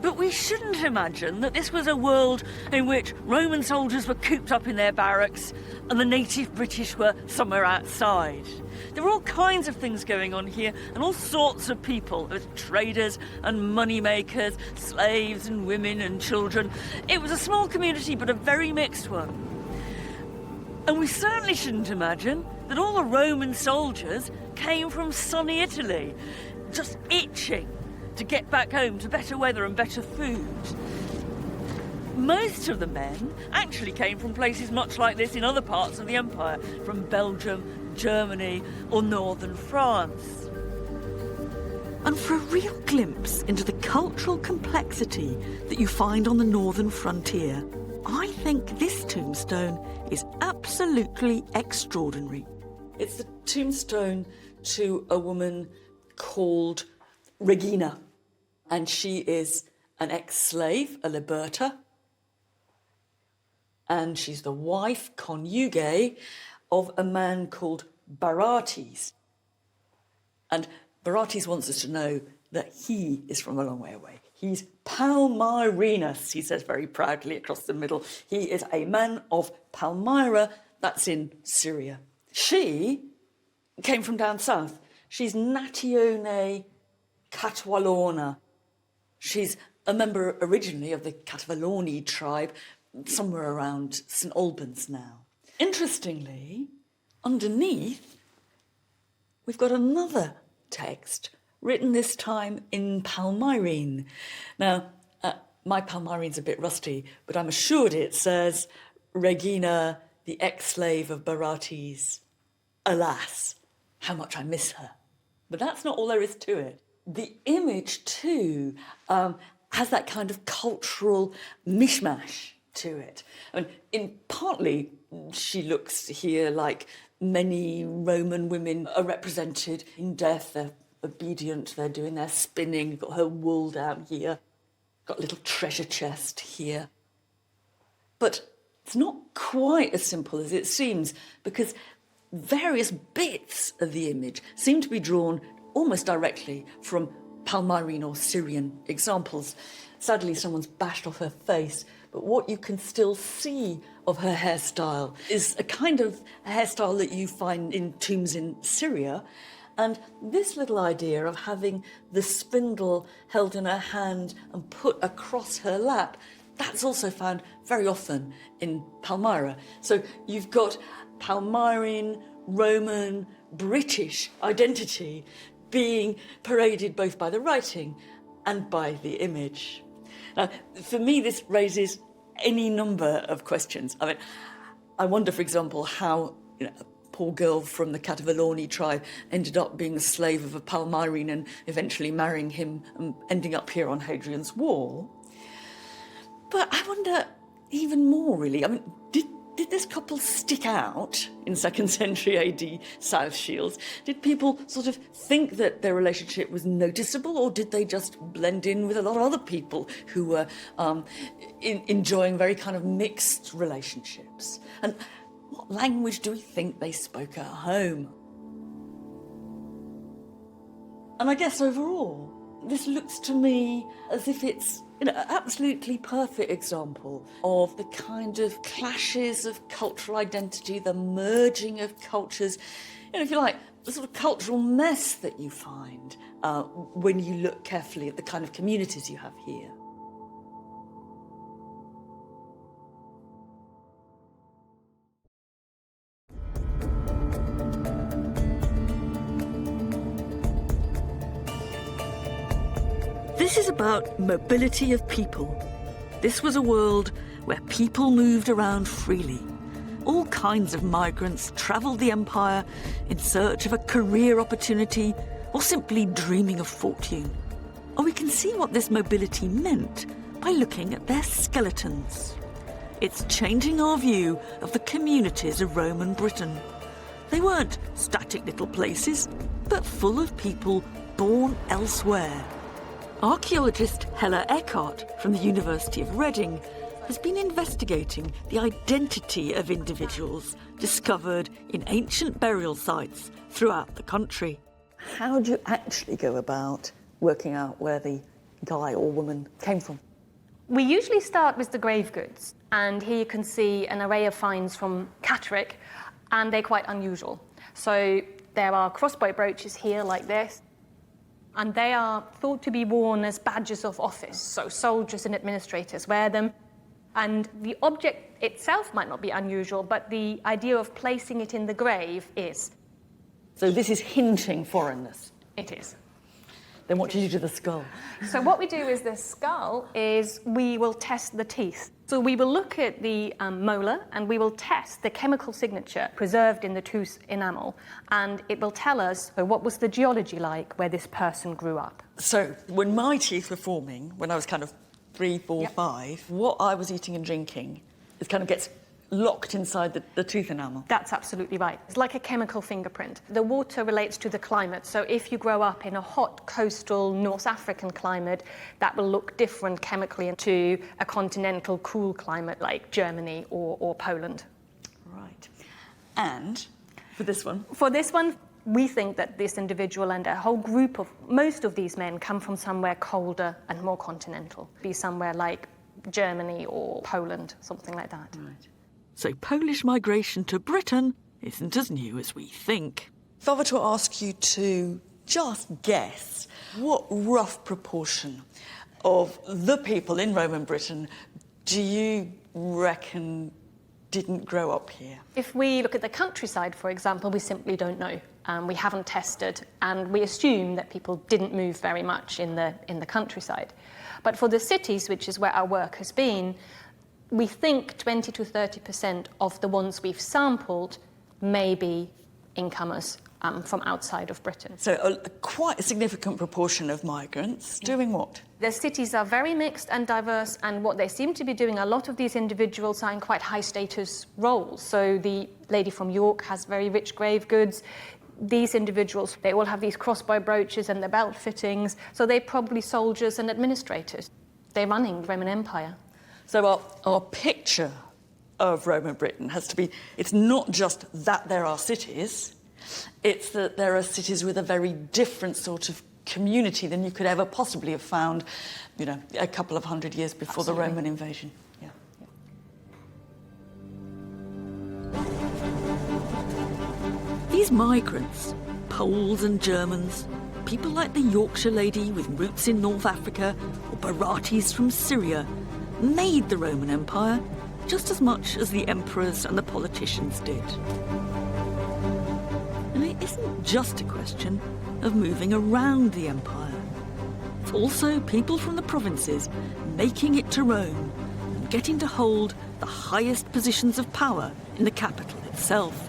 but we shouldn't imagine that this was a world in which Roman soldiers were cooped up in their barracks and the native British were somewhere outside. There were all kinds of things going on here and all sorts of people, as traders and money makers, slaves and women and children. It was a small community, but a very mixed one. And we certainly shouldn't imagine that all the Roman soldiers came from sunny Italy, just itching to get back home to better weather and better food. Most of the men actually came from places much like this in other parts of the empire, from Belgium, Germany, or northern France. And for a real glimpse into the cultural complexity that you find on the northern frontier, I think this tombstone is absolutely extraordinary. It's the tombstone to a woman called Regina, and she is an ex-slave, a liberta, and she's the wife, conjugue, of a man called Barbatus. And Barbatus wants us to know that he is from a long way away. He's Palmyrinus, he says very proudly across the middle. He is a man of Palmyra, that's in Syria. She came from down south. She's Natione Catwalona. She's a member originally of the Catvaloni tribe, somewhere around St Albans now. Interestingly, underneath, we've got another text written this time in Palmyrene. Now, my Palmyrene's a bit rusty, but I'm assured it says, Regina, the ex-slave of Barbatus. Alas, how much I miss her. But that's not all there is to it. The image, too, has that kind of cultural mishmash to it. I mean, partly, she looks here like many Roman women are represented in death. They're obedient, they're doing their spinning. You've got her wool down here, got a little treasure chest here. But it's not quite as simple as it seems, because various bits of the image seem to be drawn almost directly from Palmyrene or Syrian examples. Sadly, someone's bashed off her face, but what you can still see of her hairstyle is a kind of hairstyle that you find in tombs in Syria. And this little idea of having the spindle held in her hand and put across her lap, that's also found very often in Palmyra. So you've got Palmyrene, Roman, British identity being paraded both by the writing and by the image. Now, for me, this raises any number of questions. I mean, I wonder, for example, how a poor girl from the Catvaloni tribe ended up being a slave of a Palmyrene and eventually marrying him and ending up here on Hadrian's Wall. But I wonder even more, really. I mean, did this couple stick out in 2nd century AD South Shields? Did people sort of think that their relationship was noticeable, or did they just blend in with a lot of other people who were enjoying very kind of mixed relationships? And what language do we think they spoke at home? And I guess overall, this looks to me as if it's an absolutely perfect example of the kind of clashes of cultural identity, the merging of cultures, if you like, the sort of cultural mess that you find when you look carefully at the kind of communities you have here. This is about mobility of people. This was a world where people moved around freely. All kinds of migrants travelled the empire in search of a career opportunity or simply dreaming of fortune. And we can see what this mobility meant by looking at their skeletons. It's changing our view of the communities of Roman Britain. They weren't static little places, but full of people born elsewhere. Archaeologist Hella Eckhart from the University of Reading has been investigating the identity of individuals discovered in ancient burial sites throughout the country. How do you actually go about working out where the guy or woman came from? We usually start with the grave goods, and here you can see an array of finds from Catterick, and they're quite unusual. So there are crossbow brooches here like this, and they are thought to be worn as badges of office, so soldiers and administrators wear them. And the object itself might not be unusual, but the idea of placing it in the grave is. So this is hinting foreignness? It is. Then what do you do to the skull? So what we do is the skull is we will test the teeth. So we will look at the molar and we will test the chemical signature preserved in the tooth enamel, and it will tell us what was the geology like where this person grew up. So when my teeth were forming, when I was kind of 3, 4, 5, what I was eating and drinking, it kind of gets locked inside the tooth enamel. That's absolutely right. It's like a chemical fingerprint. The water relates to the climate, so if you grow up in a hot coastal North African climate, that will look different chemically to a continental cool climate like Germany or Poland. Right. And for this one? For this one, we think that this individual and a whole group of most of these men come from somewhere colder and more continental. Be somewhere like Germany or Poland, something like that. Right. So Polish migration to Britain isn't as new as we think. If I were to ask you to just guess, what rough proportion of the people in Roman Britain do you reckon didn't grow up here? If we look at the countryside, for example, we simply don't know. We haven't tested, and we assume that people didn't move very much in the countryside. But for the cities, which is where our work has been, we think 20 to 30% of the ones we've sampled may be incomers from outside of Britain. So quite a significant proportion of migrants doing what? The cities are very mixed and diverse, and what they seem to be doing, a lot of these individuals are in quite high status roles. So the lady from York has very rich grave goods. These individuals, they all have these crossbow brooches and their belt fittings, so they're probably soldiers and administrators. They're running the Roman Empire. So our picture of Roman Britain has to be, it's not just that there are cities, it's that there are cities with a very different sort of community than you could ever possibly have found, you know, a couple of hundred years before Absolutely. the Roman invasion. Yeah. These migrants, Poles and Germans, people like the Yorkshire lady with roots in North Africa, or Baratis from Syria, made the Roman Empire just as much as the emperors and the politicians did. And it isn't just a question of moving around the empire. It's also people from the provinces making it to Rome and getting to hold the highest positions of power in the capital itself.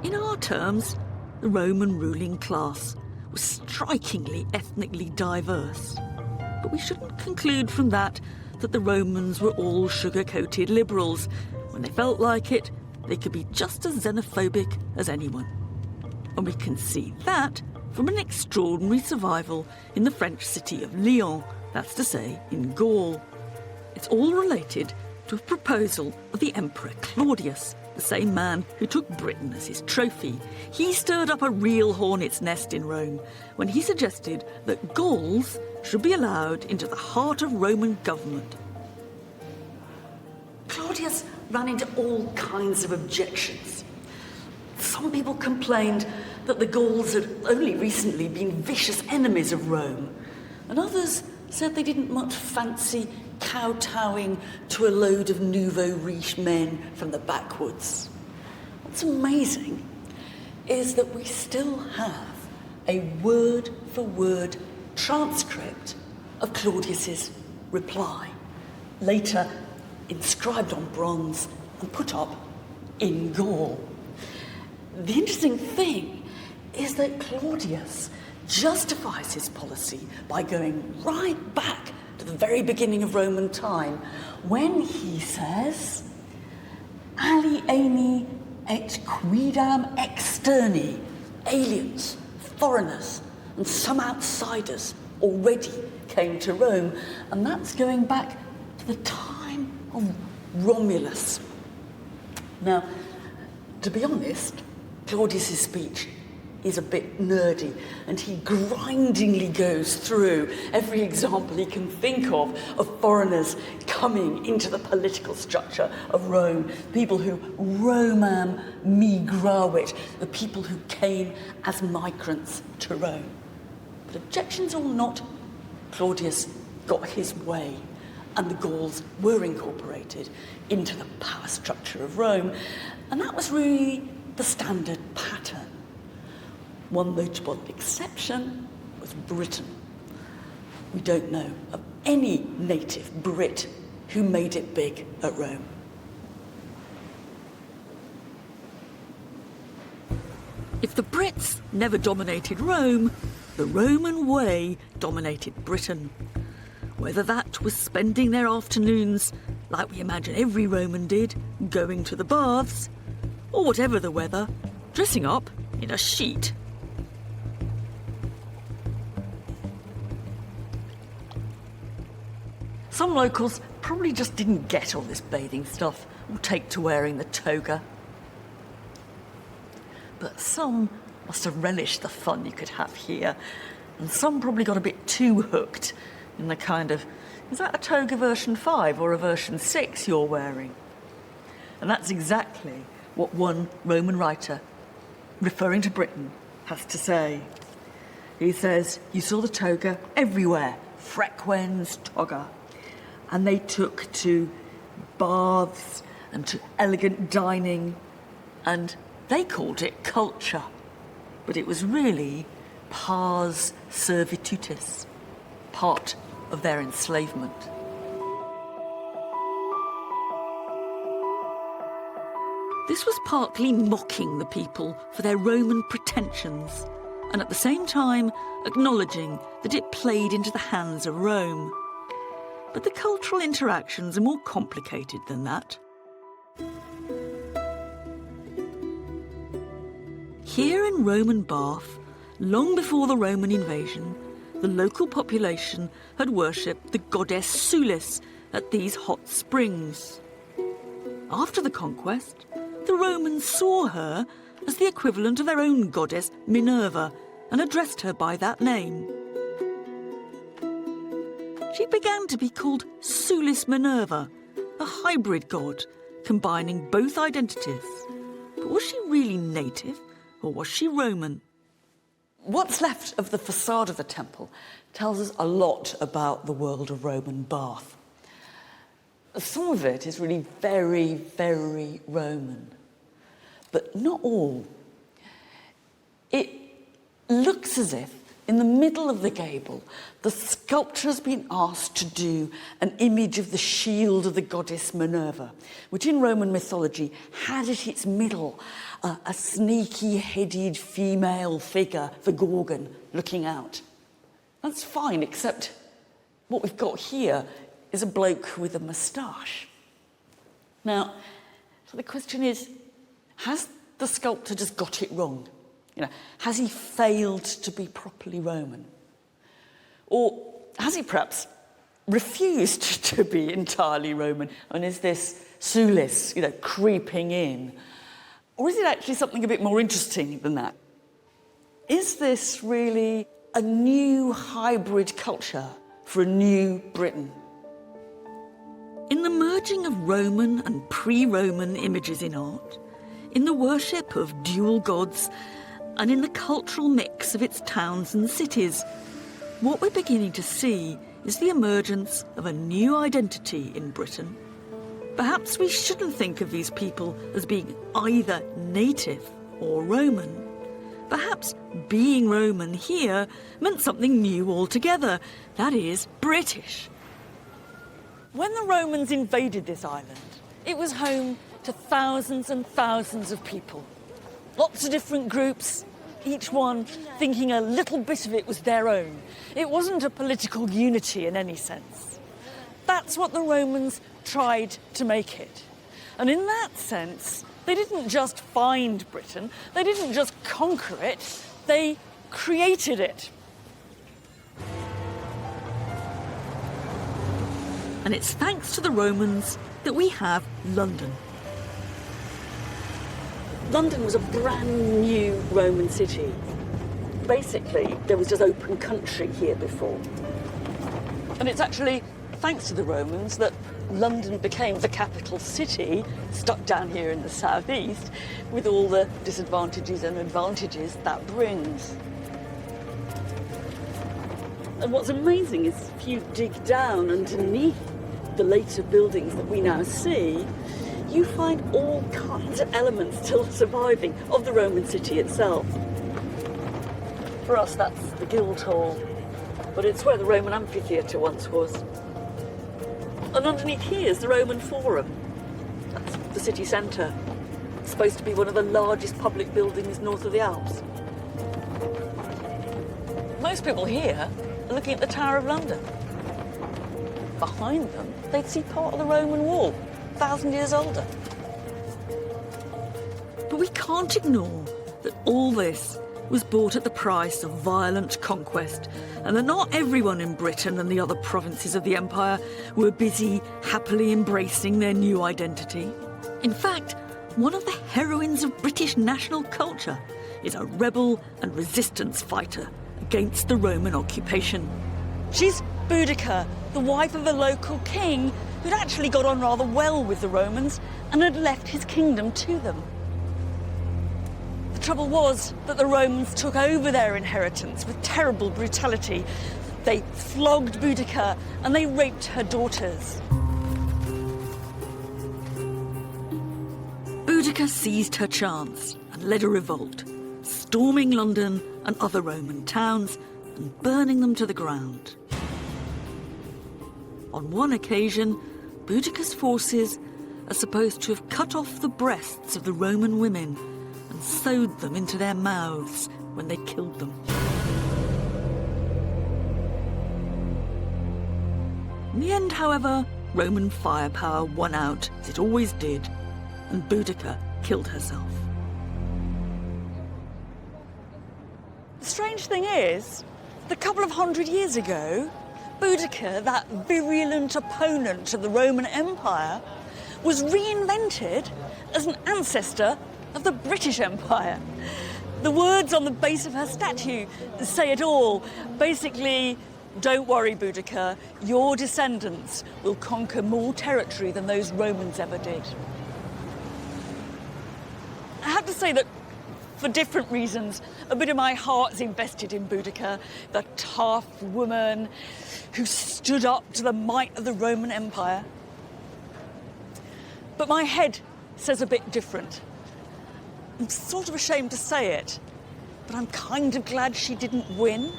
In our terms, the Roman ruling class was strikingly ethnically diverse. But we shouldn't conclude from that the Romans were all sugar-coated liberals. When they felt like it, they could be just as xenophobic as anyone. And we can see that from an extraordinary survival in the French city of Lyon, that's to say, in Gaul. It's all related to a proposal of the Emperor Claudius, the same man who took Britain as his trophy. He stirred up a real hornet's nest in Rome when he suggested that Gauls should be allowed into the heart of Roman government. Claudius ran into all kinds of objections. Some people complained that the Gauls had only recently been vicious enemies of Rome, and others said they didn't much fancy kowtowing to a load of nouveau riche men from the backwoods. What's amazing is that we still have a word-for-word transcript of Claudius's reply, later inscribed on bronze and put up in Gaul. The interesting thing is that Claudius justifies his policy by going right back to the very beginning of Roman time, when he says, alieni et quidam externi, aliens, foreigners, and some outsiders already came to Rome, and that's going back to the time of Romulus. Now, to be honest, Claudius's speech is a bit nerdy, and he grindingly goes through every example he can think of foreigners coming into the political structure of Rome, people who Romam migravit, the people who came as migrants to Rome. But objections or not, Claudius got his way, and the Gauls were incorporated into the power structure of Rome, and that was really the standard pattern. One notable exception was Britain. We don't know of any native Brit who made it big at Rome. If the Brits never dominated Rome, the Roman way dominated Britain. Whether that was spending their afternoons, like we imagine every Roman did, going to the baths, or whatever the weather, dressing up in a sheet. Some locals probably just didn't get all this bathing stuff or take to wearing the toga. But some must have relished the fun you could have here, and some probably got a bit too hooked in the kind of, is that a toga version 5 or a version 6 you're wearing? And that's exactly what one Roman writer, referring to Britain, has to say. He says, you saw the toga everywhere, frequens toga. And they took to baths and to elegant dining, and they called it culture. But it was really pars servitutis, part of their enslavement. This was partly mocking the people for their Roman pretensions, and at the same time acknowledging that it played into the hands of Rome. But the cultural interactions are more complicated than that. Here in Roman Bath, long before the Roman invasion, the local population had worshipped the goddess Sulis at these hot springs. After the conquest, the Romans saw her as the equivalent of their own goddess Minerva and addressed her by that name. She began to be called Sulis Minerva, a hybrid god, combining both identities. But was she really native, or was she Roman? What's left of the facade of the temple tells us a lot about the world of Roman Bath. Some of it is really very, very Roman, but not all. It looks as if in the middle of the gable, the sculptor has been asked to do an image of the shield of the goddess Minerva, which in Roman mythology had at its middle a sneaky-headed female figure, the Gorgon, looking out. That's fine, except what we've got here is a bloke with a moustache. Now, so the question is, has the sculptor just got it wrong? You know, has he failed to be properly Roman? Or has he perhaps refused to be entirely Roman? And is this Sulis, creeping in? Or is it actually something a bit more interesting than that? Is this really a new hybrid culture for a new Britain? In the merging of Roman and pre-Roman images in art, in the worship of dual gods, and in the cultural mix of its towns and cities, what we're beginning to see is the emergence of a new identity in Britain. Perhaps we shouldn't think of these people as being either native or Roman. Perhaps being Roman here meant something new altogether, that is, British. When the Romans invaded this island, it was home to thousands and thousands of people. Lots of different groups, each one thinking a little bit of it was their own. It wasn't a political unity in any sense. That's what the Romans tried to make it. And in that sense, they didn't just find Britain, they didn't just conquer it, they created it. And it's thanks to the Romans that we have London. London was a brand new Roman city. Basically, there was just open country here before. And it's actually thanks to the Romans that London became the capital city, stuck down here in the southeast, with all the disadvantages and advantages that brings. And what's amazing is if you dig down underneath the later buildings that we now see, you find all kinds of elements still surviving of the Roman city itself. For us, that's the Guildhall, but it's where the Roman amphitheatre once was. And underneath here is the Roman Forum. That's the city centre. It's supposed to be one of the largest public buildings north of the Alps. Most people here are looking at the Tower of London. Behind them, they'd see part of the Roman wall, 1,000 years older. But we can't ignore that all this was bought at the price of violent conquest, and that not everyone in Britain and the other provinces of the empire were busy happily embracing their new identity. In fact, one of the heroines of British national culture is a rebel and resistance fighter against the Roman occupation. She's Boudica, the wife of a local king who'd actually got on rather well with the Romans and had left his kingdom to them. The trouble was that the Romans took over their inheritance with terrible brutality. They flogged Boudica and they raped her daughters. Boudica seized her chance and led a revolt, storming London and other Roman towns and burning them to the ground. On one occasion, Boudica's forces are supposed to have cut off the breasts of the Roman women and sewed them into their mouths when they killed them. In the end, however, Roman firepower won out, as it always did, and Boudica killed herself. The strange thing is, a couple of hundred years ago, Boudica, that virulent opponent of the Roman Empire, was reinvented as an ancestor of the British Empire. The words on the base of her statue say it all. Basically, don't worry, Boudica, your descendants will conquer more territory than those Romans ever did. I have to say that, for different reasons, a bit of my heart's invested in Boudica, the tough woman who stood up to the might of the Roman Empire. But my head says a bit different. I'm sort of ashamed to say it, but I'm kind of glad she didn't win.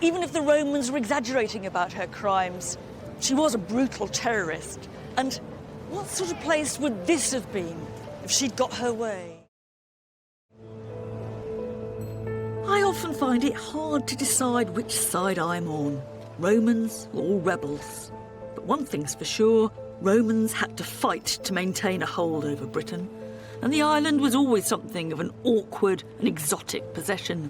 Even if the Romans were exaggerating about her crimes, she was a brutal terrorist. And what sort of place would this have been if she'd got her way? I often find it hard to decide which side I'm on, Romans or rebels. But one thing's for sure, Romans had to fight to maintain a hold over Britain, and the island was always something of an awkward and exotic possession.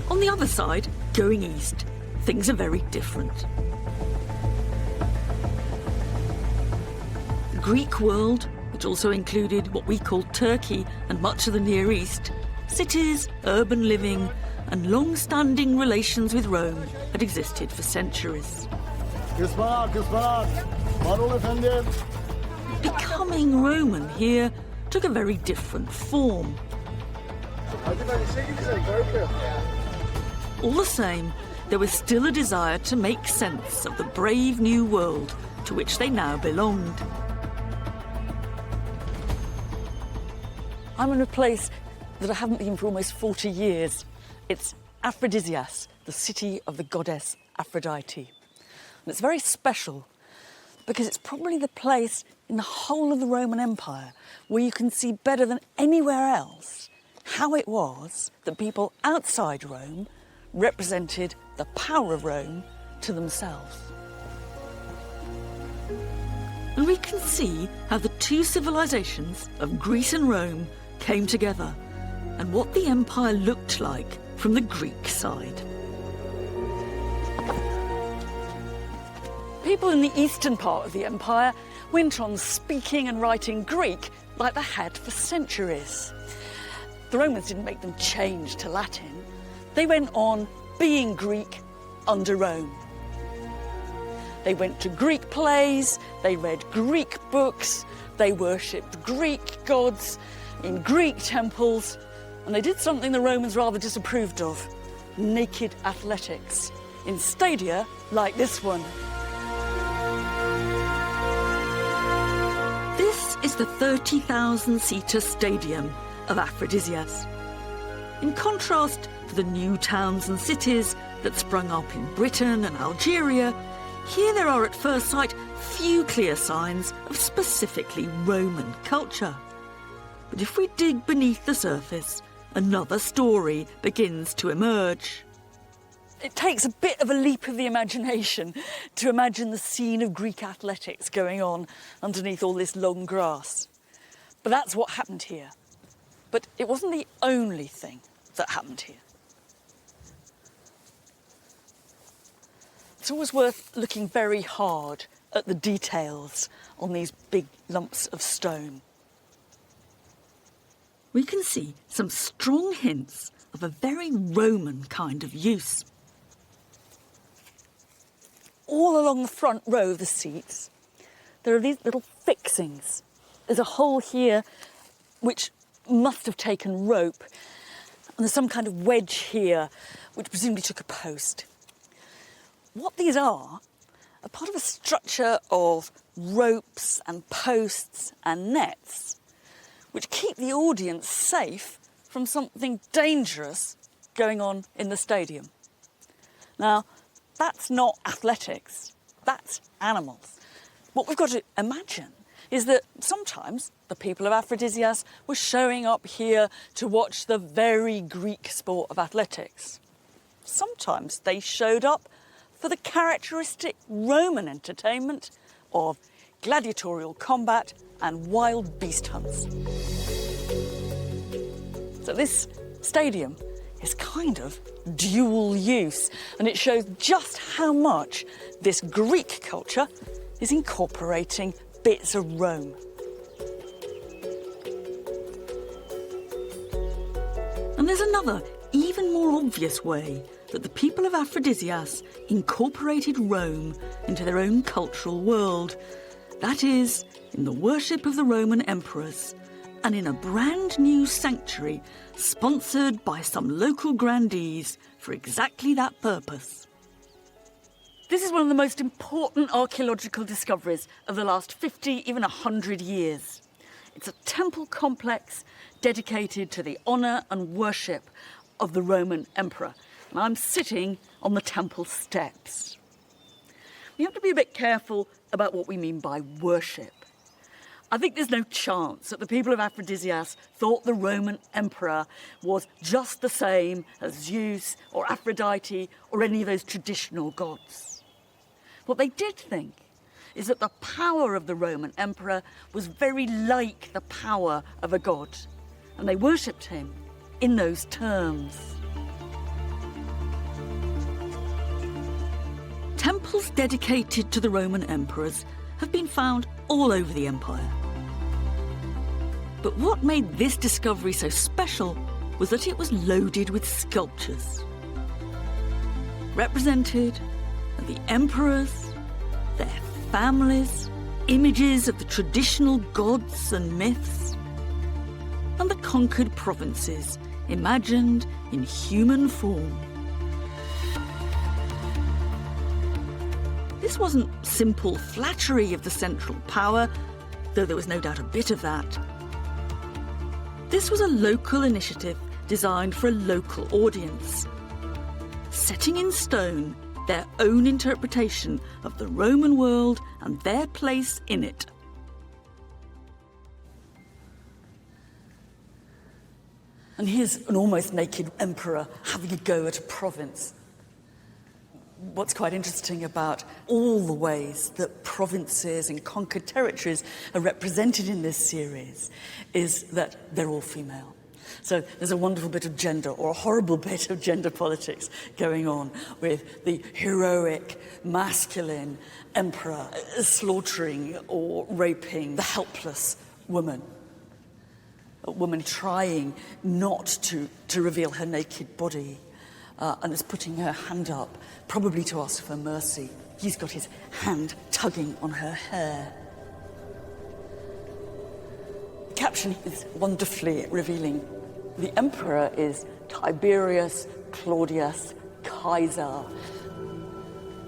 On the other side, going east, things are very different. The Greek world, which also included what we call Turkey and much of the Near East, cities, urban living, and long-standing relations with Rome had existed for centuries. Becoming Roman here took a very different form. All the same, there was still a desire to make sense of the brave new world to which they now belonged. I'm in a place that I haven't been for almost 40 years. It's Aphrodisias, the city of the goddess Aphrodite. And it's very special because it's probably the place in the whole of the Roman Empire where you can see better than anywhere else how it was that people outside Rome represented the power of Rome to themselves. And we can see how the two civilizations of Greece and Rome came together and what the empire looked like from the Greek side. People in the eastern part of the empire went on speaking and writing Greek like they had for centuries. The Romans didn't make them change to Latin. They went on being Greek under Rome. They went to Greek plays, they read Greek books, they worshipped Greek gods in Greek temples, and they did something the Romans rather disapproved of: naked athletics, in stadia like this one. This is the 30,000-seater stadium of Aphrodisias. In contrast to the new towns and cities that sprung up in Britain and Algeria, here there are at first sight few clear signs of specifically Roman culture. But if we dig beneath the surface, another story begins to emerge. It takes a bit of a leap of the imagination to imagine the scene of Greek athletics going on underneath all this long grass. But that's what happened here. But it wasn't the only thing that happened here. It's always worth looking very hard at the details on these big lumps of stone. We can see some strong hints of a very Roman kind of use. All along the front row of the seats, there are these little fixings. There's a hole here which must have taken rope, and there's some kind of wedge here which presumably took a post. What these are part of a structure of ropes and posts and nets which keep the audience safe from something dangerous going on in the stadium. Now, that's not athletics, that's animals. What we've got to imagine is that sometimes the people of Aphrodisias were showing up here to watch the very Greek sport of athletics. Sometimes they showed up for the characteristic Roman entertainment of gladiatorial combat and wild beast hunts. So this stadium is kind of dual use, and it shows just how much this Greek culture is incorporating bits of Rome. And there's another, even more obvious way that the people of Aphrodisias incorporated Rome into their own cultural world. That is, in the worship of the Roman emperors, and in a brand new sanctuary sponsored by some local grandees for exactly that purpose. This is one of the most important archaeological discoveries of the last 50, even 100 years. It's a temple complex dedicated to the honour and worship of the Roman emperor. And I'm sitting on the temple steps. We have to be a bit careful about what we mean by worship. I think there's no chance that the people of Aphrodisias thought the Roman emperor was just the same as Zeus or Aphrodite or any of those traditional gods. What they did think is that the power of the Roman emperor was very like the power of a god, and they worshipped him in those terms. Temples dedicated to the Roman emperors have been found all over the empire. But what made this discovery so special was that it was loaded with sculptures. Represented are the emperors, their families, images of the traditional gods and myths, and the conquered provinces imagined in human form. This wasn't simple flattery of the central power, though there was no doubt a bit of that. This was a local initiative designed for a local audience, setting in stone their own interpretation of the Roman world and their place in it. And here's an almost naked emperor having a go at a province. What's quite interesting about all the ways that provinces and conquered territories are represented in this series is that they're all female. So there's a wonderful bit of gender, or a horrible bit of gender politics going on with the heroic, masculine emperor slaughtering or raping the helpless woman. A woman trying not to reveal her naked body. And is putting her hand up, probably to ask for mercy. He's got his hand tugging on her hair. The caption is wonderfully revealing. The emperor is Tiberius Claudius Caesar.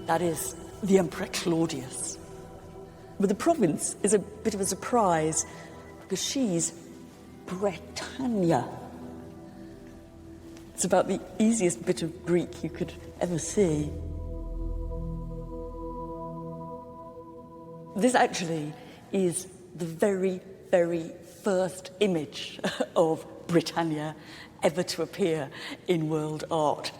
That is the Emperor Claudius. But the province is a bit of a surprise because she's Britannia. It's about the easiest bit of Greek you could ever see. This actually is the very, very first image of Britannia ever to appear in world art.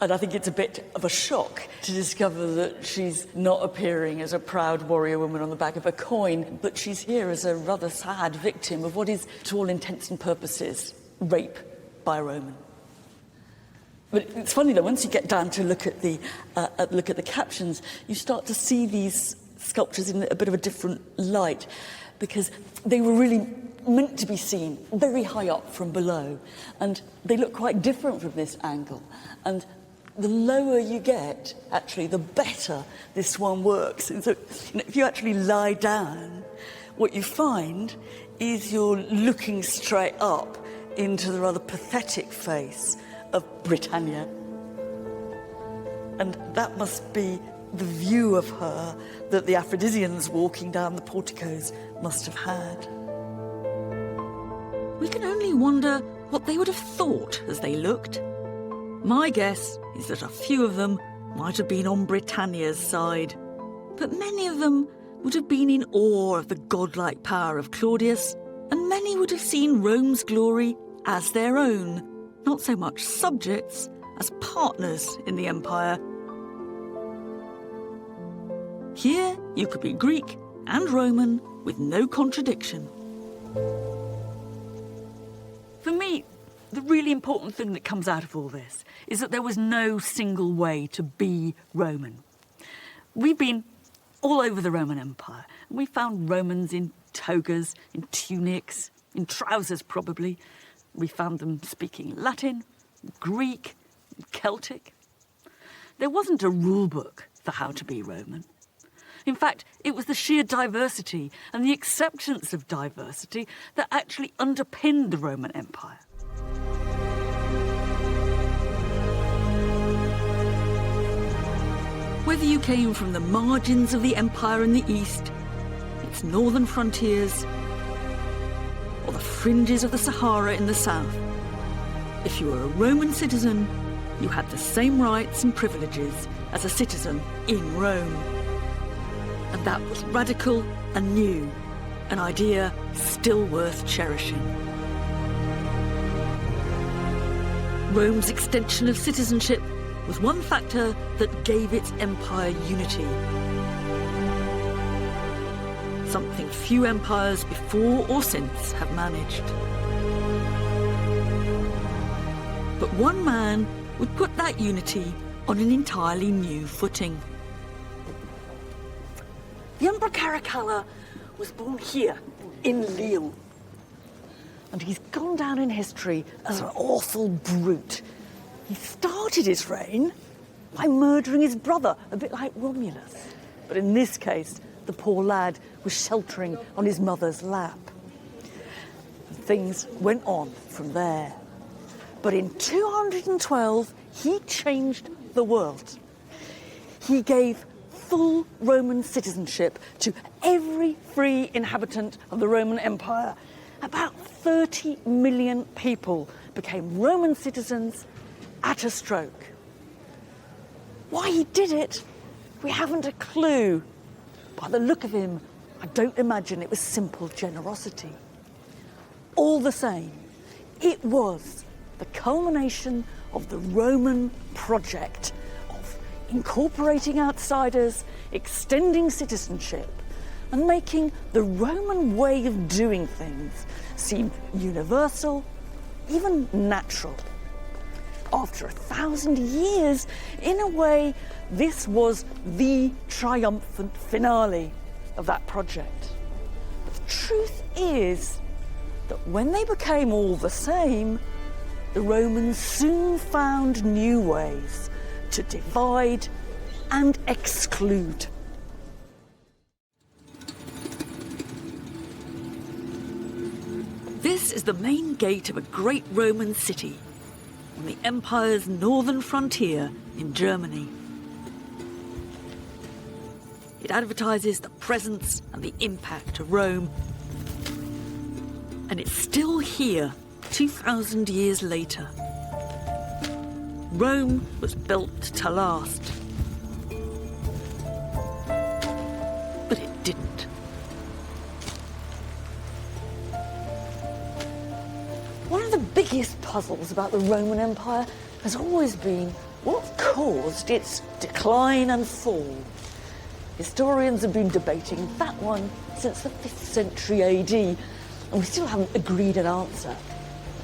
And I think it's a bit of a shock to discover that she's not appearing as a proud warrior woman on the back of a coin, but she's here as a rather sad victim of what is, to all intents and purposes, rape by a Roman. But it's funny though, once you get down to look at the captions, you start to see these sculptures in a bit of a different light, because they were really meant to be seen very high up from below, and they look quite different from this angle. And the lower you get, actually, the better this one works. And so, if you actually lie down, what you find is you're looking straight up into the rather pathetic face of Britannia. And that must be the view of her that the Aphrodisians walking down the porticos must have had. We can only wonder what they would have thought as they looked. My guess is that a few of them might have been on Britannia's side, but many of them would have been in awe of the godlike power of Claudius, and many would have seen Rome's glory as their own, not so much subjects as partners in the empire. Here you could be Greek and Roman with no contradiction. For me, the really important thing that comes out of all this is that there was no single way to be Roman. We've been all over the Roman Empire, and we found Romans in togas, in tunics, in trousers probably. We found them speaking Latin, Greek, Celtic. There wasn't a rule book for how to be Roman. In fact, it was the sheer diversity and the acceptance of diversity that actually underpinned the Roman Empire. Whether you came from the margins of the empire in the east, its northern frontiers, or the fringes of the Sahara in the south, if you were a Roman citizen, you had the same rights and privileges as a citizen in Rome. And that was radical and new, an idea still worth cherishing. Rome's extension of citizenship was one factor that gave its empire unity. Something few empires before or since have managed. But one man would put that unity on an entirely new footing. The Emperor Caracalla was born here, in Lyon. And he's gone down in history as an awful brute. He started his reign by murdering his brother, a bit like Romulus. But in this case, the poor lad was sheltering on his mother's lap. And things went on from there. But in 212, he changed the world. He gave full Roman citizenship to every free inhabitant of the Roman Empire. About 30 million people became Roman citizens at a stroke. Why he did it, we haven't a clue. By the look of him, I don't imagine it was simple generosity. All the same, it was the culmination of the Roman project of incorporating outsiders, extending citizenship, and making the Roman way of doing things seem universal, even natural. After 1,000 years, in a way, this was the triumphant finale of that project. But the truth is that when they became all the same, the Romans soon found new ways to divide and exclude. This is the main gate of a great Roman city on the empire's northern frontier in Germany. It advertises the presence and the impact of Rome. And it's still here, 2,000 years later. Rome was built to last. But it didn't. One of the biggest puzzles about the Roman Empire has always been what caused its decline and fall. Historians have been debating that one since the 5th century AD, and we still haven't agreed an answer.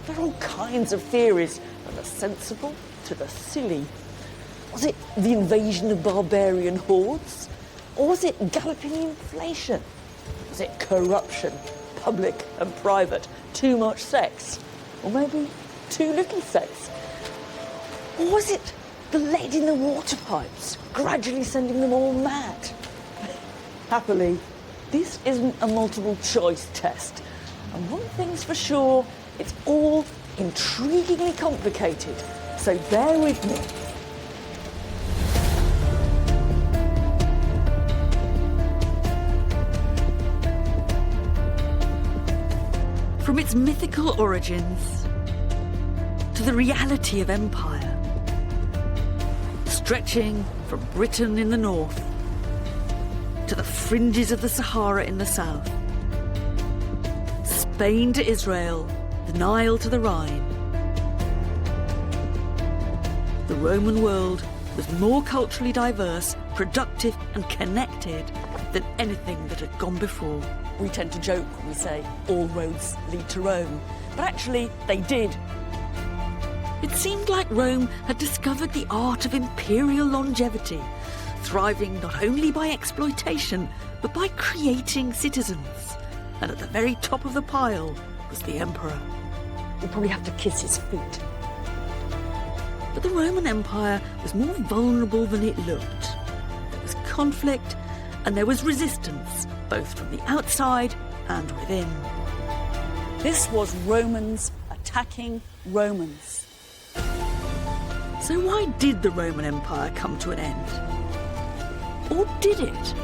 There are all kinds of theories, from the sensible to the silly. Was it the invasion of barbarian hordes? Or was it galloping inflation? Was it corruption, public and private, too much sex? Or maybe too little sex? Or was it the lead in the water pipes, gradually sending them all mad? Happily, this isn't a multiple choice test. And one thing's for sure, it's all intriguingly complicated. So bear with me. From its mythical origins to the reality of empire, stretching from Britain in the north to the fringes of the Sahara in the south, Spain to Israel, the Nile to the Rhine. The Roman world was more culturally diverse, productive and connected than anything that had gone before. We tend to joke when we say all roads lead to Rome, but actually they did. It seemed like Rome had discovered the art of imperial longevity, thriving not only by exploitation, but by creating citizens. And at the very top of the pile was the emperor. We'll probably have to kiss his feet. But the Roman Empire was more vulnerable than it looked. There was conflict and there was resistance, both from the outside and within. This was Romans attacking Romans. So why did the Roman Empire come to an end? Or did it?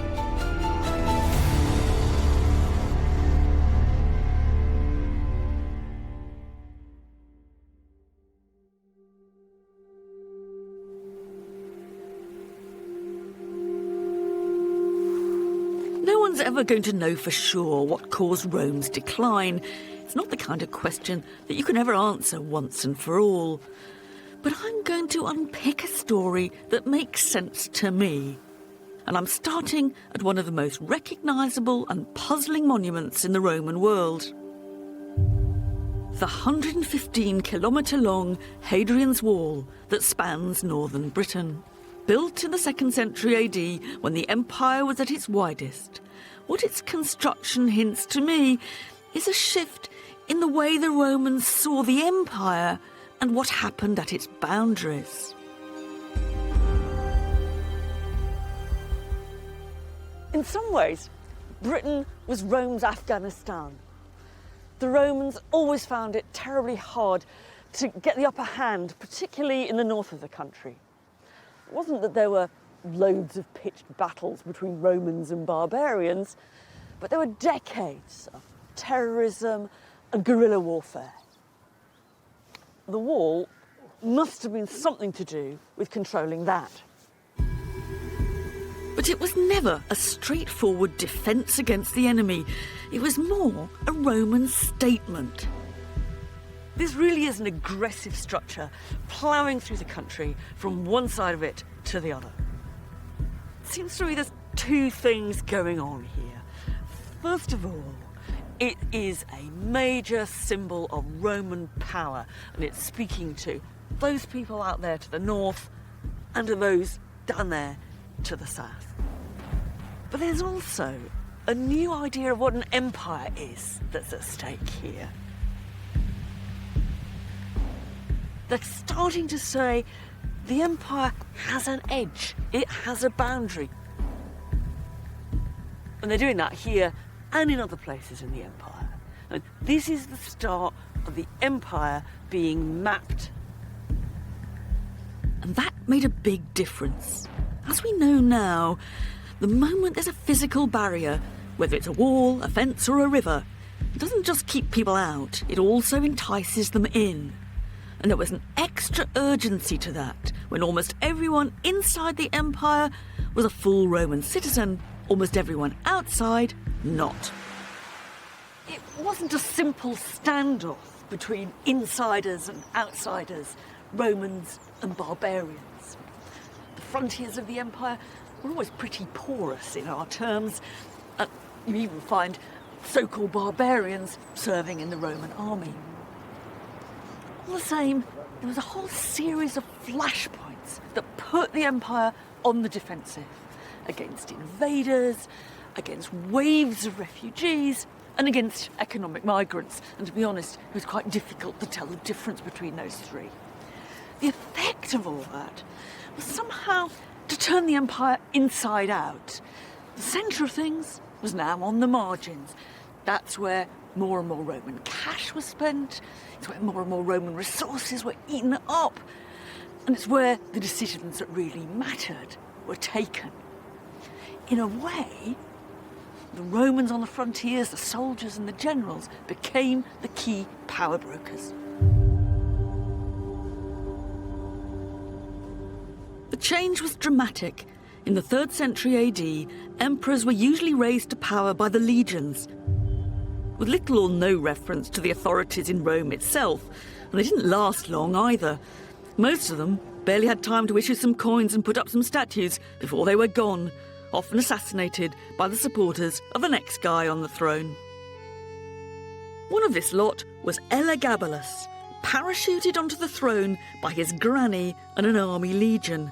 No one's ever going to know for sure what caused Rome's decline. It's not the kind of question that you can ever answer once and for all. But I'm going to unpick a story that makes sense to me. And I'm starting at one of the most recognisable and puzzling monuments in the Roman world. The 115-kilometre-long Hadrian's Wall that spans northern Britain. Built in the 2nd century AD, when the empire was at its widest, what its construction hints to me is a shift in the way the Romans saw the empire and what happened at its boundaries. In some ways, Britain was Rome's Afghanistan. The Romans always found it terribly hard to get the upper hand, particularly in the north of the country. It wasn't that there were loads of pitched battles between Romans and barbarians, but there were decades of terrorism and guerrilla warfare. The wall must have been something to do with controlling that. But it was never a straightforward defence against the enemy. It was more a Roman statement. This really is an aggressive structure, ploughing through the country from one side of it to the other. It seems to me there's two things going on here. First of all, it is a major symbol of Roman power, and it's speaking to those people out there to the north and to those down there to the south. But there's also a new idea of what an empire is that's at stake here. They're starting to say the empire has an edge, it has a boundary. And they're doing that here and in other places in the empire. And this is the start of the empire being mapped. And that made a big difference. As we know now, the moment there's a physical barrier, whether it's a wall, a fence or a river, It doesn't just keep people out, it also entices them in. And there was an extra urgency to that when almost everyone inside the empire was a full Roman citizen, almost everyone outside not. It wasn't a simple standoff between insiders and outsiders, Romans and barbarians. The frontiers of the empire were always pretty porous in our terms. You even find so-called barbarians serving in the Roman army. All the same, there was a whole series of flashpoints that put the empire on the defensive against invaders, against waves of refugees, and against economic migrants. And to be honest, it was quite difficult to tell the difference between those three. The effect of all that was somehow to turn the empire inside out. The centre of things was now on the margins. That's where more and more Roman cash was spent. It's where more and more Roman resources were eaten up. And it's where the decisions that really mattered were taken. In a way, the Romans on the frontiers, the soldiers and the generals became the key power brokers. The change was dramatic. In the 3rd century AD, emperors were usually raised to power by the legions, with little or no reference to the authorities in Rome itself, and they didn't last long either. Most of them barely had time to issue some coins and put up some statues before they were gone, often assassinated by the supporters of the next guy on the throne. One of this lot was Elagabalus, parachuted onto the throne by his granny and an army legion.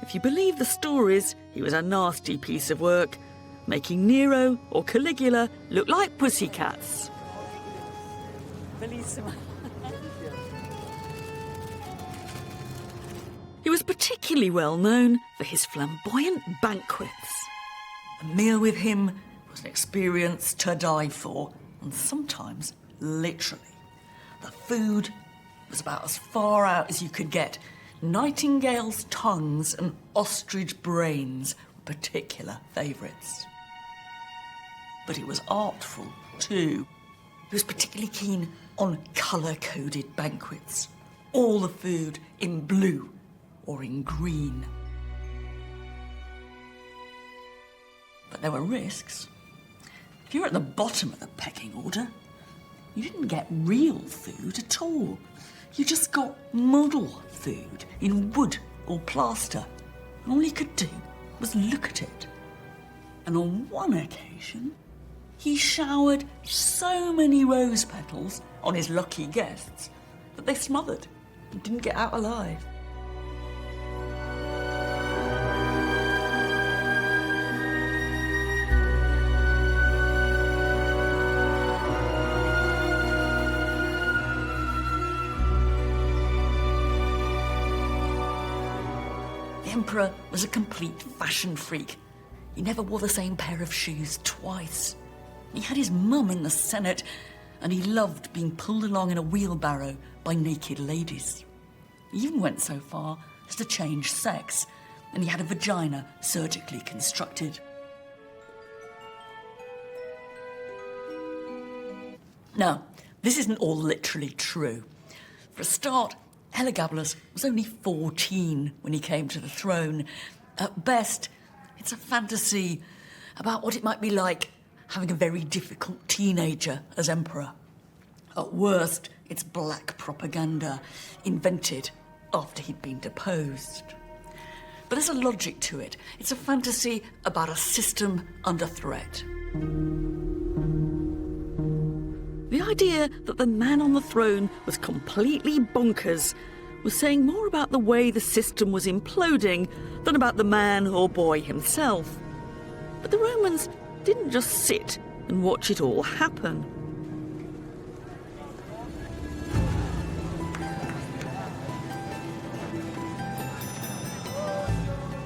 If you believe the stories, he was a nasty piece of work, making Nero or Caligula look like pussycats. Bellissima. He was particularly well known for his flamboyant banquets. A meal with him was an experience to die for, and sometimes literally. The food was about as far out as you could get. Nightingale's tongues and ostrich brains were particular favourites. But it was artful too. He was particularly keen on colour-coded banquets. All the food in blue or in green. But there were risks. If you were at the bottom of the pecking order, you didn't get real food at all. You just got model food in wood or plaster. And all you could do was look at it. And on one occasion, he showered so many rose petals on his lucky guests that they smothered and didn't get out alive. The emperor was a complete fashion freak. He never wore the same pair of shoes twice. He had his mum in the Senate, and he loved being pulled along in a wheelbarrow by naked ladies. He even went so far as to change sex, and he had a vagina surgically constructed. Now, this isn't all literally true. For a start, Elagabalus was only 14 when he came to the throne. At best, it's a fantasy about what it might be like having a very difficult teenager as emperor. At worst, it's black propaganda, invented after he'd been deposed. But there's a logic to it. It's a fantasy about a system under threat. The idea that the man on the throne was completely bonkers was saying more about the way the system was imploding than about the man or boy himself. But the Romans didn't just sit and watch it all happen.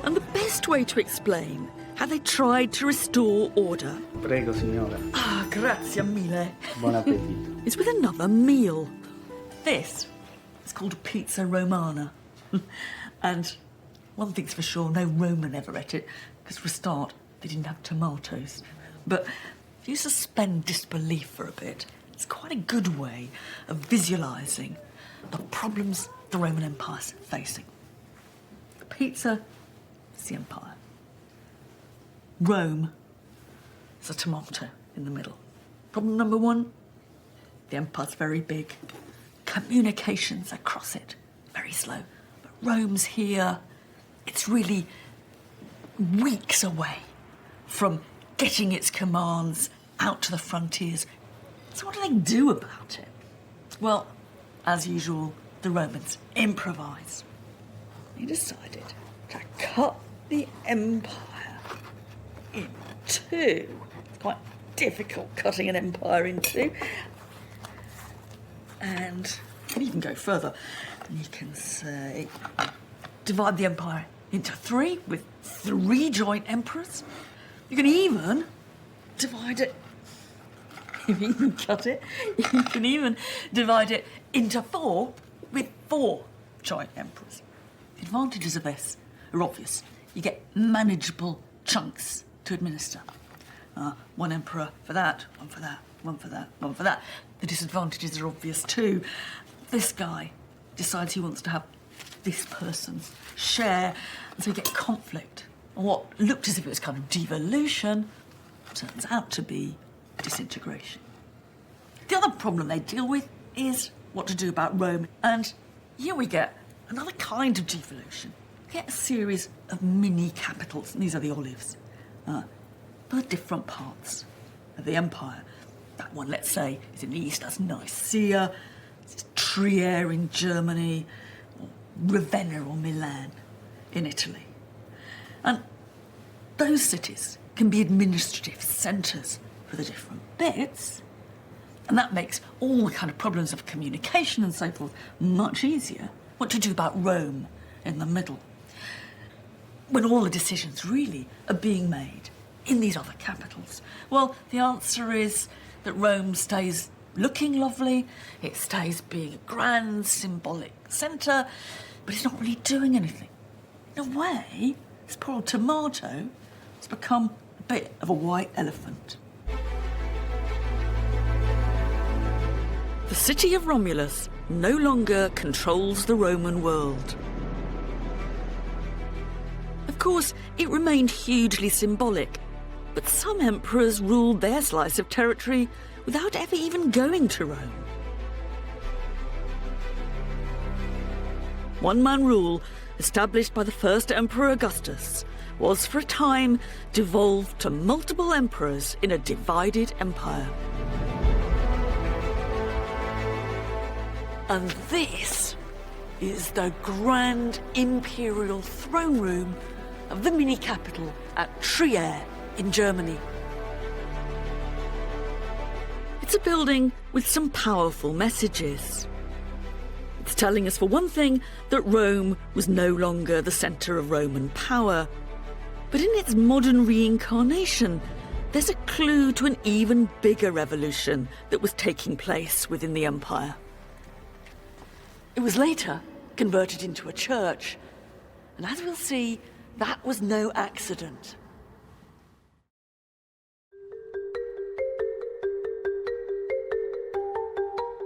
And the best way to explain how they tried to restore order... Prego, signora. Ah, grazie mille. Buon appetito. ...is with another meal. This is called pizza romana. And one thing's for sure, no Roman ever ate it, because for a start, they didn't have tomatoes. But if you suspend disbelief for a bit, it's quite a good way of visualising the problems the Roman Empire's facing. The pizza is the empire. Rome is a tomato in the middle. Problem number one, the empire's very big. Communications across it, very slow. But Rome's here. It's really weeks away from getting its commands out to the frontiers. So what do they do about it? Well, as usual, the Romans improvised. They decided to cut the empire in two. It's quite difficult cutting an empire in two. And you can even go further. And you can say, divide the empire into three with 3 joint emperors. You can even divide it, you can even cut it, you can even divide it into 4 with 4 joint emperors. The advantages of this are obvious. You get manageable chunks to administer. One emperor for that, one for that, one for that, one for that. The disadvantages are obvious too. This guy decides he wants to have this person's share, and so you get conflict. And what looked as if it was kind of devolution turns out to be disintegration. The other problem they deal with is what to do about Rome. And here we get another kind of devolution. You get a series of mini capitals, and these are the olives, for different parts of the empire. That one, let's say, is in the east, that's Nicaea, it's Trier in Germany, or Ravenna or Milan in Italy. And those cities can be administrative centres for the different bits, and that makes all the kind of problems of communication and so forth much easier. What to do about Rome in the middle, when all the decisions really are being made in these other capitals? Well, the answer is that Rome stays looking lovely, it stays being a grand symbolic centre, but it's not really doing anything. In a way, this poor old tomato has become a bit of a white elephant. The city of Romulus no longer controls the Roman world. Of course, it remained hugely symbolic, but some emperors ruled their slice of territory without ever even going to Rome. One-man rule, established by the first Emperor Augustus, was for a time devolved to multiple emperors in a divided empire. And this is the grand imperial throne room of the mini-capital at Trier in Germany. It's a building with some powerful messages. It's telling us, for one thing, that Rome was no longer the centre of Roman power. But in its modern reincarnation, there's a clue to an even bigger revolution that was taking place within the empire. It was later converted into a church, and as we'll see, that was no accident.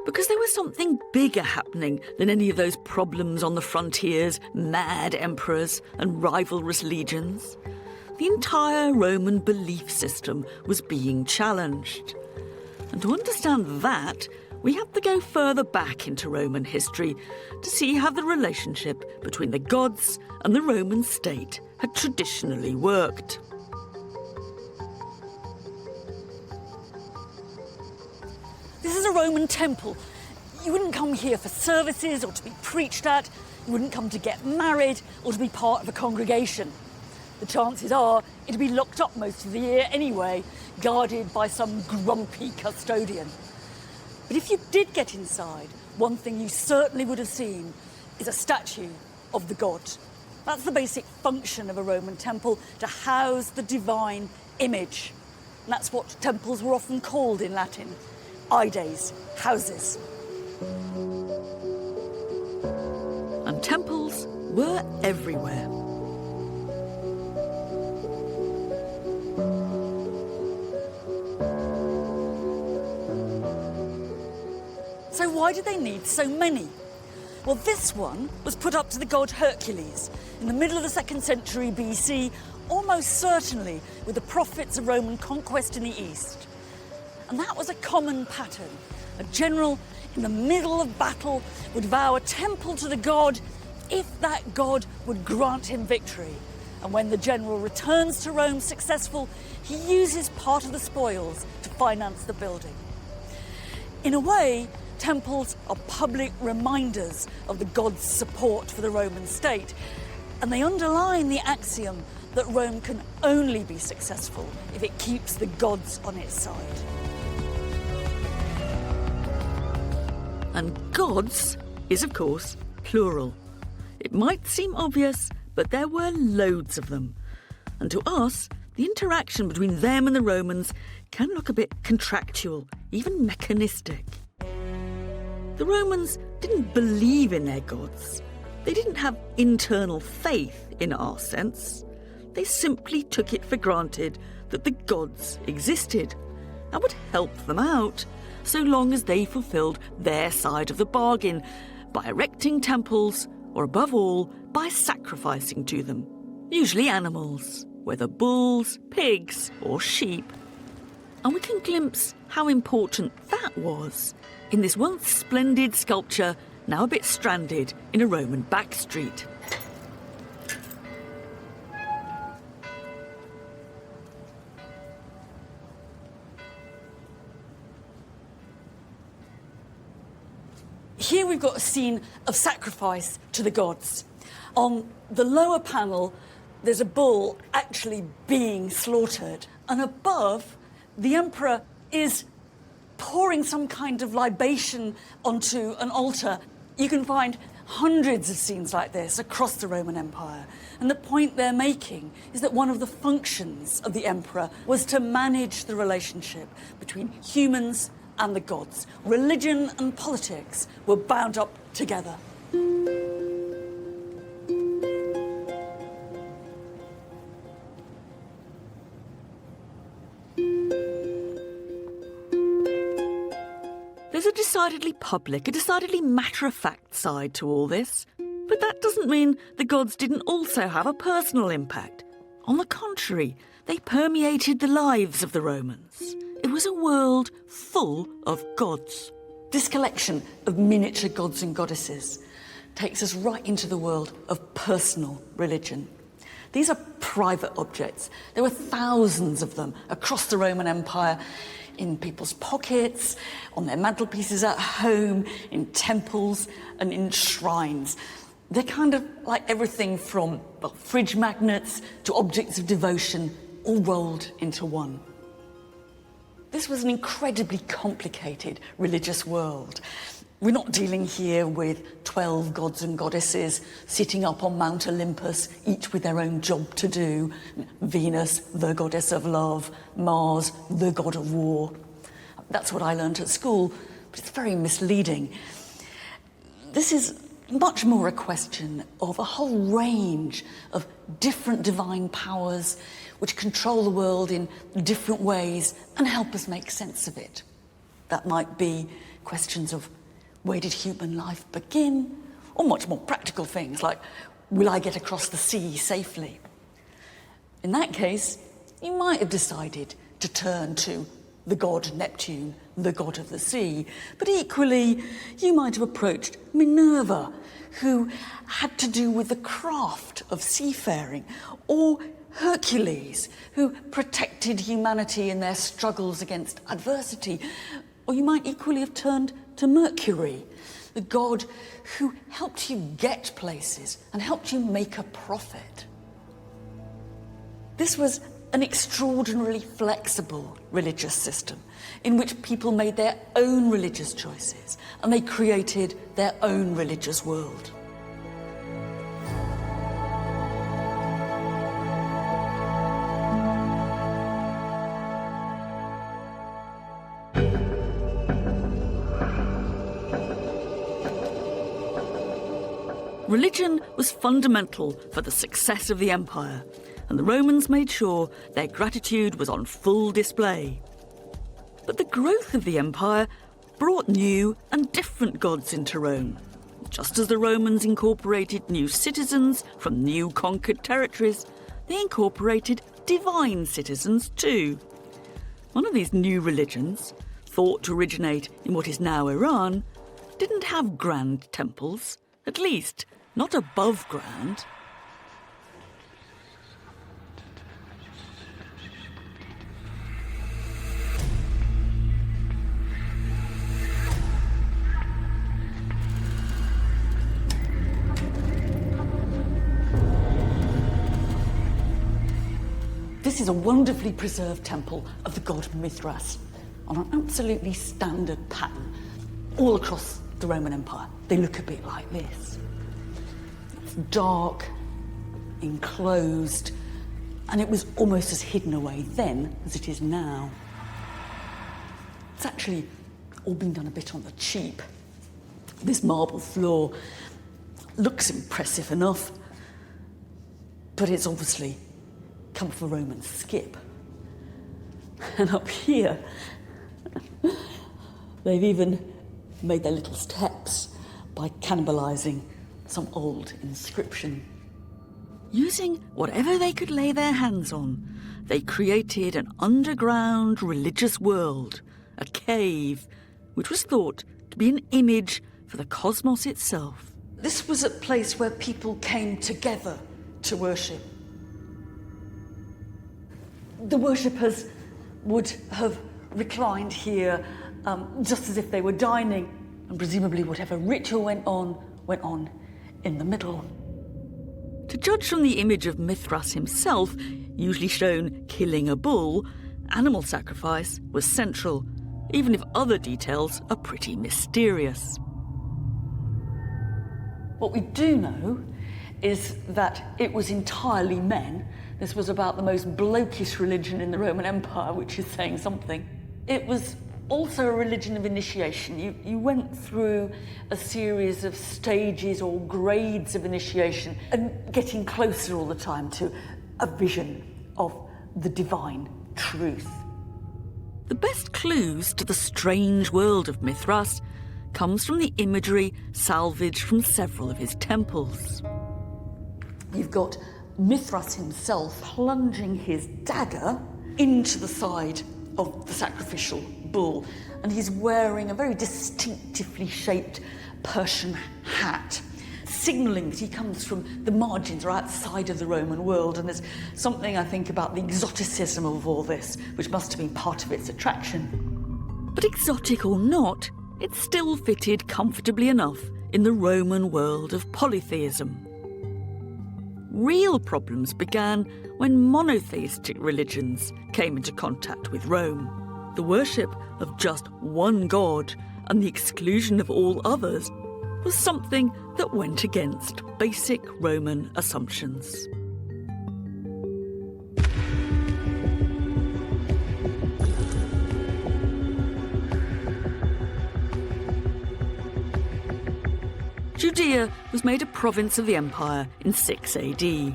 Because there was something bigger happening than any of those problems on the frontiers, mad emperors and rivalrous legions. The entire Roman belief system was being challenged. And to understand that, we have to go further back into Roman history to see how the relationship between the gods and the Roman state had traditionally worked. This is a Roman temple. You wouldn't come here for services or to be preached at. You wouldn't come to get married or to be part of a congregation. The chances are it'd be locked up most of the year anyway, guarded by some grumpy custodian. But if you did get inside, one thing you certainly would have seen is a statue of the god. That's the basic function of a Roman temple, to house the divine image. And that's what temples were often called in Latin. Ides, houses. And temples were everywhere. So why did they need so many? Well, this one was put up to the god Hercules in the middle of the 2nd century BC, almost certainly with the profits of Roman conquest in the east. And that was a common pattern. A general in the middle of battle would vow a temple to the god if that god would grant him victory. And when the general returns to Rome successful, he uses part of the spoils to finance the building. In a way, temples are public reminders of the god's support for the Roman state, and they underline the axiom that Rome can only be successful if it keeps the gods on its side. And gods is, of course, plural. It might seem obvious, but there were loads of them. And to us, the interaction between them and the Romans can look a bit contractual, even mechanistic. The Romans didn't believe in their gods. They didn't have internal faith in our sense. They simply took it for granted that the gods existed and would help them out so long as they fulfilled their side of the bargain by erecting temples or, above all, by sacrificing to them, usually animals, whether bulls, pigs or sheep. And we can glimpse how important that was in this once splendid sculpture, now a bit stranded in a Roman backstreet. Here we've got a scene of sacrifice to the gods. On the lower panel, there's a bull actually being slaughtered. And above, the emperor is pouring some kind of libation onto an altar. You can find hundreds of scenes like this across the Roman Empire. And the point they're making is that one of the functions of the emperor was to manage the relationship between humans and the gods. Religion and politics were bound up together. There's a decidedly public, a decidedly matter-of-fact side to all this. But that doesn't mean the gods didn't also have a personal impact. On the contrary, they permeated the lives of the Romans. It was a world full of gods. This collection of miniature gods and goddesses takes us right into the world of personal religion. These are private objects. There were thousands of them across the Roman Empire, in people's pockets, on their mantelpieces at home, in temples and in shrines. They're kind of like everything from fridge magnets to objects of devotion, all rolled into one. This was an incredibly complicated religious world. We're not dealing here with 12 gods and goddesses sitting up on Mount Olympus, each with their own job to do. Venus, the goddess of love, Mars, the god of war. That's what I learned at school, but it's very misleading. This is much more a question of a whole range of different divine powers which control the world in different ways and help us make sense of it. That might be questions of where did human life begin, or much more practical things like, will I get across the sea safely? In that case, you might have decided to turn to the god Neptune, the god of the sea, but equally you might have approached Minerva, who had to do with the craft of seafaring, or Hercules, who protected humanity in their struggles against adversity. Or you might equally have turned to Mercury, the god who helped you get places and helped you make a profit. This was an extraordinarily flexible religious system in which people made their own religious choices and they created their own religious world. Religion was fundamental for the success of the empire, and the Romans made sure their gratitude was on full display. But the growth of the empire brought new and different gods into Rome. Just as the Romans incorporated new citizens from new conquered territories, they incorporated divine citizens too. One of these new religions, thought to originate in what is now Iran, didn't have grand temples, at least not above ground. This is a wonderfully preserved temple of the god Mithras on an absolutely standard pattern all across the Roman Empire. They look a bit like this. It's dark, enclosed, and it was almost as hidden away then as it is now. It's actually all been done a bit on the cheap. This marble floor looks impressive enough, but it's obviously come off a Roman skip. And up here, they've even made their little steps by cannibalising some old inscription. Using whatever they could lay their hands on, they created an underground religious world, a cave, which was thought to be an image for the cosmos itself. This was a place where people came together to worship. The worshippers would have reclined here just as if they were dining, and presumably whatever ritual went on in the middle. To judge from the image of Mithras himself, usually shown killing a bull, animal sacrifice was central, even if other details are pretty mysterious. What we do know is that it was entirely men. This was about the most blokish religion in the Roman Empire, which is saying something. It was also a religion of initiation. You went through a series of stages or grades of initiation and getting closer all the time to a vision of the divine truth. The best clues to the strange world of Mithras comes from the imagery salvaged from several of his temples. You've got Mithras himself plunging his dagger into the side of the sacrificial bull, and he's wearing a very distinctively shaped Persian hat, signalling that he comes from the margins or outside of the Roman world. And there's something, I think, about the exoticism of all this, which must have been part of its attraction. But exotic or not, it still fitted comfortably enough in the Roman world of polytheism. Real problems began when monotheistic religions came into contact with Rome. The worship of just one god and the exclusion of all others was something that went against basic Roman assumptions. Judea was made a province of the empire in 6 AD.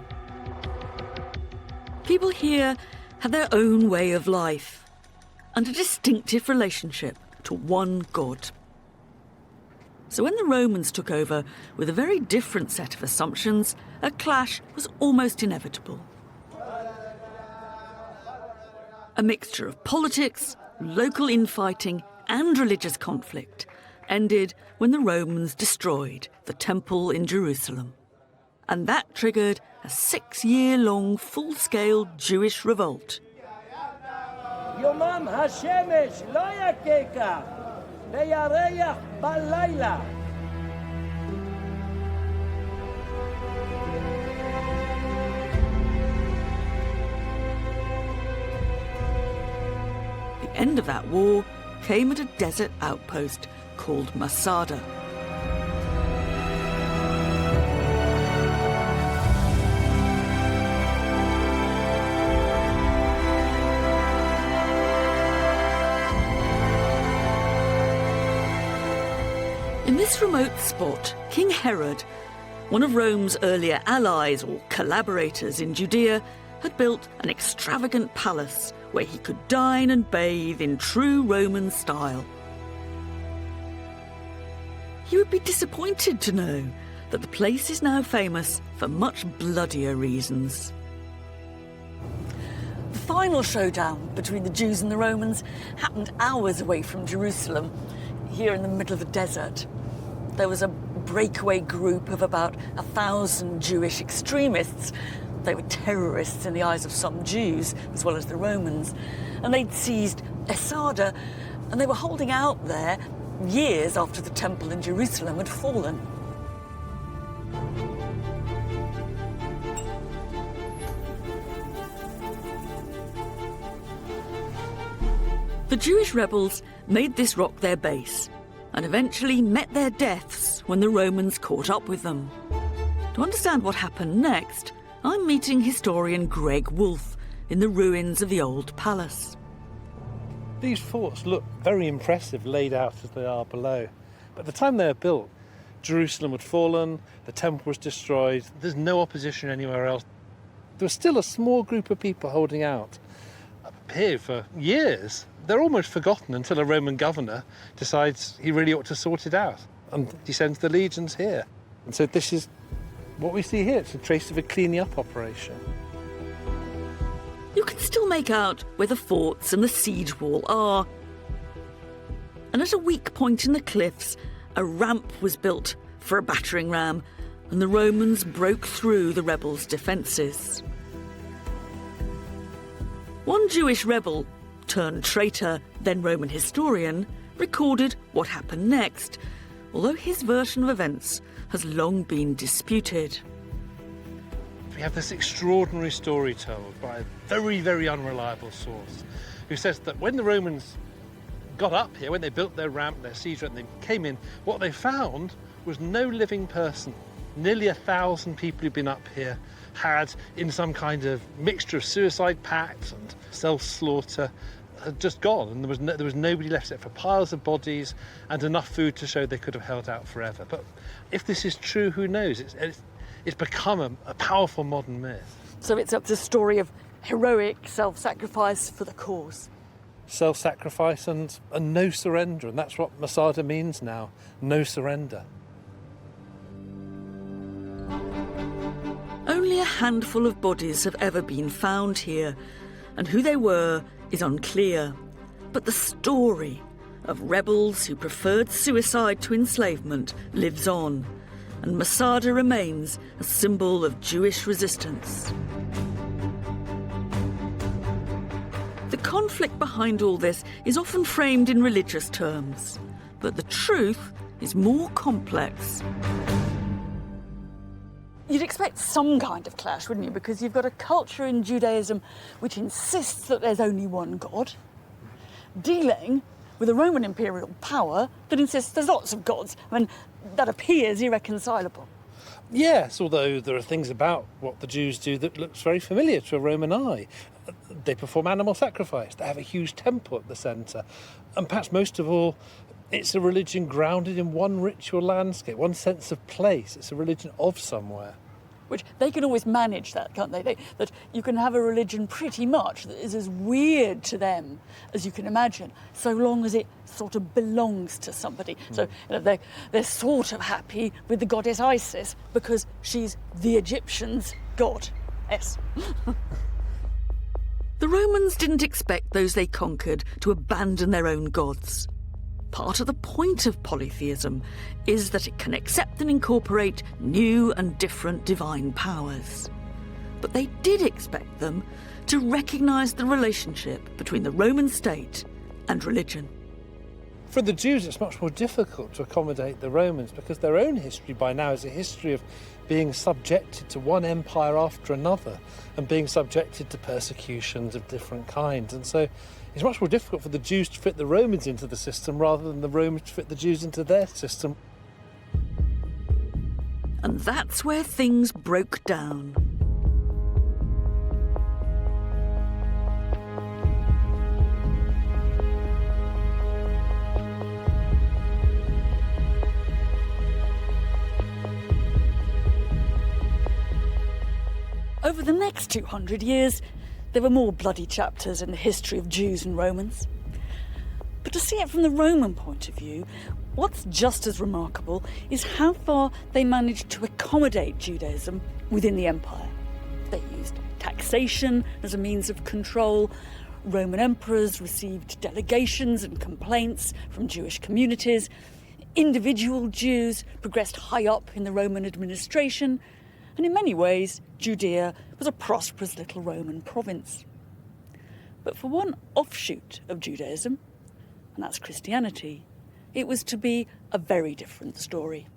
People here had their own way of life and a distinctive relationship to one god. So when the Romans took over with a very different set of assumptions, a clash was almost inevitable. A mixture of politics, local infighting, and religious conflict ended when the Romans destroyed the temple in Jerusalem. And that triggered a 6-year-long full-scale Jewish revolt. יומם השמש לא יככה, וירח בלילה. The end of that war came at a desert outpost called Masada. In this remote spot, King Herod, one of Rome's earlier allies or collaborators in Judea, had built an extravagant palace where he could dine and bathe in true Roman style. you would be disappointed to know that the place is now famous for much bloodier reasons. The final showdown between the Jews and the Romans happened hours away from Jerusalem, here in the middle of the desert. There was a breakaway group of about 1,000 Jewish extremists. They were terrorists in the eyes of some Jews, as well as the Romans. And they'd seized Esada, and they were holding out there years after the temple in Jerusalem had fallen. The Jewish rebels made this rock their base and eventually met their deaths when the Romans caught up with them. To understand what happened next, I'm meeting historian Greg Wolfe in the ruins of the old palace. These forts look very impressive laid out as they are below. But at the time they were built, Jerusalem had fallen, the temple was destroyed, there's no opposition anywhere else. There was still a small group of people holding out up here for years. They're almost forgotten until a Roman governor decides he really ought to sort it out, and he sends the legions here. And so this is what we see here. It's a trace of a cleaning up operation. You can still make out where the forts and the siege wall are. And at a weak point in the cliffs, a ramp was built for a battering ram, and the Romans broke through the rebels' defences. One Jewish rebel, turned traitor, then Roman historian, recorded what happened next, although his version of events has long been disputed. We have this extraordinary story told by a very, very unreliable source who says that when the Romans got up here, when they built their ramp, their siege ramp, they came in, what they found was no living person. Nearly 1,000 people who'd been up here had, in some kind of mixture of suicide pacts and self-slaughter, had just gone, and there was nobody left except for piles of bodies and enough food to show they could have held out forever. But if this is true, who knows? It's become a powerful modern myth. So it's a story of heroic self-sacrifice for the cause. Self-sacrifice and no surrender, and that's what Masada means now, no surrender. Only a handful of bodies have ever been found here, and who they were is unclear. But the story of rebels who preferred suicide to enslavement lives on, and Masada remains a symbol of Jewish resistance. The conflict behind all this is often framed in religious terms, but the truth is more complex. You'd expect some kind of clash, wouldn't you? Because you've got a culture in Judaism which insists that there's only one God, dealing with a Roman imperial power that insists there's lots of gods. I mean, that appears irreconcilable. Yes, although there are things about what the Jews do that looks very familiar to a Roman eye. They perform animal sacrifice, they have a huge temple at the centre, and perhaps most of all, it's a religion grounded in one ritual landscape, one sense of place. It's a religion of somewhere. Which they can always manage that, can't they? That you can have a religion pretty much that is as weird to them as you can imagine, so long as it sort of belongs to somebody. So they're sort of happy with the goddess Isis because she's the Egyptians' god. Yes. The Romans didn't expect those they conquered to abandon their own gods. Part of the point of polytheism is that it can accept and incorporate new and different divine powers. But they did expect them to recognise the relationship between the Roman state and religion. For the Jews, it's much more difficult to accommodate the Romans because their own history by now is a history of being subjected to one empire after another and being subjected to persecutions of different kinds. And so it's much more difficult for the Jews to fit the Romans into the system rather than the Romans to fit the Jews into their system. And that's where things broke down. Over the next 200 years, there were more bloody chapters in the history of Jews and Romans. But to see it from the Roman point of view, What's just as remarkable is how far they managed to accommodate Judaism within the empire. They used taxation as a means of control. Roman emperors received delegations and complaints from Jewish communities. Individual Jews progressed high up in the Roman administration. And in many ways, Judea was a prosperous little Roman province. But for one offshoot of Judaism, and that's Christianity, it was to be a very different story.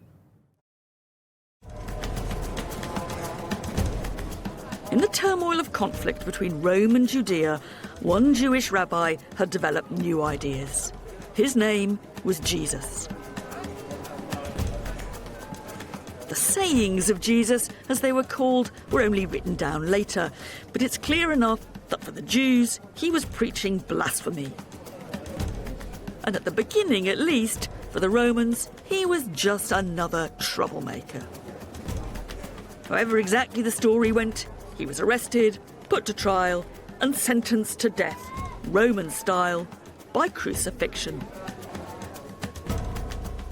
In the turmoil of conflict between Rome and Judea, one Jewish rabbi had developed new ideas. His name was Jesus. The sayings of Jesus, as they were called, were only written down later, but it's clear enough that for the Jews, he was preaching blasphemy. And at the beginning, at least, for the Romans, he was just another troublemaker. However exactly the story went, he was arrested, put to trial, and sentenced to death, Roman style, by crucifixion.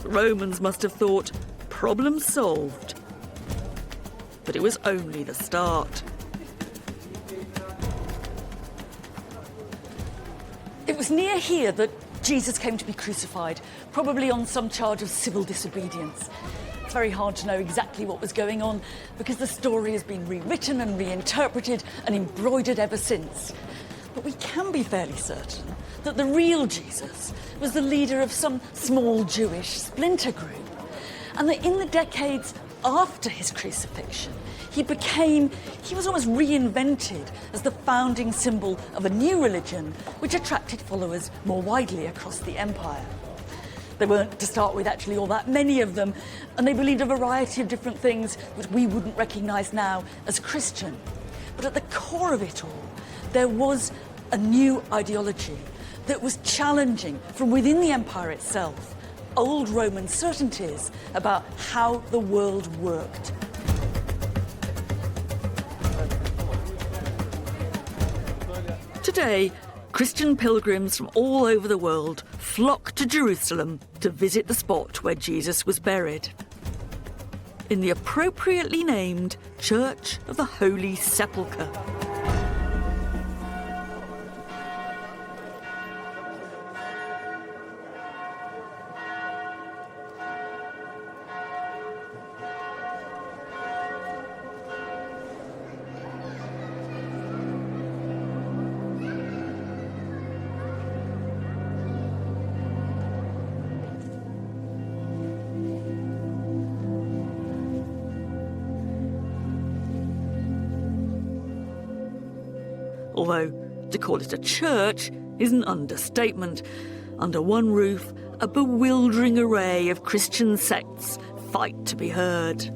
The Romans must have thought, problem solved. But it was only the start. It was near here that Jesus came to be crucified, probably on some charge of civil disobedience. It's very hard to know exactly what was going on because the story has been rewritten and reinterpreted and embroidered ever since. But we can be fairly certain that the real Jesus was the leader of some small Jewish splinter group, and that in the decades after his crucifixion, he was almost reinvented as the founding symbol of a new religion which attracted followers more widely across the empire. There weren't, to start with, actually all that many of them, and they believed a variety of different things which we wouldn't recognise now as Christian. But at the core of it all, there was a new ideology that was challenging from within the empire itself old Roman certainties about how the world worked. Today, Christian pilgrims from all over the world flock to Jerusalem to visit the spot where Jesus was buried. In the appropriately named Church of the Holy Sepulchre. Although to call it a church is an understatement. Under one roof, a bewildering array of Christian sects fight to be heard.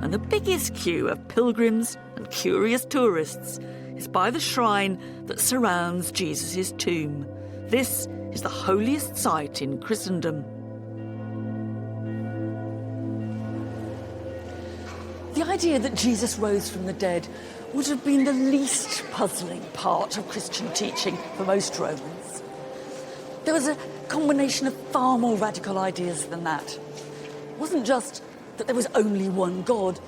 And the biggest queue of pilgrims and curious tourists is by the shrine that surrounds Jesus' tomb. This is the holiest site in Christendom. The idea that Jesus rose from the dead would have been the least puzzling part of Christian teaching for most Romans. There was a combination of far more radical ideas than that. It wasn't just that there was only one God.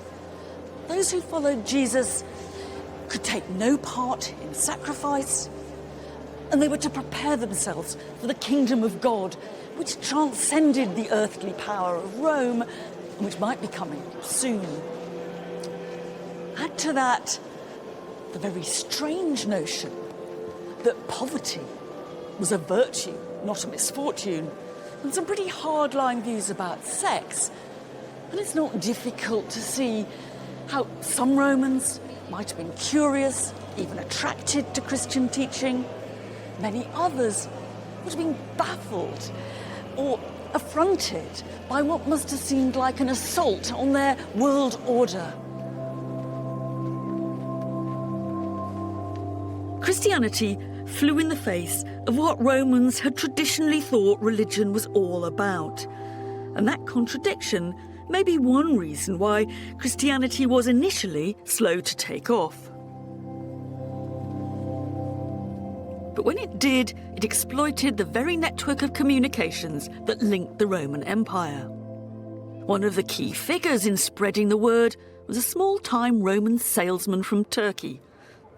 Those who followed Jesus could take no part in sacrifice, and they were to prepare themselves for the kingdom of God, which transcended the earthly power of Rome, and which might be coming soon. Add to that the very strange notion that poverty was a virtue, not a misfortune, and some pretty hard-line views about sex. And it's not difficult to see how some Romans might have been curious, even attracted to Christian teaching. Many others would have been baffled or affronted by what must have seemed like an assault on their world order. Christianity flew in the face of what Romans had traditionally thought religion was all about. And that contradiction may be one reason why Christianity was initially slow to take off. But when it did, it exploited the very network of communications that linked the Roman Empire. One of the key figures in spreading the word was a small-time Roman salesman from Turkey,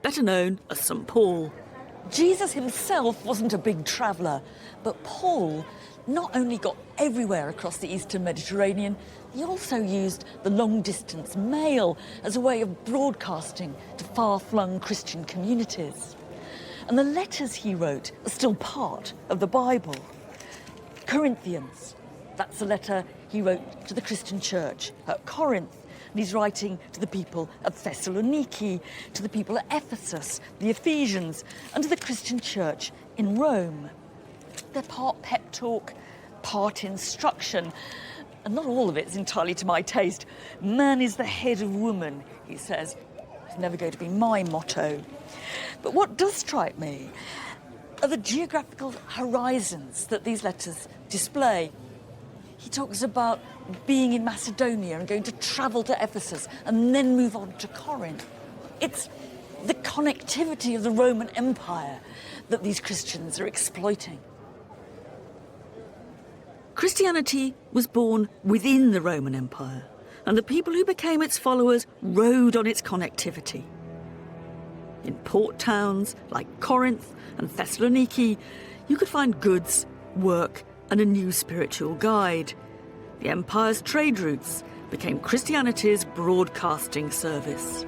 better known as St. Paul. Jesus himself wasn't a big traveller, but Paul not only got everywhere across the eastern Mediterranean, he also used the long-distance mail as a way of broadcasting to far-flung Christian communities. And the letters he wrote are still part of the Bible. Corinthians, that's the letter he wrote to the Christian church at Corinth. And he's writing to the people of Thessaloniki, to the people at Ephesus, the Ephesians, and to the Christian church in Rome. They're part pep talk, part instruction, and not all of it's entirely to my taste. Man is the head of woman, he says. It's never going to be my motto. But what does strike me are the geographical horizons that these letters display. He talks about being in Macedonia and going to travel to Ephesus and then move on to Corinth. It's the connectivity of the Roman Empire that these Christians are exploiting. Christianity was born within the Roman Empire, and the people who became its followers rode on its connectivity. In port towns like Corinth and Thessaloniki, you could find goods, work, and a new spiritual guide. The empire's trade routes became Christianity's broadcasting service.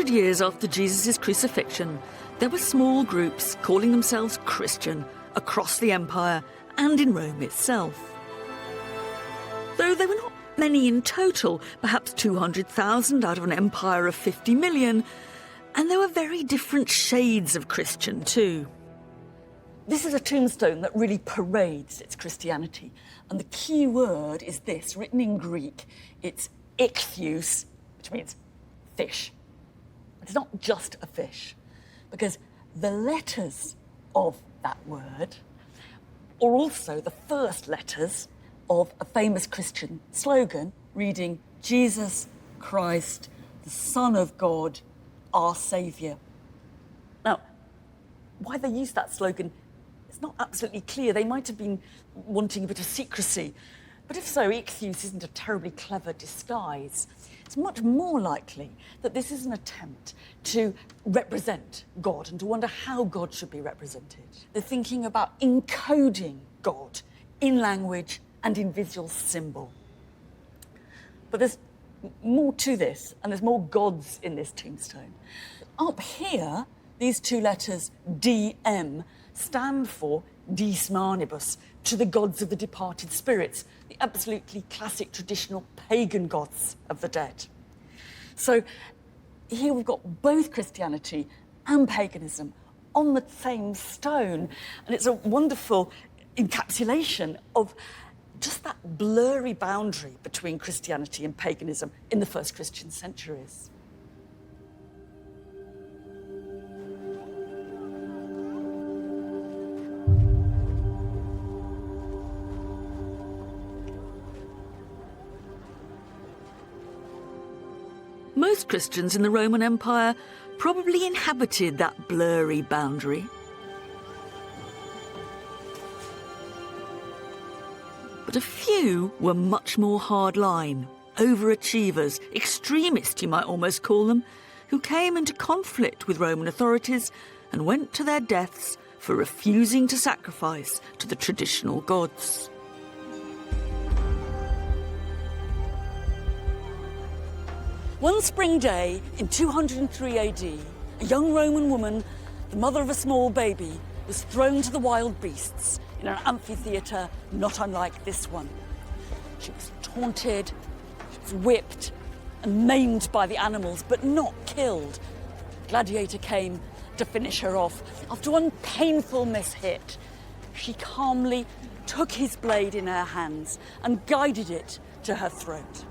Years after Jesus' crucifixion, there were small groups calling themselves Christian across the empire and in Rome itself. Though there were not many in total, perhaps 200,000 out of an empire of 50 million, and there were very different shades of Christian too. This is a tombstone that really parades its Christianity, and the key word is this, written in Greek. It's ichthyus, which means fish. It's not just a fish, because the letters of that word are also the first letters of a famous Christian slogan reading, Jesus Christ, the Son of God, our Saviour. Now, why they used that slogan, it's not absolutely clear. They might have been wanting a bit of secrecy. But if so, ichthyus isn't a terribly clever disguise. It's much more likely that this is an attempt to represent God and to wonder how God should be represented. They're thinking about encoding God in language and in visual symbol. But there's more to this, and there's more gods in this tombstone. Up here, these two letters, DM, stand for Dies Manibus, to the gods of the departed spirits, the absolutely classic traditional pagan gods of the dead. So here we've got both Christianity and paganism on the same stone, and it's a wonderful encapsulation of just that blurry boundary between Christianity and paganism in the first Christian centuries. Most Christians in the Roman Empire probably inhabited that blurry boundary. But a few were much more hardline, overachievers, extremists you might almost call them, who came into conflict with Roman authorities and went to their deaths for refusing to sacrifice to the traditional gods. One spring day in 203 AD, a young Roman woman, the mother of a small baby, was thrown to the wild beasts in an amphitheatre not unlike this one. She was taunted, she was whipped and maimed by the animals, but not killed. The gladiator came to finish her off. After one painful miss-hit, she calmly took his blade in her hands and guided it to her throat.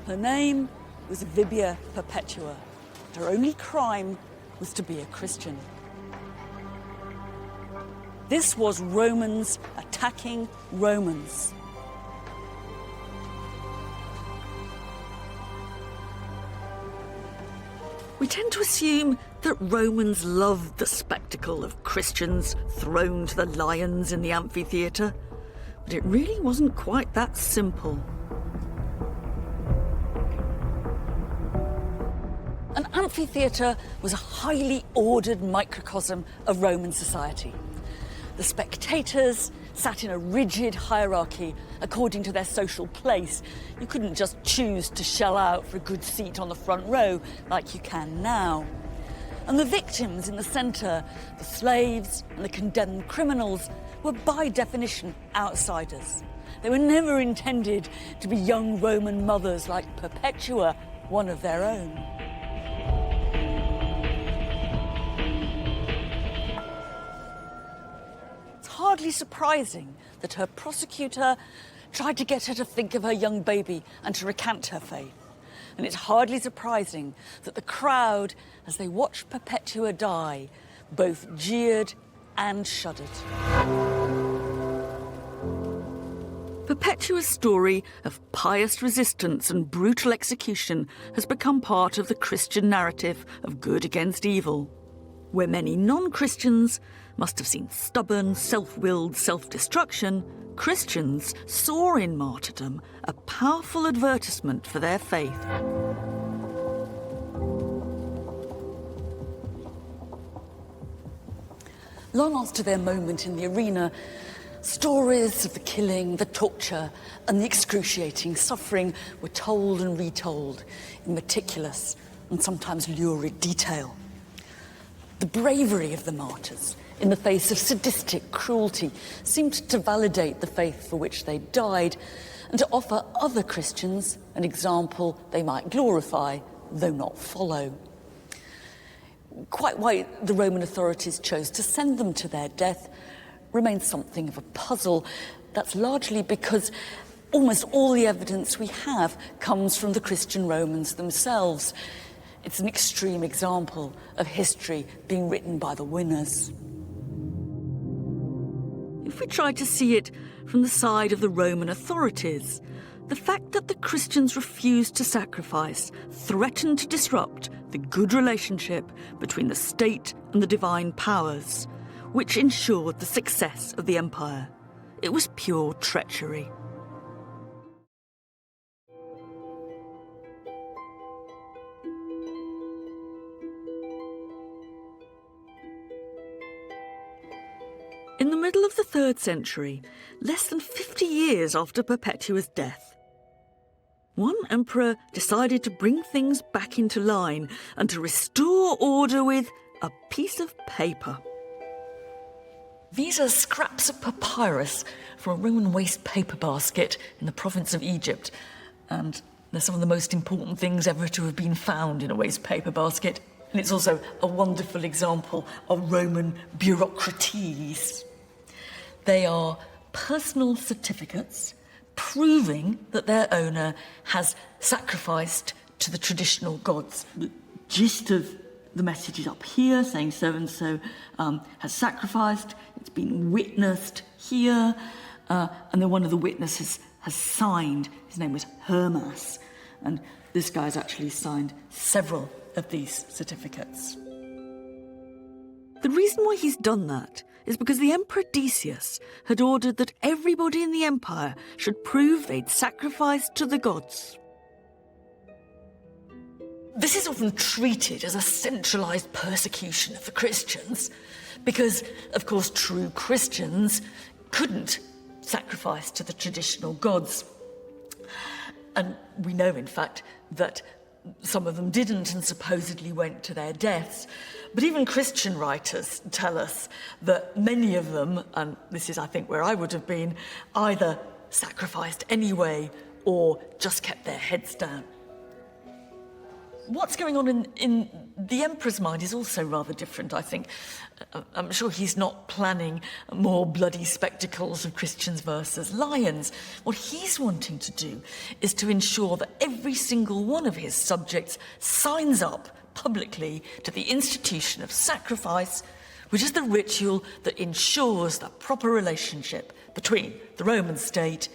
Her name was Vibia Perpetua. Her only crime was to be a Christian. This was Romans attacking Romans. We tend to assume that Romans loved the spectacle of Christians thrown to the lions in the amphitheatre, but it really wasn't quite that simple. An amphitheatre was a highly ordered microcosm of Roman society. The spectators sat in a rigid hierarchy according to their social place. You couldn't just choose to shell out for a good seat on the front row like you can now. And the victims in the centre, the slaves and the condemned criminals, were by definition outsiders. They were never intended to be young Roman mothers like Perpetua, one of their own. Hardly surprising that her prosecutor tried to get her to think of her young baby and to recant her faith. And it's hardly surprising that the crowd, as they watched Perpetua die, both jeered and shuddered. Perpetua's story of pious resistance and brutal execution has become part of the Christian narrative of good against evil, where many non-Christians must have seen stubborn, self-willed self-destruction. Christians saw in martyrdom a powerful advertisement for their faith. Long after their moment in the arena, stories of the killing, the torture, and the excruciating suffering were told and retold in meticulous and sometimes lurid detail. The bravery of the martyrs in the face of sadistic cruelty seemed to validate the faith for which they died and to offer other Christians an example they might glorify, though not follow. Quite why the Roman authorities chose to send them to their death remains something of a puzzle. That's largely because almost all the evidence we have comes from the Christian Romans themselves. It's an extreme example of history being written by the winners. If we try to see it from the side of the Roman authorities, the fact that the Christians refused to sacrifice threatened to disrupt the good relationship between the state and the divine powers, which ensured the success of the empire. It was pure treachery. In the middle of the 3rd century, less than 50 years after Perpetua's death, one emperor decided to bring things back into line and to restore order with a piece of paper. These are scraps of papyrus from a Roman waste paper basket in the province of Egypt, and they're some of the most important things ever to have been found in a waste paper basket. And it's also a wonderful example of Roman bureaucraties. They are personal certificates proving that their owner has sacrificed to the traditional gods. The gist of the message is up here, saying so-and-so has sacrificed, it's been witnessed here, and then one of the witnesses has signed. His name was Hermas, and this guy's actually signed several of these certificates. The reason why he's done that is because the Emperor Decius had ordered that everybody in the empire should prove they'd sacrificed to the gods. This is often treated as a centralised persecution of the Christians because, of course, true Christians couldn't sacrifice to the traditional gods. And we know, in fact, that some of them didn't and supposedly went to their deaths. But even Christian writers tell us that many of them, and this is, I think, where I would have been, either sacrificed anyway or just kept their heads down. What's going on in the Emperor's mind is also rather different, I think. I'm sure he's not planning more bloody spectacles of Christians versus lions. What he's wanting to do is to ensure that every single one of his subjects signs up publicly to the institution of sacrifice, which is the ritual that ensures the proper relationship between the Roman state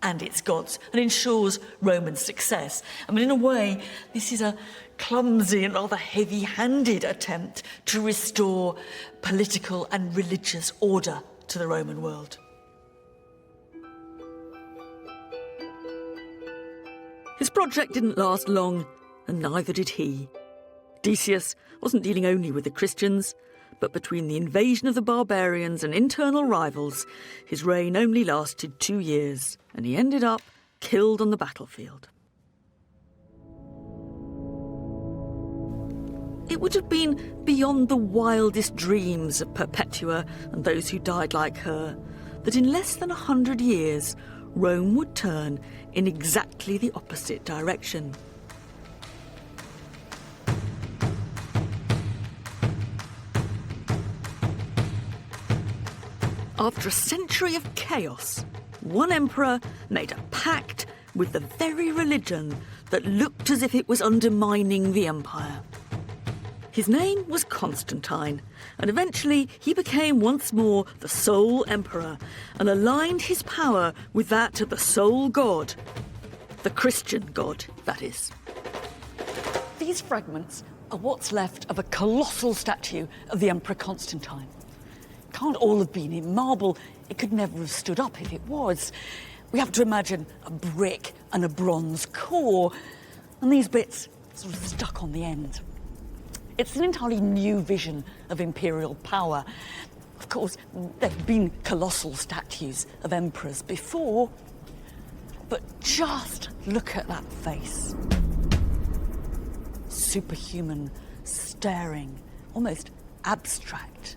and its gods, and ensures Roman success. I mean, in a way, this is a clumsy and rather heavy-handed attempt to restore political and religious order to the Roman world. His project didn't last long, and neither did he. Decius wasn't dealing only with the Christians, but between the invasion of the barbarians and internal rivals, his reign only lasted 2 years, and he ended up killed on the battlefield. It would have been beyond the wildest dreams of Perpetua and those who died like her that in less than 100 years, Rome would turn in exactly the opposite direction. After a century of chaos, one emperor made a pact with the very religion that looked as if it was undermining the empire. His name was Constantine, and eventually he became once more the sole emperor and aligned his power with that of the sole god, the Christian god, that is. These fragments are what's left of a colossal statue of the Emperor Constantine. Can't all have been in marble. It could never have stood up if it was. We have to imagine a brick and a bronze core, and these bits sort of stuck on the end. It's an entirely new vision of imperial power. Of course, there have been colossal statues of emperors before, but just look at that face. Superhuman, staring, almost abstract.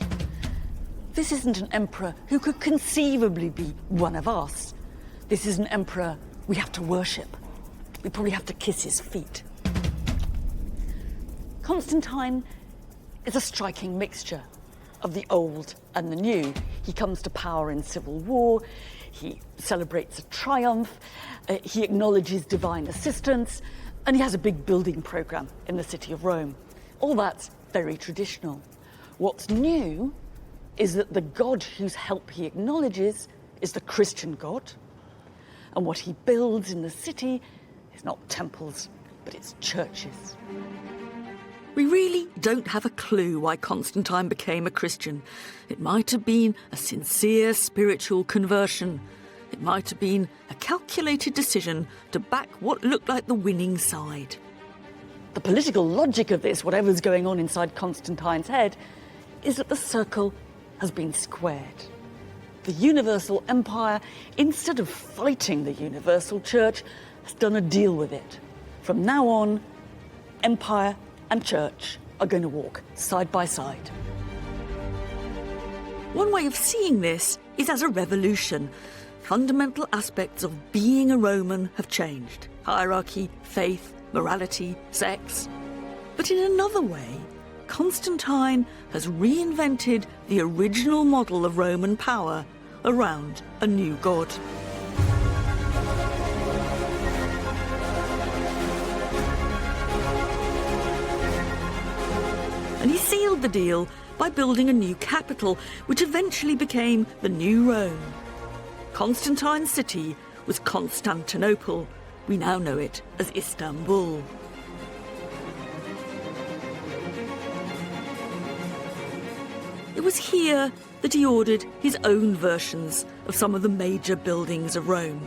This isn't an emperor who could conceivably be one of us. This is an emperor we have to worship. We probably have to kiss his feet. Constantine is a striking mixture of the old and the new. He comes to power in civil war, he celebrates a triumph, he acknowledges divine assistance, and he has a big building programme in the city of Rome. All that's very traditional. What's new is that the god whose help he acknowledges is the Christian god, and what he builds in the city is not temples, but it's churches. We really don't have a clue why Constantine became a Christian. It might have been a sincere spiritual conversion. It might have been a calculated decision to back what looked like the winning side. The political logic of this, whatever's going on inside Constantine's head, is that the circle has been squared. The universal empire, instead of fighting the universal church, has done a deal with it. From now on, empire and church are going to walk side by side. One way of seeing this is as a revolution. Fundamental aspects of being a Roman have changed. Hierarchy, faith, morality, sex. But in another way, Constantine has reinvented the original model of Roman power around a new god. And he sealed the deal by building a new capital, which eventually became the new Rome. Constantine's city was Constantinople. We now know it as Istanbul. It was here that he ordered his own versions of some of the major buildings of Rome.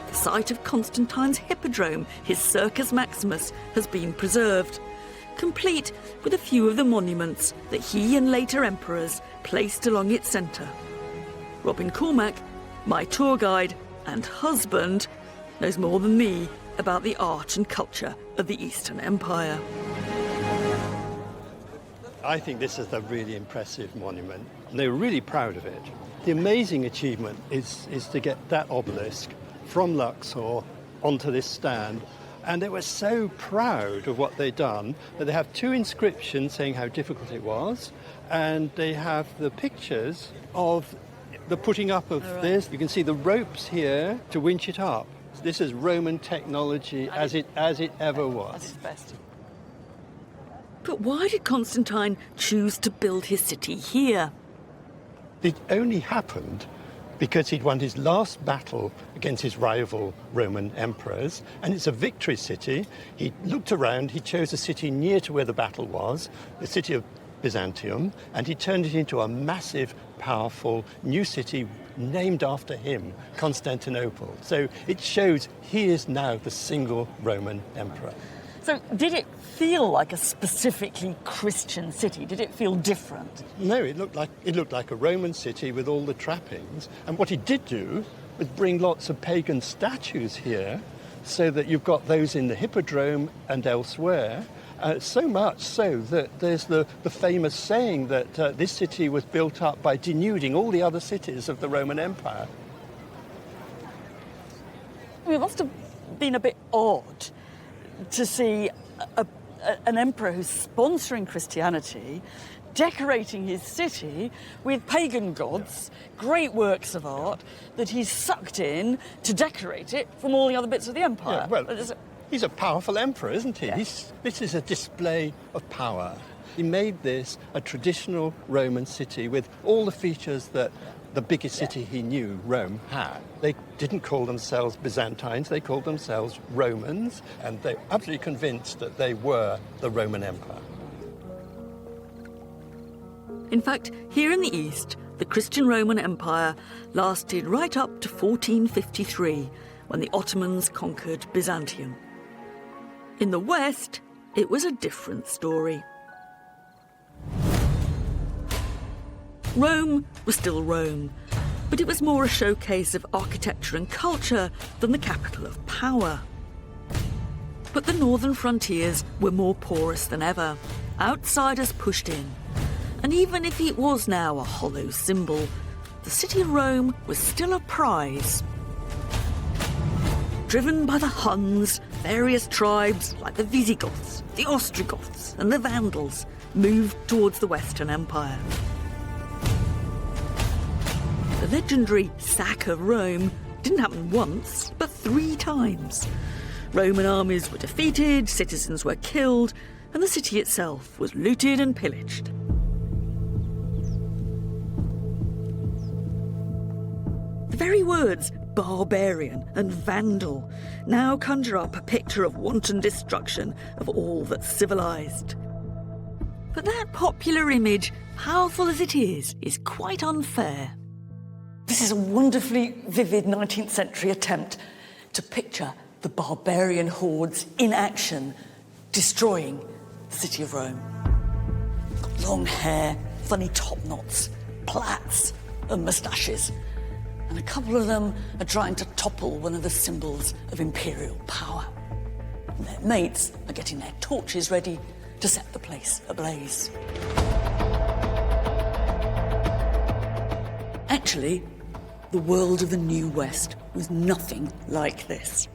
The site of Constantine's hippodrome, his Circus Maximus, has been preserved, complete with a few of the monuments that he and later emperors placed along its centre. Robin Cormack, my tour guide and husband, knows more than me about the art and culture of the Eastern Empire. I think this is a really impressive monument, and they were really proud of it. The amazing achievement is to get that obelisk from Luxor onto this stand And they were so proud of what they'd done that they have 2 inscriptions saying how difficult it was, and they have the pictures of the putting up of this. You can see the ropes here to winch it up. This is Roman technology as it ever was. At its best. But why did Constantine choose to build his city here? It only happened because he'd won his last battle against his rival Roman emperors, and it's a victory city. He looked around, he chose a city near to where the battle was, the city of Byzantium, and he turned it into a massive, powerful new city named after him, Constantinople. So it shows he is now the single Roman emperor. So did it feel like a specifically Christian city? Did it feel different? No, it looked like a Roman city with all the trappings. And what he did do was bring lots of pagan statues here, so that you've got those in the Hippodrome and elsewhere. So much so that there's the famous saying that this city was built up by denuding all the other cities of the Roman Empire. It must have been a bit odd to see an emperor who's sponsoring Christianity, decorating his city with pagan gods, great works of art that he's sucked in to decorate it from all the other bits of the empire. Yeah, well, he's a powerful emperor, isn't he? Yeah. This is a display of power. He made this a traditional Roman city with all the features that the biggest city he knew, Rome, had. They didn't call themselves Byzantines, they called themselves Romans, and they were absolutely convinced that they were the Roman Empire. In fact, here in the East, the Christian Roman Empire lasted right up to 1453, when the Ottomans conquered Byzantium. In the West, it was a different story. Rome was still Rome, but it was more a showcase of architecture and culture than the capital of power. But the northern frontiers were more porous than ever. Outsiders pushed in. And even if it was now a hollow symbol, the city of Rome was still a prize. Driven by the Huns, various tribes like the Visigoths, the Ostrogoths and the Vandals moved towards the Western Empire. The legendary sack of Rome didn't happen once, but 3 times. Roman armies were defeated, citizens were killed, and the city itself was looted and pillaged. The very words barbarian and vandal now conjure up a picture of wanton destruction of all that's civilised. But that popular image, powerful as it is quite unfair. This is a wonderfully vivid 19th century attempt to picture the barbarian hordes in action, destroying the city of Rome. Got long hair, funny top knots, plaits and moustaches. And a couple of them are trying to topple one of the symbols of imperial power. And their mates are getting their torches ready to set the place ablaze. Actually, the world of the New West was nothing like this.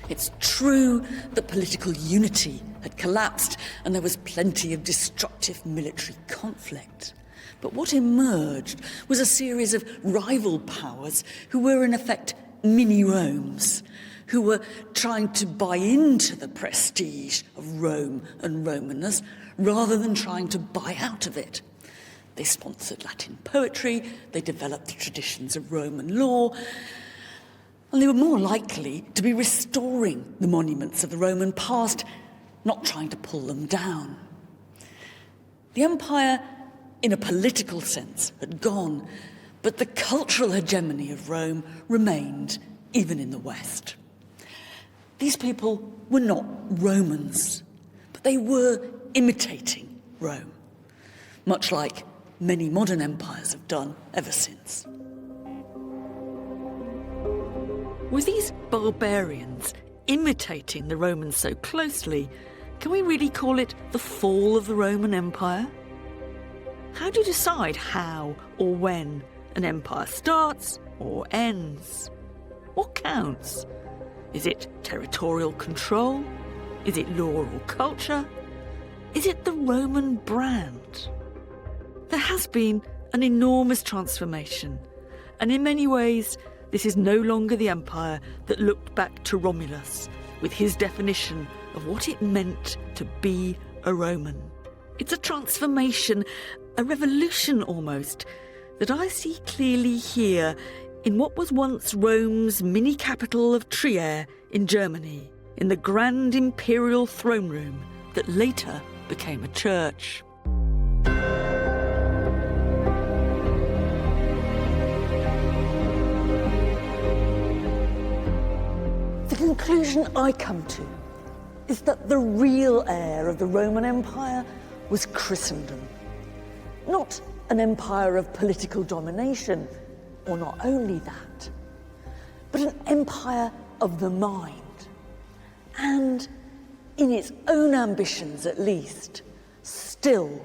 It's true that political unity had collapsed and there was plenty of destructive military conflict. But what emerged was a series of rival powers who were in effect mini-Romes, who were trying to buy into the prestige of Rome and Romanness rather than trying to buy out of it. They sponsored Latin poetry, they developed the traditions of Roman law, and they were more likely to be restoring the monuments of the Roman past, not trying to pull them down. The empire, in a political sense, had gone, but the cultural hegemony of Rome remained, even in the West. These people were not Romans, but they were imitating Rome, much like many modern empires have done ever since. With these barbarians imitating the Romans so closely, can we really call it the fall of the Roman Empire? How do you decide how or when an empire starts or ends? What counts? Is it territorial control? Is it law or culture? Is it the Roman brand? There has been an enormous transformation, and in many ways, this is no longer the empire that looked back to Romulus with his definition of what it meant to be a Roman. It's a transformation, a revolution almost, that I see clearly here in what was once Rome's mini-capital of Trier in Germany, in the grand imperial throne room that later became a church. The conclusion I come to is that the real heir of the Roman Empire was Christendom. Not an empire of political domination, or not only that, but an empire of the mind. And, in its own ambitions at least, still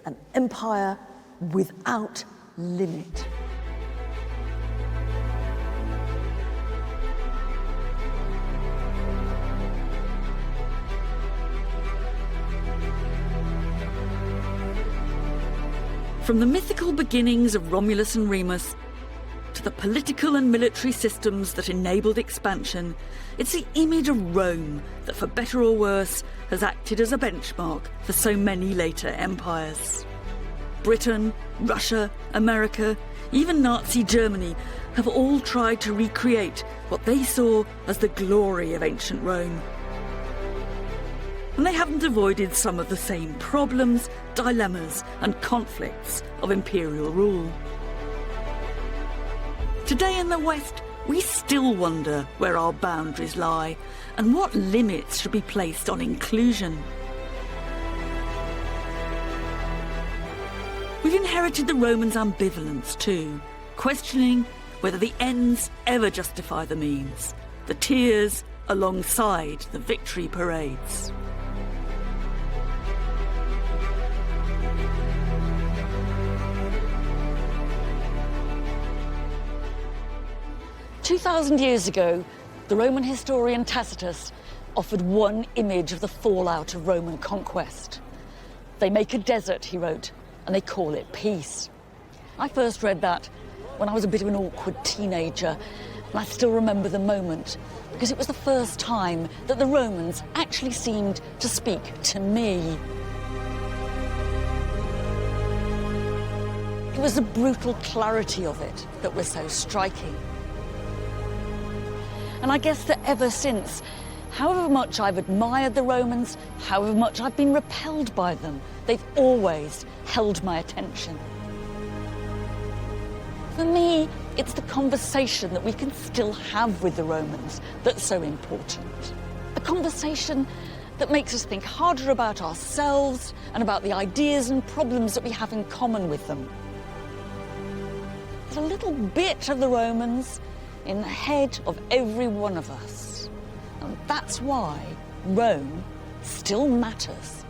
an empire without limit. From the mythical beginnings of Romulus and Remus to the political and military systems that enabled expansion, it's the image of Rome that, for better or worse, has acted as a benchmark for so many later empires. Britain, Russia, America, even Nazi Germany have all tried to recreate what they saw as the glory of ancient Rome. And they haven't avoided some of the same problems, dilemmas and conflicts of imperial rule. Today in the West, we still wonder where our boundaries lie and what limits should be placed on inclusion. We've inherited the Romans' ambivalence too, questioning whether the ends ever justify the means, the tears alongside the victory parades. "2,000 years ago, the Roman historian Tacitus offered one image of the fallout of Roman conquest. They make a desert, he wrote, and they call it peace. I first read that when I was a bit of an awkward teenager, and I still remember the moment, because it was the first time that the Romans actually seemed to speak to me. It was the brutal clarity of it that was so striking. And I guess that ever since, however much I've admired the Romans, however much I've been repelled by them, they've always held my attention. For me, it's the conversation that we can still have with the Romans that's so important. A conversation that makes us think harder about ourselves and about the ideas and problems that we have in common with them. There's a little bit of the Romans in the head of every one of us. And that's why Rome still matters